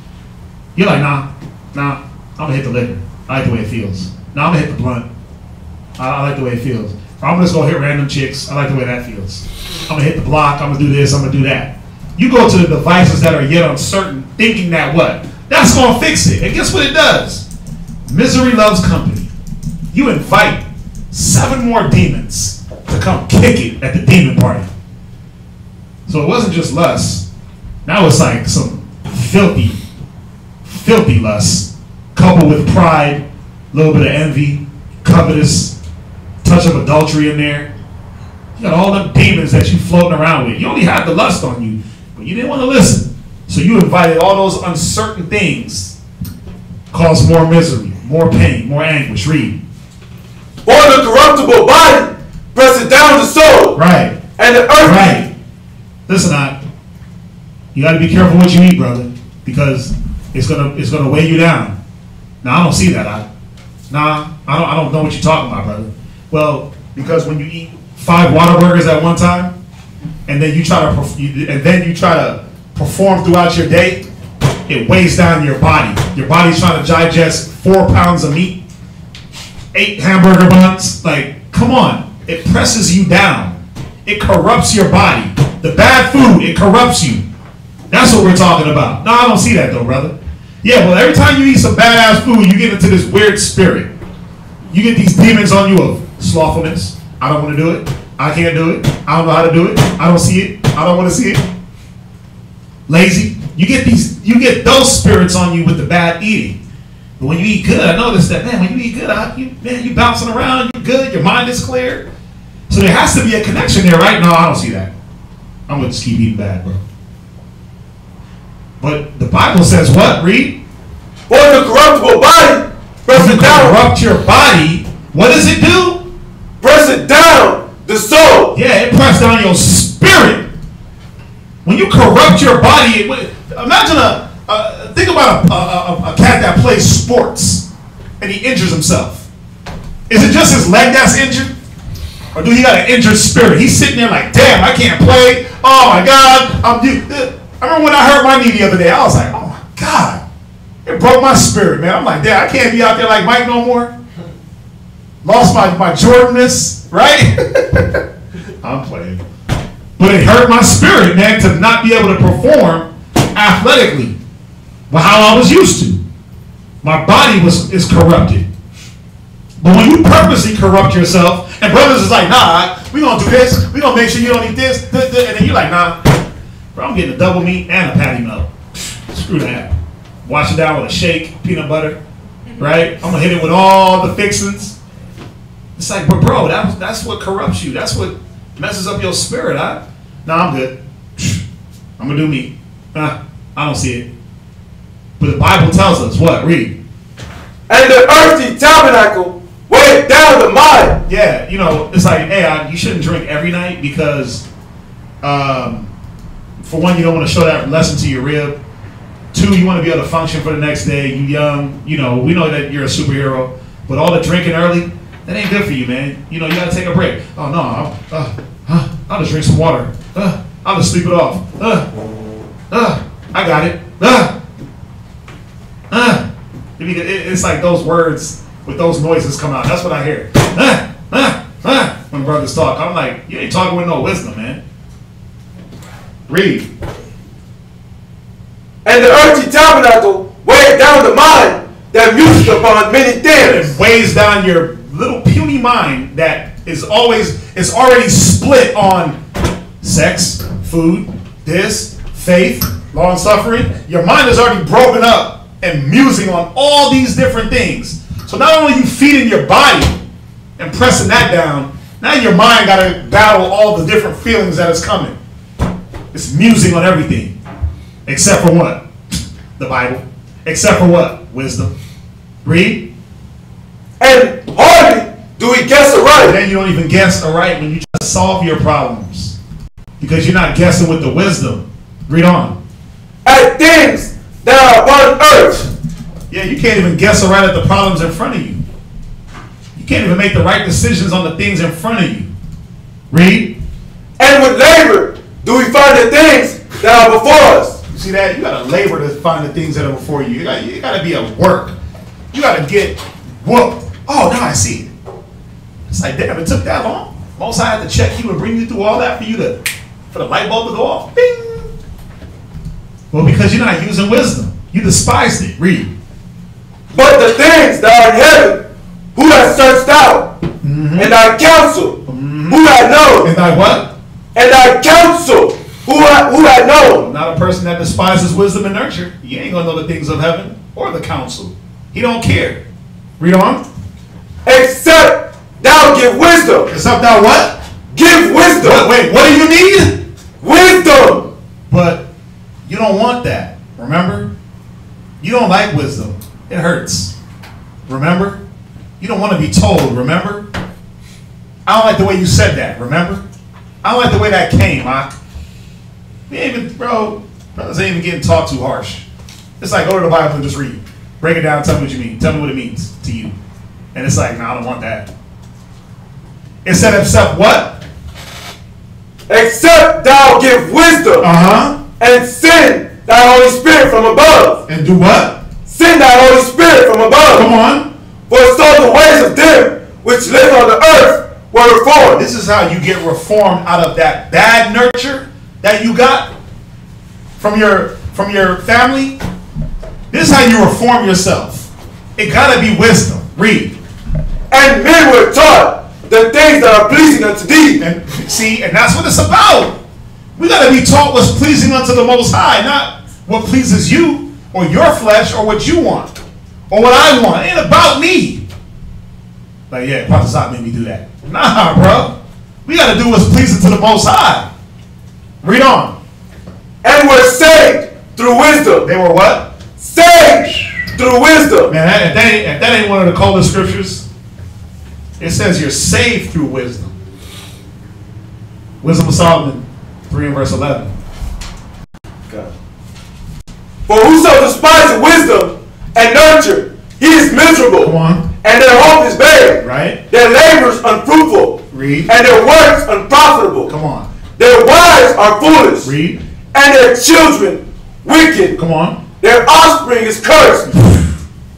You're like, nah, I'm gonna hit the liquor. I like the way it feels. Nah, I'm gonna hit the blunt. I like the way it feels. Or I'm gonna just go hit random chicks. I like the way that feels. I'm gonna hit the block, I'm gonna do this, I'm gonna do that. You go to the devices that are yet uncertain, thinking that what? That's gonna fix it. And guess what it does? Misery loves company. You invite 7 more demons to come kick it at the demon party. So it wasn't just lust. Now it's like some filthy lust, coupled with pride, a little bit of envy, covetous, touch of adultery in there. You got all them demons that you floating around with. You only had the lust on you, but you didn't want to listen. So you invited all those uncertain things, cause more misery, more pain, more anguish. Read. For the corruptible body presses down the soul. Right. And the earth. Right. Listen, you got to be careful what you eat, brother, because it's gonna weigh you down. Now I don't see that. I don't know what you're talking about, brother. Well, because when you eat 5 Whataburgers at one time, and then you try to perform throughout your day, it weighs down your body. Your body's trying to digest 4 pounds of meat, 8 hamburger buns. Like, come on, it presses you down. It corrupts your body. The bad food, it corrupts you. That's what we're talking about. No, I don't see that though, brother. Yeah, well, every time you eat some badass food, you get into this weird spirit. You get these demons on you of slothfulness. I don't want to do it. I can't do it. I don't know how to do it. I don't see it. I don't want to see it. Lazy. You get those spirits on you with the bad eating. But when you eat good, I noticed that, man, when you eat good, you bouncing around, you're good, your mind is clear. So there has to be a connection there, right? No, I don't see that. I'm going to just keep eating bad, bro. But the Bible says what? Read. For the corruptible body press it down. Corrupt your body. What does it do? Press it down the soul. Yeah, it presses down your spirit. When you corrupt your body, imagine think about a cat that plays sports and he injures himself. Is it just his leg that's injured? Or do he got an injured spirit? He's sitting there like, damn, I can't play. Oh my God. I remember when I hurt my knee the other day, I was like, oh my God. It broke my spirit, man. I'm like, damn, I can't be out there like Mike no more. Lost my Jordanness, right? I'm playing. But it hurt my spirit, man, to not be able to perform athletically how I was used to. My body is corrupted. But when you purposely corrupt yourself, and brothers is like, nah, we gonna do this, we gonna make sure you don't eat this, and then you're like, nah, bro, I'm getting a double meat and a patty melt. Screw that. Wash it down with a shake, peanut butter, right? I'm gonna hit it with all the fixings. It's like, but bro, that's what corrupts you. That's what messes up your spirit, huh? Nah, I'm good. I'm gonna do me. I don't see it. But the Bible tells us what? Read. And the earthly tabernacle weighed down the mind. Yeah, it's like, hey, you shouldn't drink every night because, for one, you don't want to show that lesson to your rib. 2, you want to be able to function for the next day. You young, we know that you're a superhero. But all the drinking early, That ain't good for you, man. You know, you gotta take a break. Oh no, I'll just drink some water. I'll just sleep it off. I got it. It's like those words with those noises come out. That's what I hear. When brothers talk, I'm like, you ain't talking with no wisdom, man. Read. And the earthly tabernacle weighed down the mind that mused upon many things. It weighs down your little puny mind that is already split on sex, food, this, faith, long suffering. Your mind is already broken up and musing on all these different things. So not only you feeding your body and pressing that down, now your mind got to battle all the different feelings that is coming. It's musing on everything. Except for what? The Bible. Except for what? Wisdom. Read. And hardly do we guess aright. And then you don't even guess aright when you try to solve your problems. Because you're not guessing with the wisdom. Read on. At things that are upon earth. Yeah, you can't even guess aright at the problems in front of you. You can't even make the right decisions on the things in front of you. Read. And with labor do we find the things that are before us. You see that? You got to labor to find the things that are before you. You got to be at work. You got to get whooped. Oh, now I see it. It's like, damn, it took that long. Most I had to check you and bring you through all that for the light bulb to go off. Bing. Well, because you're not using wisdom. You despised it. Read. But the things that are in heaven, who has searched out, and thy counsel, who had known. And thy what? And thy counsel, who had known. Not a person that despises wisdom and nurture. You ain't going to know the things of heaven or the counsel. He don't care. Read on. Except thou give wisdom. Except thou what? Give wisdom. Wait, what do you need? Wisdom. But you don't want that. Remember? You don't like wisdom. It hurts. Remember? You don't want to be told. Remember? I don't like the way you said that. Remember? I don't like the way that came, huh? We ain't even, brothers ain't even getting taught too harsh. It's like, go to the Bible and just read. Break it down, tell me what you mean. Tell me what it means to you. And it's like, no, I don't want that. It said, except what? Except thou give wisdom. And send thy Holy Spirit from above. And do what? Send thy Holy Spirit from above. Come on. For so the ways of them which live on the earth were reformed. This is how you get reformed out of that bad nurture that you got from your family. This is how you reform yourself. It gotta be wisdom. Read. And men were taught the things that are pleasing unto thee. And see, and that's what it's about. We gotta be taught what's pleasing unto the Most High, not what pleases you or your flesh or what you want or what I want. It ain't about me. Like, yeah, Prophet S.O.W made me do that. Nah, bro. We got to do what's pleasing to the Most High. Read on. And were saved through wisdom. They were what? Saved through wisdom. Man, if that ain't one of the coldest scriptures, it says you're saved through wisdom. Wisdom of Solomon 3 and verse 11. Okay. For whoso despises wisdom and nurture, he is miserable. Come on. And their hope is barren. Right. Their labors unfruitful. Read. And their works unprofitable. Come on. Their wives are foolish. Read. And their children wicked. Come on. Their offspring is cursed.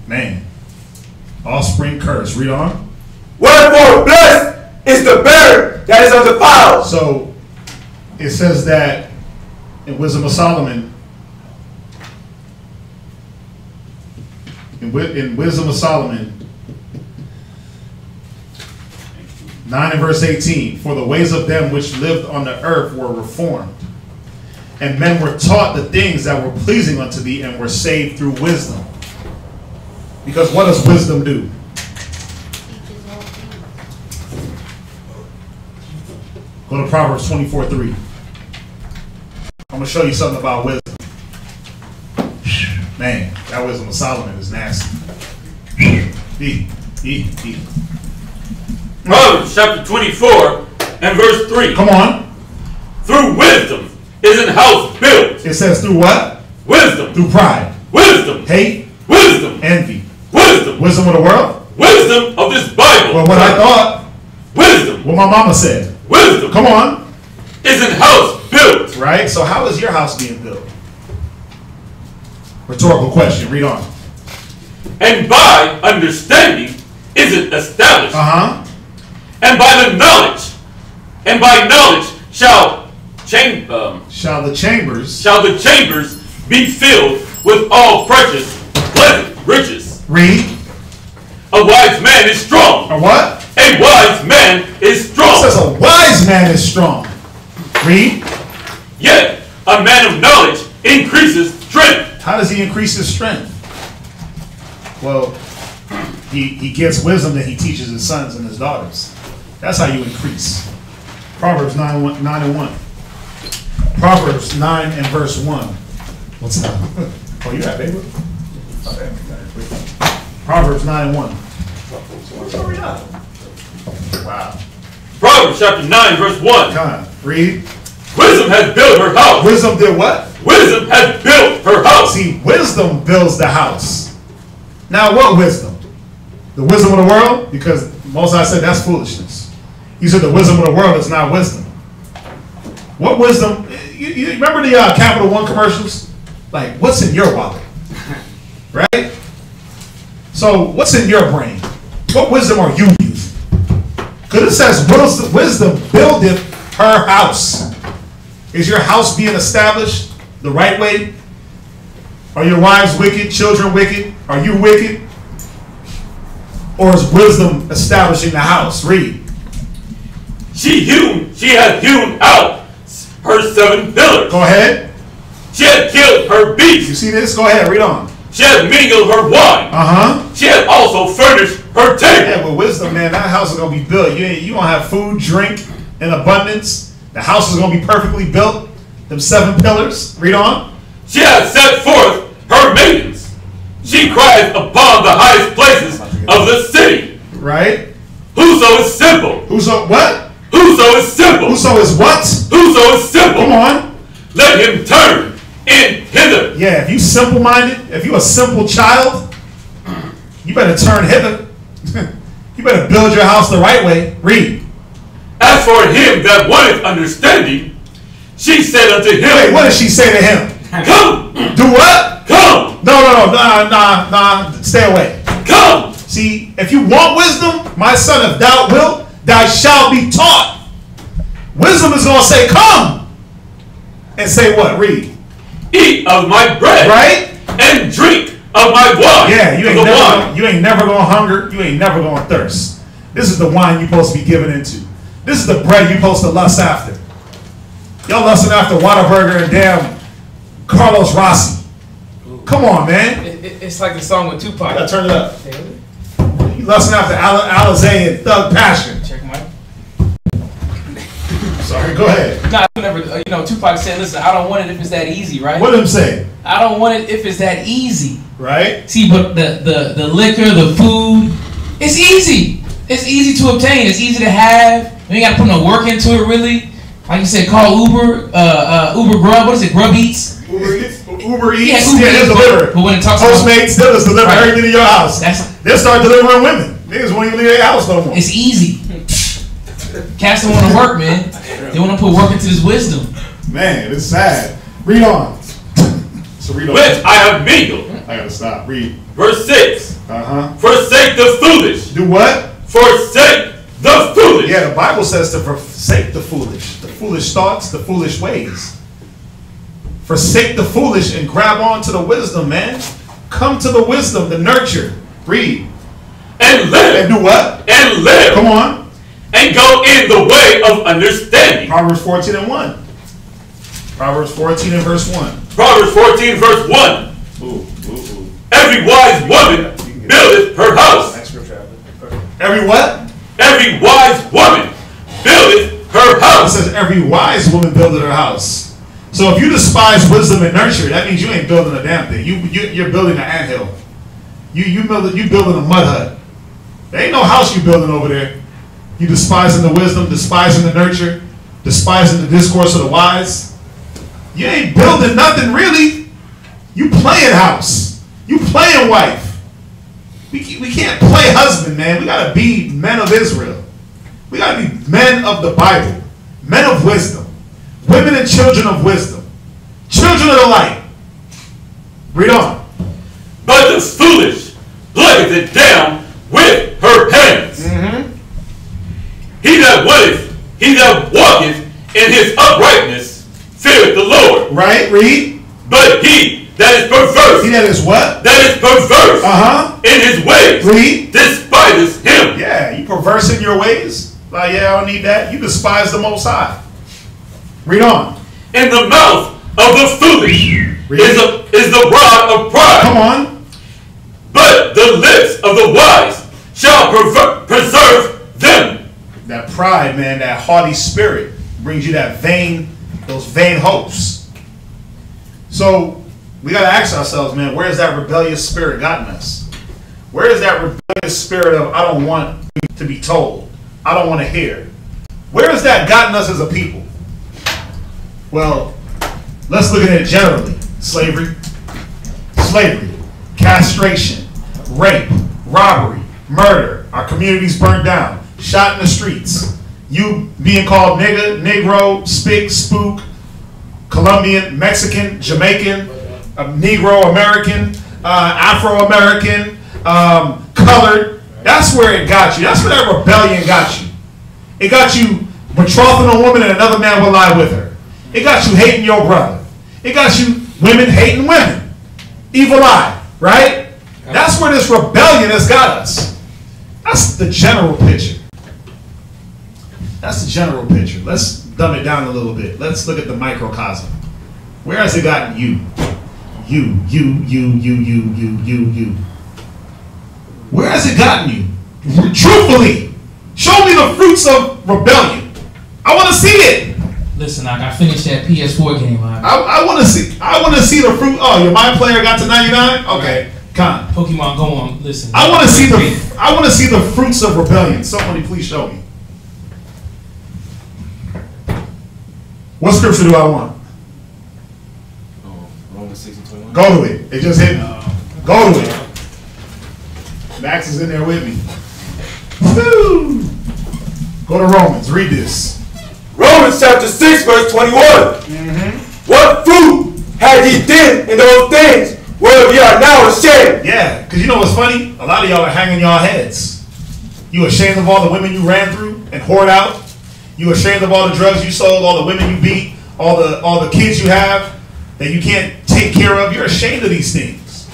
Man. Offspring cursed. Read on. Wherefore blessed is the barren that is undefiled. So it says that in Wisdom of Solomon, in Wisdom of Solomon 9 and verse 18, for the ways of them which lived on the earth were reformed, and men were taught the things that were pleasing unto thee, and were saved through wisdom. Because what does wisdom do? Go to Proverbs 24:3. I'm going to show you something about wisdom. Man, that Wisdom of Solomon is nasty. Proverbs chapter 24 and verse 3. Come on. Through wisdom is an house built. It says through what? Wisdom. Through pride. Wisdom. Hate. Wisdom. Envy. Wisdom. Wisdom of the world. wisdom of this Bible. Well, what I thought. Wisdom. What my mama said. Wisdom. Come on. Is an house built. Right? So how is your house being built? Rhetorical question. Read on. And by understanding is it established. And by the knowledge. And by knowledge shall the chambers be filled with all precious, pleasant riches. Read. A wise man is strong. A what? A wise man is strong. It says a wise man is strong. Read. Yet a man of knowledge increases strength. How does he increase his strength? Well, he gets wisdom that he teaches his sons and his daughters. That's how you increase. Proverbs 9 and 1. Proverbs 9 and verse 1. What's that? Oh, you got it, baby. Proverbs 9 and 1. Wow. Proverbs chapter 9 verse 1. Come on, read. Wisdom has built her house. Wisdom did what? Wisdom has built her house. See, wisdom builds the house. Now, what wisdom? The wisdom of the world? Because Most High said that's foolishness. He said the wisdom of the world is not wisdom. What wisdom? You remember the Capital One commercials? Like, what's in your wallet? Right? So, what's in your brain? What wisdom are you using? Because it says wisdom buildeth her house. Is your house being established the right way? Are your wives wicked? Children wicked? Are you wicked? Or is wisdom establishing the house? Read. She had hewn out her 7 pillars. Go ahead. She had killed her beasts. You see this? Go ahead, read on. She had mingled her wine. She had also furnished her table. Yeah, with wisdom, man, that house is going to be built. You don't have food, drink in abundance. The house is going to be perfectly built. Them 7 pillars. Read on. She had set forth her maidens. She cried upon the highest places of the city. Right. Whoso is simple. Whoso what? Whoso is simple. Whoso is what? Whoso is simple. Come on. Let him turn in hither. Yeah, if you simple-minded, if you a simple child, you better turn hither. You better build your house the right way. Read. As for him that wanted understanding, she said unto him. Wait, what did she say to him? Come. Do what? Come. No. Stay away. Come. See, if you want wisdom, my son, if thou wilt, thou shalt be taught. Wisdom is going to say, come. And say what? Read. Eat of my bread. Right? And drink of my wine. Yeah, you ain't never going to hunger. You ain't never going to thirst. This is the wine you're supposed to be given into. This is the bread you're supposed to lust after. Y'all lusting after Whataburger and damn Carlos Rossi. Come on, man. It's like the song with Tupac. You gotta turn it up. You lusting after Alizé and Thug Passion. Check my. Sorry, go ahead. Nah, I never. Tupac said, "Listen, I don't want it if it's that easy, right?" What did him say? I don't want it if it's that easy. Right. See, but the liquor, the food, it's easy. It's easy to obtain. It's easy to have. You ain't got to put no work into it, really. Like you said, call Uber, Uber Grub. What is it? Grub Eats. Uber Eats. Yeah, They'll deliver. But when it talks Postmates, they'll just deliver everything to your house. They'll start delivering women. Niggas won't even leave their house no more. It's easy. Cats don't want to work, man. They want to put work into this wisdom. Man, it's sad. Read on. So read on. Which I have mingled. I gotta stop. Read. Verse 6. Forsake the foolish. Do what? Forsake the foolish. Yeah, the Bible says to forsake the foolish thoughts, the foolish ways. Forsake the foolish and grab on to the wisdom, man. Come to the wisdom, the nurture. Read. And live. And do what? And live. Come on. And go in the way of understanding. Proverbs 14 and 1. Proverbs 14 and verse 1. Proverbs 14 verse 1. Every wise woman buildeth her house. Every what? Every wise woman buildeth her house. It says every wise woman buildeth her house. So if you despise wisdom and nurture, that means you ain't building a damn thing. You're building an anthill. You building a mud hut. There ain't no house you building over there. You despising the wisdom, despising the nurture, despising the discourse of the wise. You ain't building nothing really. You playing house. You playing wife. We can't play husband, man. We gotta be men of Israel. We gotta be men of the Bible, men of wisdom, women and children of wisdom, children of the light. Read on. But the foolish plucketh it down with her hands. He that walketh in his uprightness feareth the Lord. Right, read. But he that is perverse. He that is what? That is perverse in his ways. Read. Despises him. Yeah, you perverse in your ways? Like, yeah, I don't need that. You despise the Most High. Read on. In the mouth of the foolish is the rod of pride. Come on. But the lips of the wise shall preserve them. That pride, man, that haughty spirit brings you that those vain hopes. So we got to ask ourselves, man, where has that rebellious spirit gotten us? Where is that rebellious spirit of, I don't want to be told, I don't want to hear? Where has that gotten us as a people? Well, let's look at it generally. Slavery, castration, rape, robbery, murder, our communities burnt down, shot in the streets, you being called nigga, negro, spick, spook, Colombian, Mexican, Jamaican, Negro American, Afro-American, colored. That's where it got you. That's where that rebellion got you. It got you betrothing a woman and another man will lie with her. It got you hating your brother. It got you women hating women. Evil eye, right? That's where this rebellion has got us. That's the general picture. That's the general picture. Let's dumb it down a little bit. Let's look at the microcosm. Where has it gotten you? You. Where has it gotten you? Truthfully, show me the fruits of rebellion. I want to see it. Listen, I finished that PS4 game. I want to see. I want to see the fruit. Oh, your My Player got to 99. Okay, con. Pokemon Go on. Listen. I want to see the. I want to see the fruits of rebellion. Somebody, please show me. What scripture do I want? Romans 6:21. Go to it. It just hit me. Go to it. Max is in there with me. Woo! Go to Romans. Read this. Romans chapter 6, verse 21. What fruit had ye then in those things whereof ye are now ashamed? Yeah, because you know what's funny? A lot of y'all are hanging y'all heads. You ashamed of all the women you ran through and whored out? You ashamed of all the drugs you sold, all the women you beat, all the kids you have that you can't take care of? You're ashamed of these things.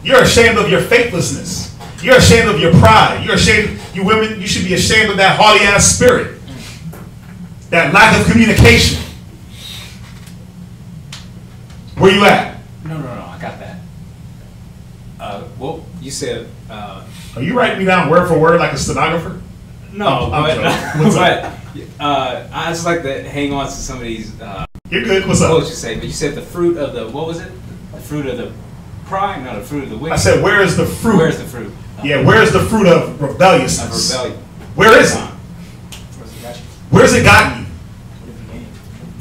You're ashamed of your faithlessness. You're ashamed of your pride. You're ashamed, you women, you should be ashamed of that haughty ass spirit. That lack of communication. Where you at? No, I got that. Well, you said... Are you writing me down word for word like a stenographer? No, but I just like to hang on to some of these... You're good, what's up? What you say? But you said the fruit of the... What was it? The fruit of the pride? No, the fruit of the wicked. I said, where is the fruit? Where's the fruit? Yeah, where's the fruit of rebelliousness? Of rebellion. Where is it? Where's it gotten you?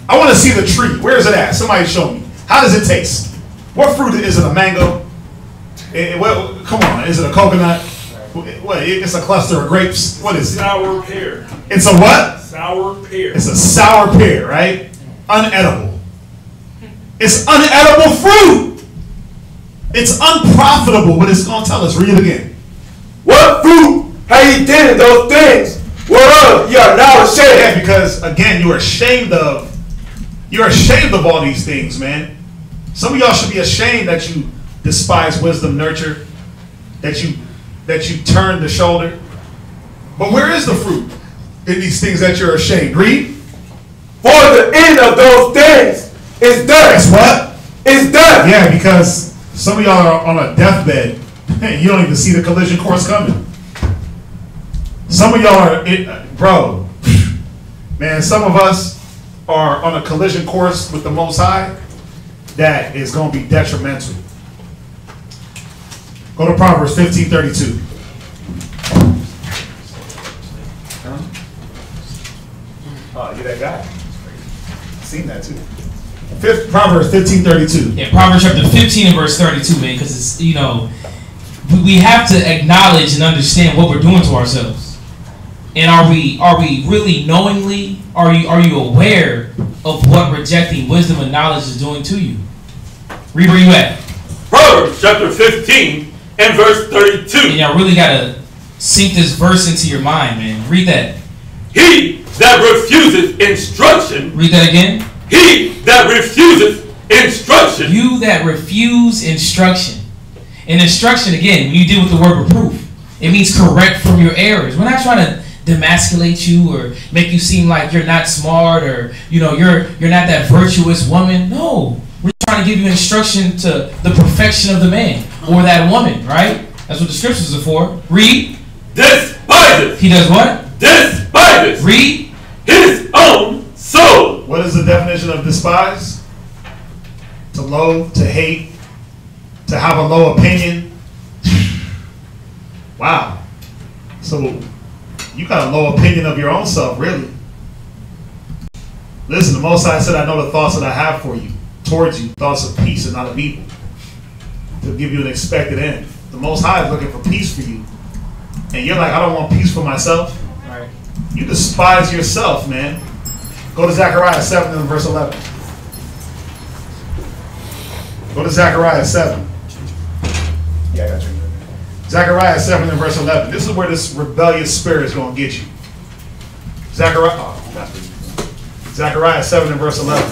I want to see the tree. Where is it at? Somebody show me. How does it taste? What fruit is it? A mango? Come on, is it a coconut? What? It's a cluster of grapes. What is it? Sour pear. It's a what? Sour pear. It's a sour pear, right? Unedible. It's unedible fruit. It's unprofitable, but it's going to tell us. Read it again. What fruit have ye then in those things whereof ye are now ashamed? Yeah, because again, you're ashamed of all these things, man. Some of y'all should be ashamed that you despise wisdom, nurture, that you turn the shoulder. But where is the fruit in these things that you're ashamed? Read. For the end of those things is death. That's what? Is death. Yeah, because some of y'all are on a deathbed. You don't even see the collision course coming. Some of y'all are, bro, man, some of us are on a collision course with the Most High that is going to be detrimental. Go to Proverbs 15:32. Oh, you're that guy. Seen that too. Proverbs 15:32. Yeah, Proverbs chapter 15 and verse 32, man, because it's, we have to acknowledge and understand what we're doing to ourselves. And are we really knowingly? Are you aware of what rejecting wisdom and knowledge is doing to you? Read where you at. Proverbs chapter 15 and verse 32. And y'all really gotta sink this verse into your mind, man. Read that. He that refuseth instruction. Read that again. He that refuseth instruction. You that refuse instruction. And instruction, again, when you deal with the word reproof, it means correct from your errors. We're not trying to demasculate you or make you seem like you're not smart or you're not that virtuous woman. No. We're trying to give you instruction to the perfection of the man or that woman, right? That's what the scriptures are for. Read. Despiseth. He does what? Despiseth. Read. His own soul. What is the definition of despise? To loathe, to hate, to have a low opinion. Wow. So you got a low opinion of your own self, really. Listen, the Most High said, I know the thoughts that I have for you, towards you, thoughts of peace and not of evil, to give you an expected end. The Most High is looking for peace for you. And you're like, I don't want peace for myself. Right. You despise yourself, man. Go to Zechariah 7 and verse 11. Go to Zechariah 7. Yeah, I got you. Zechariah 7 and verse 11. This is where this rebellious spirit is going to get you. Zechariah 7 and verse 11.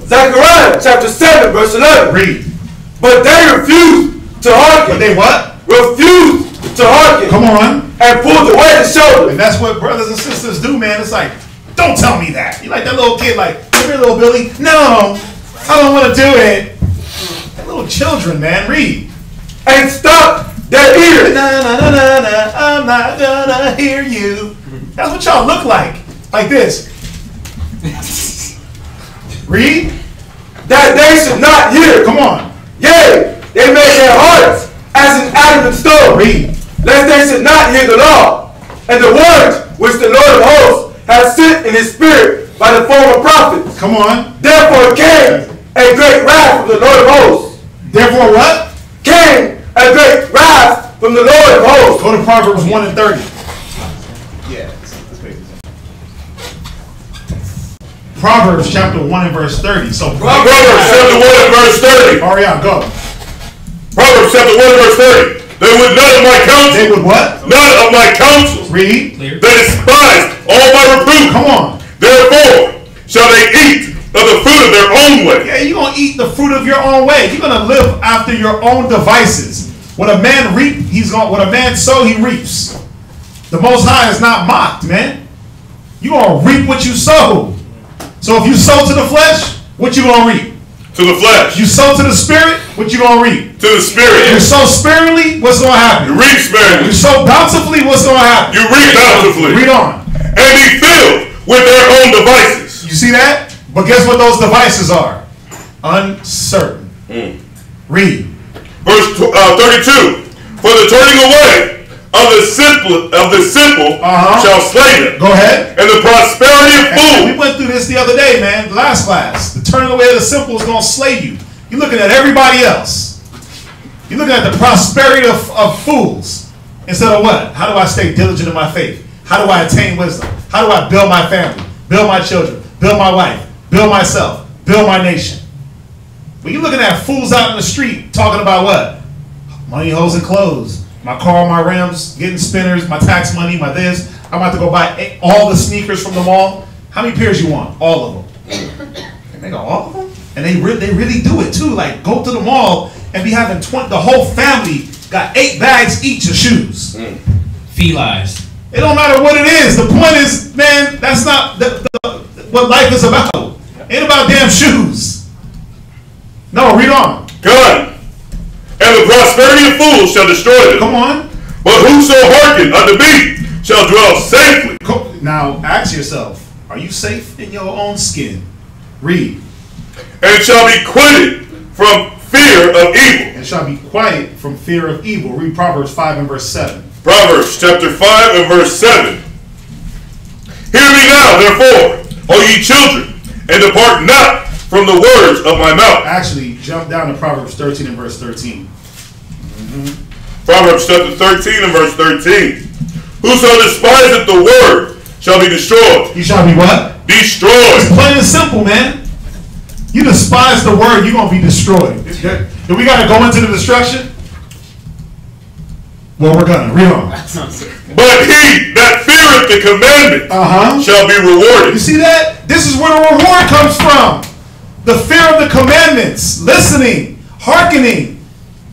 Zechariah chapter 7 verse 11. Read. But they refused to hearken. But they what? Refused to hearken. Come on. And pulled away the shoulder. And that's what brothers and sisters do, man. It's like, don't tell me that. You like that little kid, like, come here, little Billy. No, I don't want to do it. Little children, man. Read. And stop their ears. Na, na, na, na, na, I'm not gonna hear you. That's what y'all look like. Like this. Read. That they should not hear. Come on. Yea, they made their hearts as an adamant stone. Read. Lest they should not hear the law, and the words which the Lord of hosts has sent in his spirit by the former prophets. Come on. Therefore came a great wrath from the Lord of hosts. Therefore what? Came a great wrath from the Lord of hosts. Go to Proverbs 1 and 30. Yeah, let's make this. Proverbs chapter 1 and verse 30. So Proverbs chapter 1 and verse 30. Hurry up, go. Proverbs chapter 1 and verse 30. They would none of my counsel. They would what? None of my counsels. Read. They despised all my reproof. Come on. Therefore shall they eat of the fruit of their own way. Yeah, you're going to eat the fruit of your own way. You're going to live after your own devices. What a man reap, what a man sow, he reaps. The Most High is not mocked, man. You're going to reap what you sow. So if you sow to the flesh, what you going to reap? To the flesh. You sow to the spirit, what you going to reap? To the spirit. You sow sparingly, what's going to happen? You reap sparingly. You sow bountifully, what's going to happen? You reap bountifully. Read on. And be filled with their own devices. You see that? But guess what those devices are? Uncertain. Read. Verse 32. For the turning away of the simple shall slay them. Go ahead. And the prosperity of fools. We went through this the other day, man. Last class. The turning away of the simple is going to slay you. You're looking at everybody else. You're looking at the prosperity of fools. Instead of what? How do I stay diligent in my faith? How do I attain wisdom? How do I build my family? Build my children? Build my wife? Build myself? Build my nation? But you're looking at fools out in the street talking about what? Money, hoes, and clothes. My car, my rims, getting spinners, my tax money, my this. I'm about to go buy all the sneakers from the mall. How many pairs you want? All of them. And they go, all of them? And they really do it too. Like, go to the mall and be having the whole family got 8 bags each of shoes. Felines. It don't matter what it is. The point is, man, that's not what life is about. Ain't about damn shoes. No, read on. Good. And the prosperity of fools shall destroy them. Come on. But whoso hearken unto me shall dwell safely. Now, ask yourself, are you safe in your own skin? Read. And shall be quitted from fear of evil. And shall be quiet from fear of evil. Read Proverbs 5 and verse 7. Proverbs chapter 5 and verse 7. Hear me now, therefore, O ye children, and depart not from the words of my mouth. Actually, jump down to Proverbs 13 and verse 13. Proverbs chapter 13 and verse 13. Whoso despiseth the word shall be destroyed. You shall be what? Destroyed. It's plain and simple, man. You despise the word, you're going to be destroyed. Do we got to go into the destruction? Well, we're going to. Read on. But he that feareth the commandment shall be rewarded. You see that? This is where the reward comes from. The fear of the commandments. Listening. Hearkening.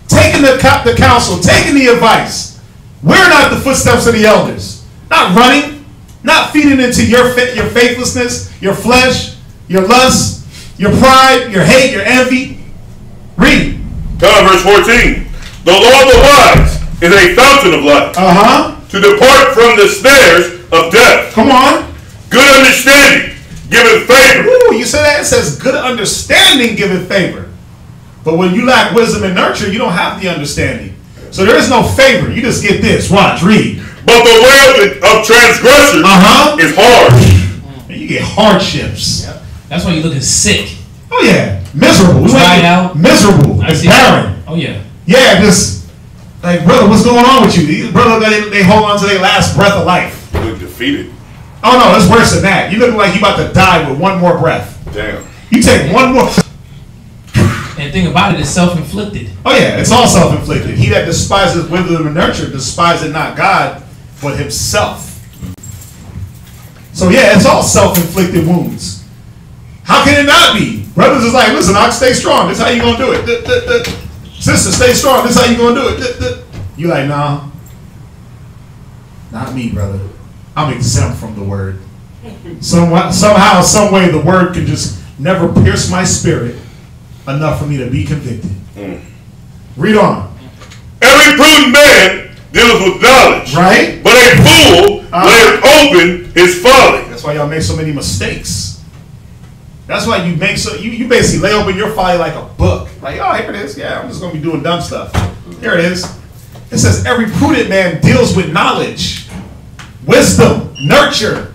Taking the counsel. Taking the advice. We're not the footsteps of the elders. Not running. Not feeding into your faithlessness, your flesh, your lust, your pride, your hate, your envy. Read. Verse 14. The law of the wise is a fountain of life. To depart from the snares of death. Come on. Good understanding giveth favor. Ooh, you say that? It says good understanding giveth favor. But when you lack wisdom and nurture, you don't have the understanding. So there is no favor. You just get this. Watch. Read. But the way of transgressors is hard. And you get hardships. Yep. That's why you're looking sick. Oh yeah. Miserable. Dried out. Miserable. I see barren. Oh yeah. Yeah, just like, brother, what's going on with you? These brother, they hold on to their last breath of life. You look defeated. Oh no, it's worse than that. You look like you about to die with one more breath. Damn. You take one more. And the thing about it is self-inflicted. Oh yeah, it's all self-inflicted. He that despises wisdom and nurture despiseth not God, but himself. So yeah, it's all self-inflicted wounds. How can it not be? Brothers is like, listen, Ox, stay strong. This is how you gonna do it. Sister, stay strong. This is how you gonna do it. You like, nah. Not me, brother. I'm exempt from the word. Somehow, some way, the word can just never pierce my spirit enough for me to be convicted. Read on. Every prudent man deals with knowledge. Right? But a fool layeth open his folly. That's why y'all make so many mistakes. That's why you make you basically lay open your folly like a book. Like, oh, here it is. Yeah, I'm just gonna be doing dumb stuff. Here it is. It says every prudent man deals with knowledge, wisdom, nurture.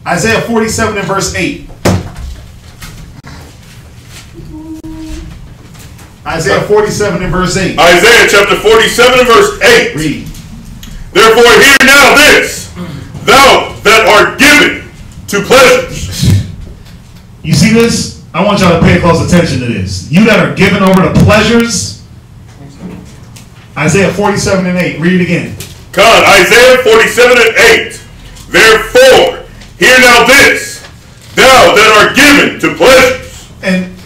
Isaiah 47 and verse 8. Isaiah 47 and verse 8. Isaiah chapter 47 and verse 8. Read. Therefore hear now this, thou that art given to pleasures. You see this? I want y'all to pay close attention to this. You that are given over to pleasures. Isaiah 47 and 8. Read it again. God, Isaiah 47 and 8. Therefore, hear now this, thou that art given to pleasures. And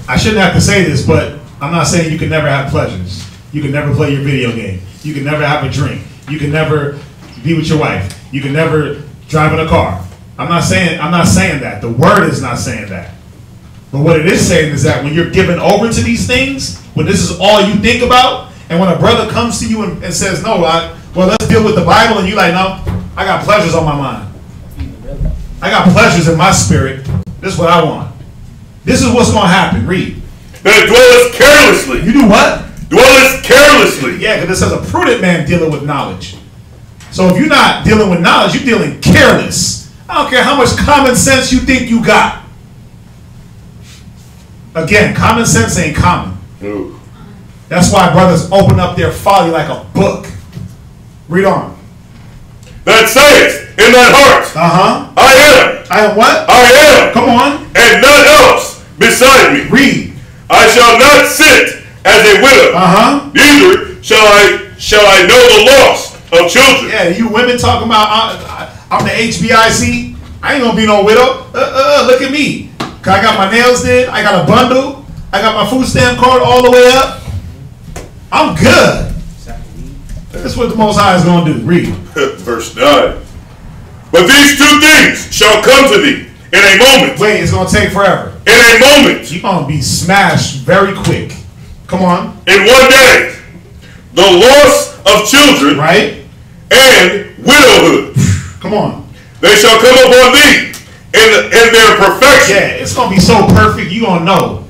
I shouldn't have to say this, but I'm not saying you can never have pleasures. You can never play your video game. You can never have a drink. You can never be with your wife. You can never drive in a car. I'm not saying that. The word is not saying that. But what it is saying is that when you're given over to these things, when this is all you think about, and when a brother comes to you and says, no, well, let's deal with the Bible, and you like, no, I got pleasures on my mind. I got pleasures in my spirit. This is what I want. This is what's going to happen. Read. That dwelleth carelessly. You do what? Dwelleth carelessly. Yeah, because it says a prudent man dealing with knowledge. So if you're not dealing with knowledge, you're dealing careless. I don't care how much common sense you think you got. Again, common sense ain't common. Ooh. That's why brothers open up their folly like a book. Read on. That saith in that heart, I am what? I am. Come on. And none else beside me. Read. I shall not sit as a widow. Neither shall I know the loss of children. Yeah, you women talking about I'm the HBIC. I ain't gonna be no widow. Look at me. I got my nails did. I got a bundle. I got my food stamp card all the way up. I'm good. That's what the Most High is gonna do. Read. Verse 9. But these two things shall come to thee in a moment. Wait, it's gonna take forever. In a moment. You're gonna be smashed very quick. Come on. In one day. The loss of children. Right. And widowhood. Come on. They shall come upon thee in their perfection. Yeah, it's gonna be so perfect you gonna know.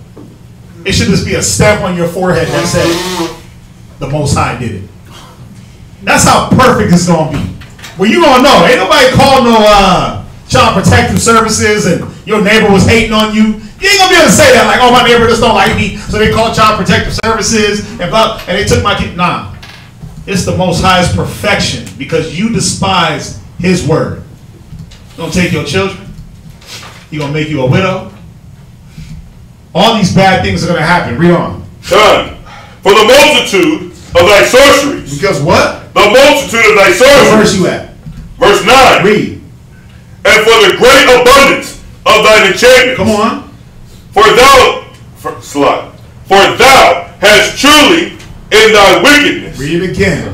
It should just be a stamp on your forehead that says the Most High did it. That's how perfect it's gonna be. Well, you gonna know. Ain't nobody called no child protective services and your neighbor was hating on you. You ain't gonna be able to say that like, oh, my neighbor just don't like me, so they called child protective services and blah, and they took my kid. Nah. It's the Most High's perfection because you despise His word. He's going to take your children. He's going to make you a widow. All these bad things are going to happen. Read on. Son, for the multitude of thy sorceries. Because what? The multitude of thy sorceries. What verse you at? Verse 9. Read. And for the great abundance of thine enchantments. Come on. For thou hast truly in thy wickedness. Read it again.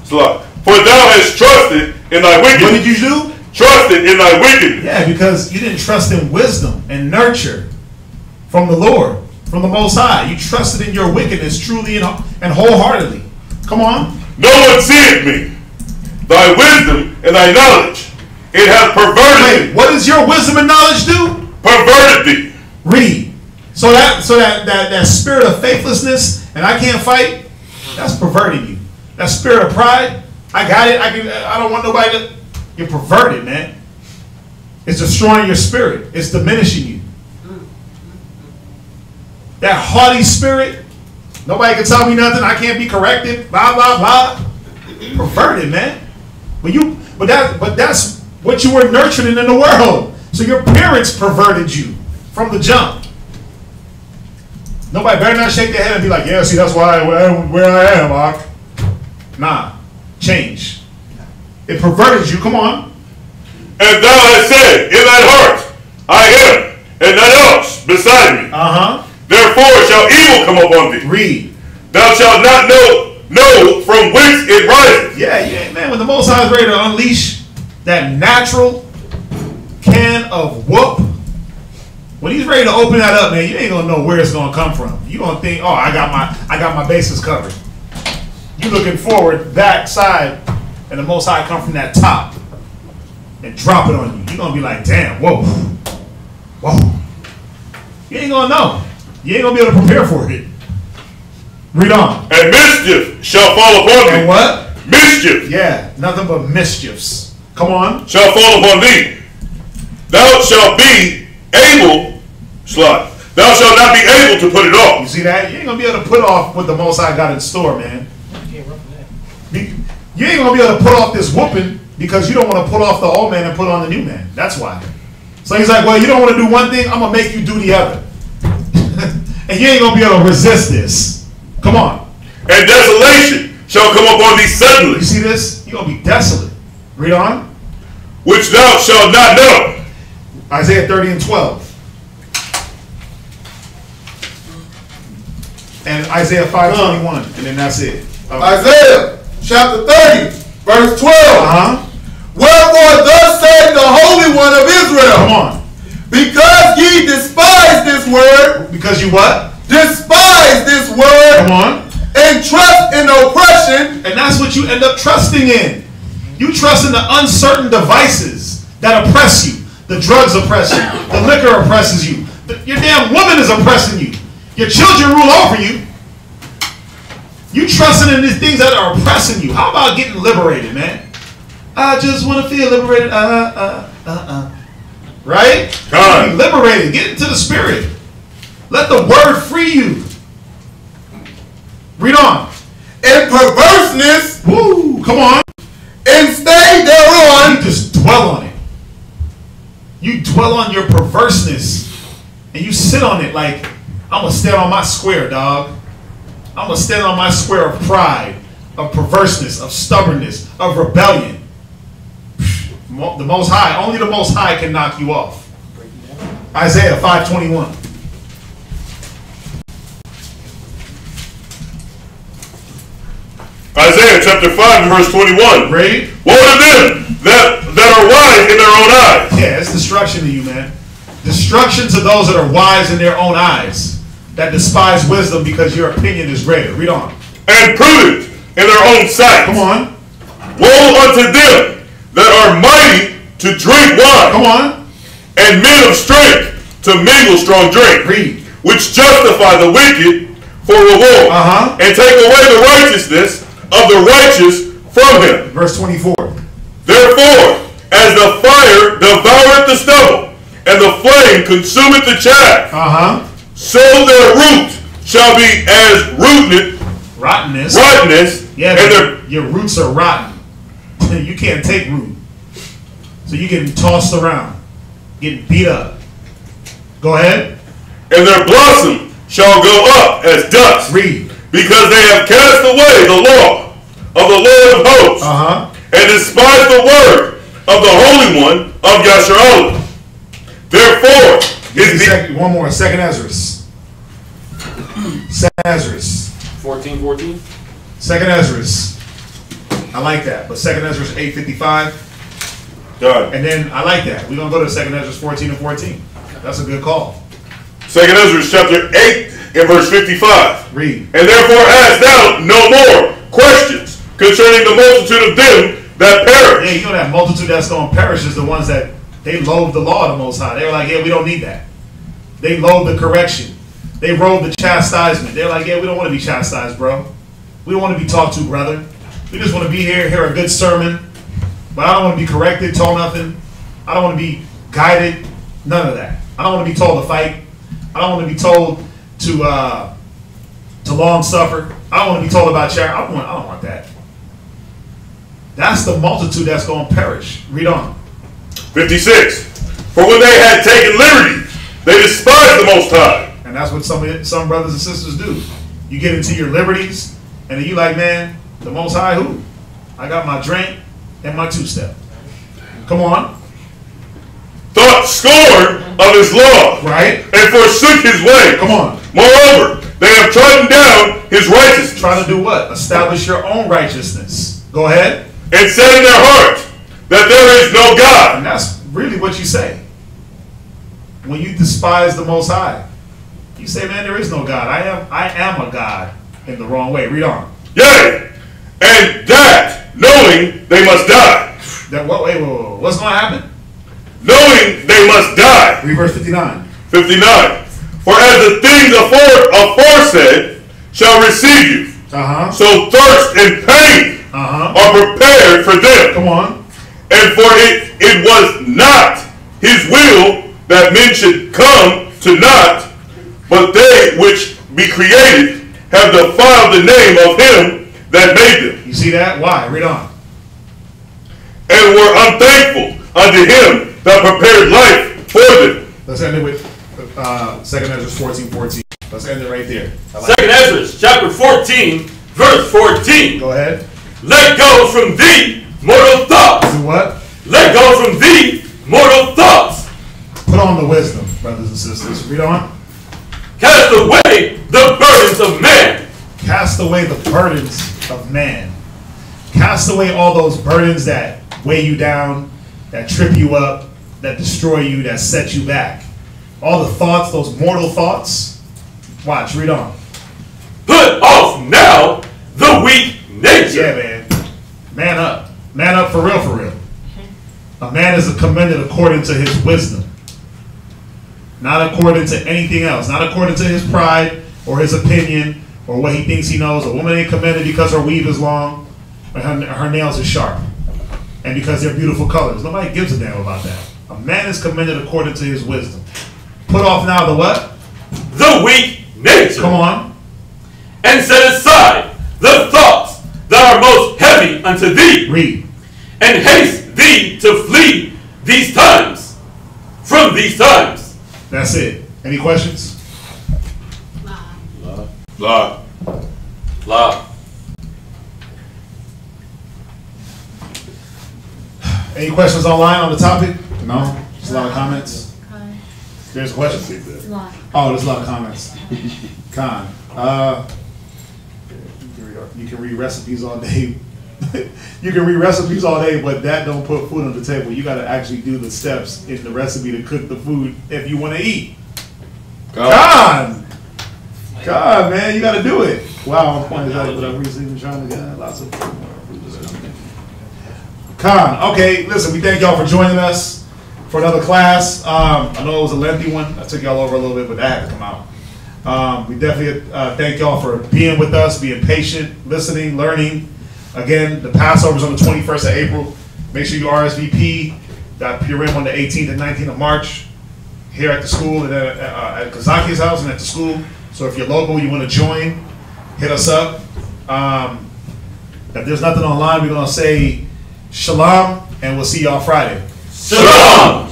For thou hast trusted in thy wickedness. What did you do? Trusted in thy wickedness. Yeah, because you didn't trust in wisdom and nurture from the Lord, from the Most High. You trusted in your wickedness truly and wholeheartedly. Come on. No one seeth me. Thy wisdom and thy knowledge, it hath perverted. Wait, what does your wisdom and knowledge do? Perverted thee. Read. So that spirit of faithlessness and I can't fight, that's perverting you. That spirit of pride, I got it. I don't want nobody to. You're perverted, man. It's destroying your spirit. It's diminishing you. That haughty spirit, nobody can tell me nothing. I can't be corrected. Blah blah blah. Perverted, man. But that's what you were nurturing in the world. So your parents perverted you from the jump. Nobody better not shake their head and be like, yeah, see, that's why where I am, Mark. Nah, change. It perverted you. Come on. And thou hast said in thine heart, I am, and none else beside me. Therefore shall evil come upon thee. Read. Thou shalt not know from whence it rises. Yeah, man. When the Most High is ready to unleash that natural can of whoop, when He's ready to open that up, man, you ain't gonna know where it's gonna come from. You gonna think, oh, I got my bases covered. You looking forward back side, and the Most High come from that top and drop it on you. You're gonna be like, damn, whoa. You ain't gonna know. You ain't gonna be able to prepare for it. Read on. And mischief shall fall upon thee. And what? Mischief. Yeah, nothing but mischiefs. Come on. Shall fall upon thee. Thou shalt be able, thou shalt not be able to put it off. You see that? You ain't gonna be able to put off what the Most High got in store, man. You ain't gonna be able to put off this whooping because you don't want to put off the old man and put on the new man. That's why. So He's like, well, you don't want to do one thing, I'm gonna make you do the other. And you ain't gonna be able to resist this. Come on. And desolation shall come upon thee suddenly. You see this? You're gonna be desolate. Read on. Which thou shalt not know. Isaiah 30 and 12. And Isaiah 5:21. And then that's it. Isaiah chapter 30, verse 12. Wherefore thus saith the Holy One of Israel. Come on. Because ye despise this word. Because you what? Despise this word. Come on. And trust in oppression. And that's what you end up trusting in. You trust in the uncertain devices that oppress you. The drugs oppress you. The liquor oppresses you. Your damn woman is oppressing you. Your children rule over you. You trusting in these things that are oppressing you. How about getting liberated, man? I just want to feel liberated. Right? Be liberated. Get into the spirit. Let the word free you. Read on. And perverseness. Woo, come on. And stay thereon. You just dwell on it. You dwell on your perverseness. And you sit on it like, I'm going to stand on my square, dog. I'm going to stand on my square of pride, of perverseness, of stubbornness, of rebellion. The Most High, only the Most High can knock you off. Isaiah 5:21. Isaiah chapter 5 verse 21. Read. Woe to them that are wise in their own eyes. Yeah, it's destruction to you, man. Destruction to those that are wise in their own eyes, that despise wisdom because your opinion is greater. Read on. And prudent in their own sight. Come on. Woe unto them that are mighty to drink wine. Come on. And men of strength to mingle strong drink. Read. Which justify the wicked for reward. And take away the righteousness of the righteous from him. Verse 24. Therefore, as the fire devoureth the stubble, and the flame consumeth the chaff, so their root shall be as rooted Rottenness. Yeah, and your roots are rotten. You can't take root. So you're getting tossed around, getting beat up. Go ahead. And their blossom shall go up as dust. Read. Because they have cast away the law of the Lord of hosts. And despised the word of the Holy One of Yasharallah. Therefore, one more. Second Ezra. Second Ezra. 14:14. Second Ezra. I like that. But Second Ezra 8:55. Done. And then I like that. We're gonna go to Second Ezra 14 and 14. That's a good call. Second Ezra chapter 8 and verse 55. Read. And therefore ask thou no more questions concerning the multitude of them that perish. Yeah, you know that multitude that's going to perish is the ones that they loathe the law of the Most High. They were like, yeah, we don't need that. They loathe the correction. They loathe the chastisement. They're like, yeah, we don't want to be chastised, bro. We don't want to be talked to, brother. We just want to be here, hear a good sermon. But I don't want to be corrected, told nothing. I don't want to be guided. None of that. I don't want to be told to fight. I don't want to be told to long suffer. I don't want to be told about charity. I don't want that. That's the multitude that's going to perish. Read on. 56. For when they had taken liberty, they despised the Most High. And that's what some brothers and sisters do. You get into your liberties, and then you like, man, the Most High who? I got my drink and my two-step. Come on. Thought scorn of his law. Right. And forsook his way. Come on. Moreover, they have trodden down his righteousness. Trying to do what? Establish your own righteousness. Go ahead. And said in their heart that there is no God. And that's really what you say. When you despise the Most High, you say, man, there is no God. I am a God in the wrong way. Read on. Yea, and that, knowing they must die. That what? Wait, what's going to happen? Knowing they must die. Read verse 59. 59. For as the things aforesaid shall receive you, so thirst and pain are prepared for them. Come on. And for it was not his will that men should come to naught, but they which be created have defiled the name of him that made them. You see that? Why? Read on. And were unthankful unto him that prepared life for them. Let's end it with 2 Ezra 14:14. Let's end it right there. 2 Ezra chapter 14, verse 14. Go ahead. Let go from thee mortal thoughts. Do what? Let go from thee mortal thoughts. Put on the wisdom, brothers and sisters. Read on. Cast away the burdens of man. Cast away the burdens of man. Cast away all those burdens that weigh you down, that trip you up, that destroy you, that set you back. All the thoughts, those mortal thoughts. Watch, read on. Put off now the weak nature. Yeah, man. Man up. Man up for real, for real. A man is commended according to his wisdom. Not according to anything else. Not according to his pride or his opinion or what he thinks he knows. A woman ain't commended because her weave is long or her nails are sharp. And because they're beautiful colors. Nobody gives a damn about that. A man is commended according to his wisdom. Put off now the what? The weak nature. Come on. And set aside the thoughts that are most heavy unto thee. Read. And haste thee to flee these times. From these times. That's it. Any questions? La. La. Any questions online on the topic? No? Just a lot of comments? There's questions? Oh, there's a lot of comments. Con. You can read recipes all day. You can read recipes all day, but that don't put food on the table. You got to actually do the steps in the recipe to cook the food if you want to eat. God, man, you got to do it. Wow, I'm pointing out, but I've recently been trying to get lots of food. Con, okay, listen, we thank y'all for joining us for another class. I know it was a lengthy one. I took y'all over a little bit, but that had to come out. We definitely thank y'all for being with us, being patient, listening, learning. Again, the Passover is on the 21st of April. Make sure you RSVP. Purim on the 18th and 19th of March here at the school and at Kazaki's house and at the school. So if you're local, you want to join, hit us up. If there's nothing online, we're going to say shalom, and we'll see y'all Friday. Shalom!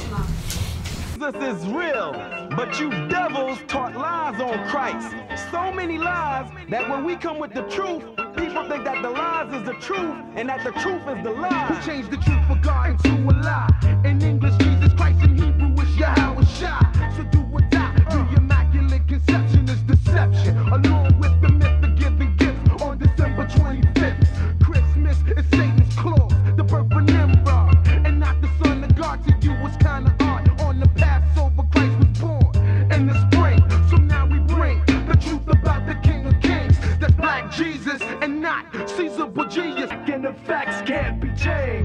Jesus is real, but you devils taught lies on Christ. So many lies that when we come with the truth, people think that the lies is the truth and that the truth is the lie. Who changed the truth for God into a lie? In English, Jesus Christ, in Hebrew, is Yahweh. So do or die. The immaculate conception is deception, along with the myth of giving gifts on December 25th. Christmas is Satan's clause, the birth of Nimrod, and not the son of God. To you was kind of odd. On the Passover, Christ was born in the spring. So now we bring the truth about the King of Kings. That's Black Jesus and not Caesar Borgias. And the facts can't be changed.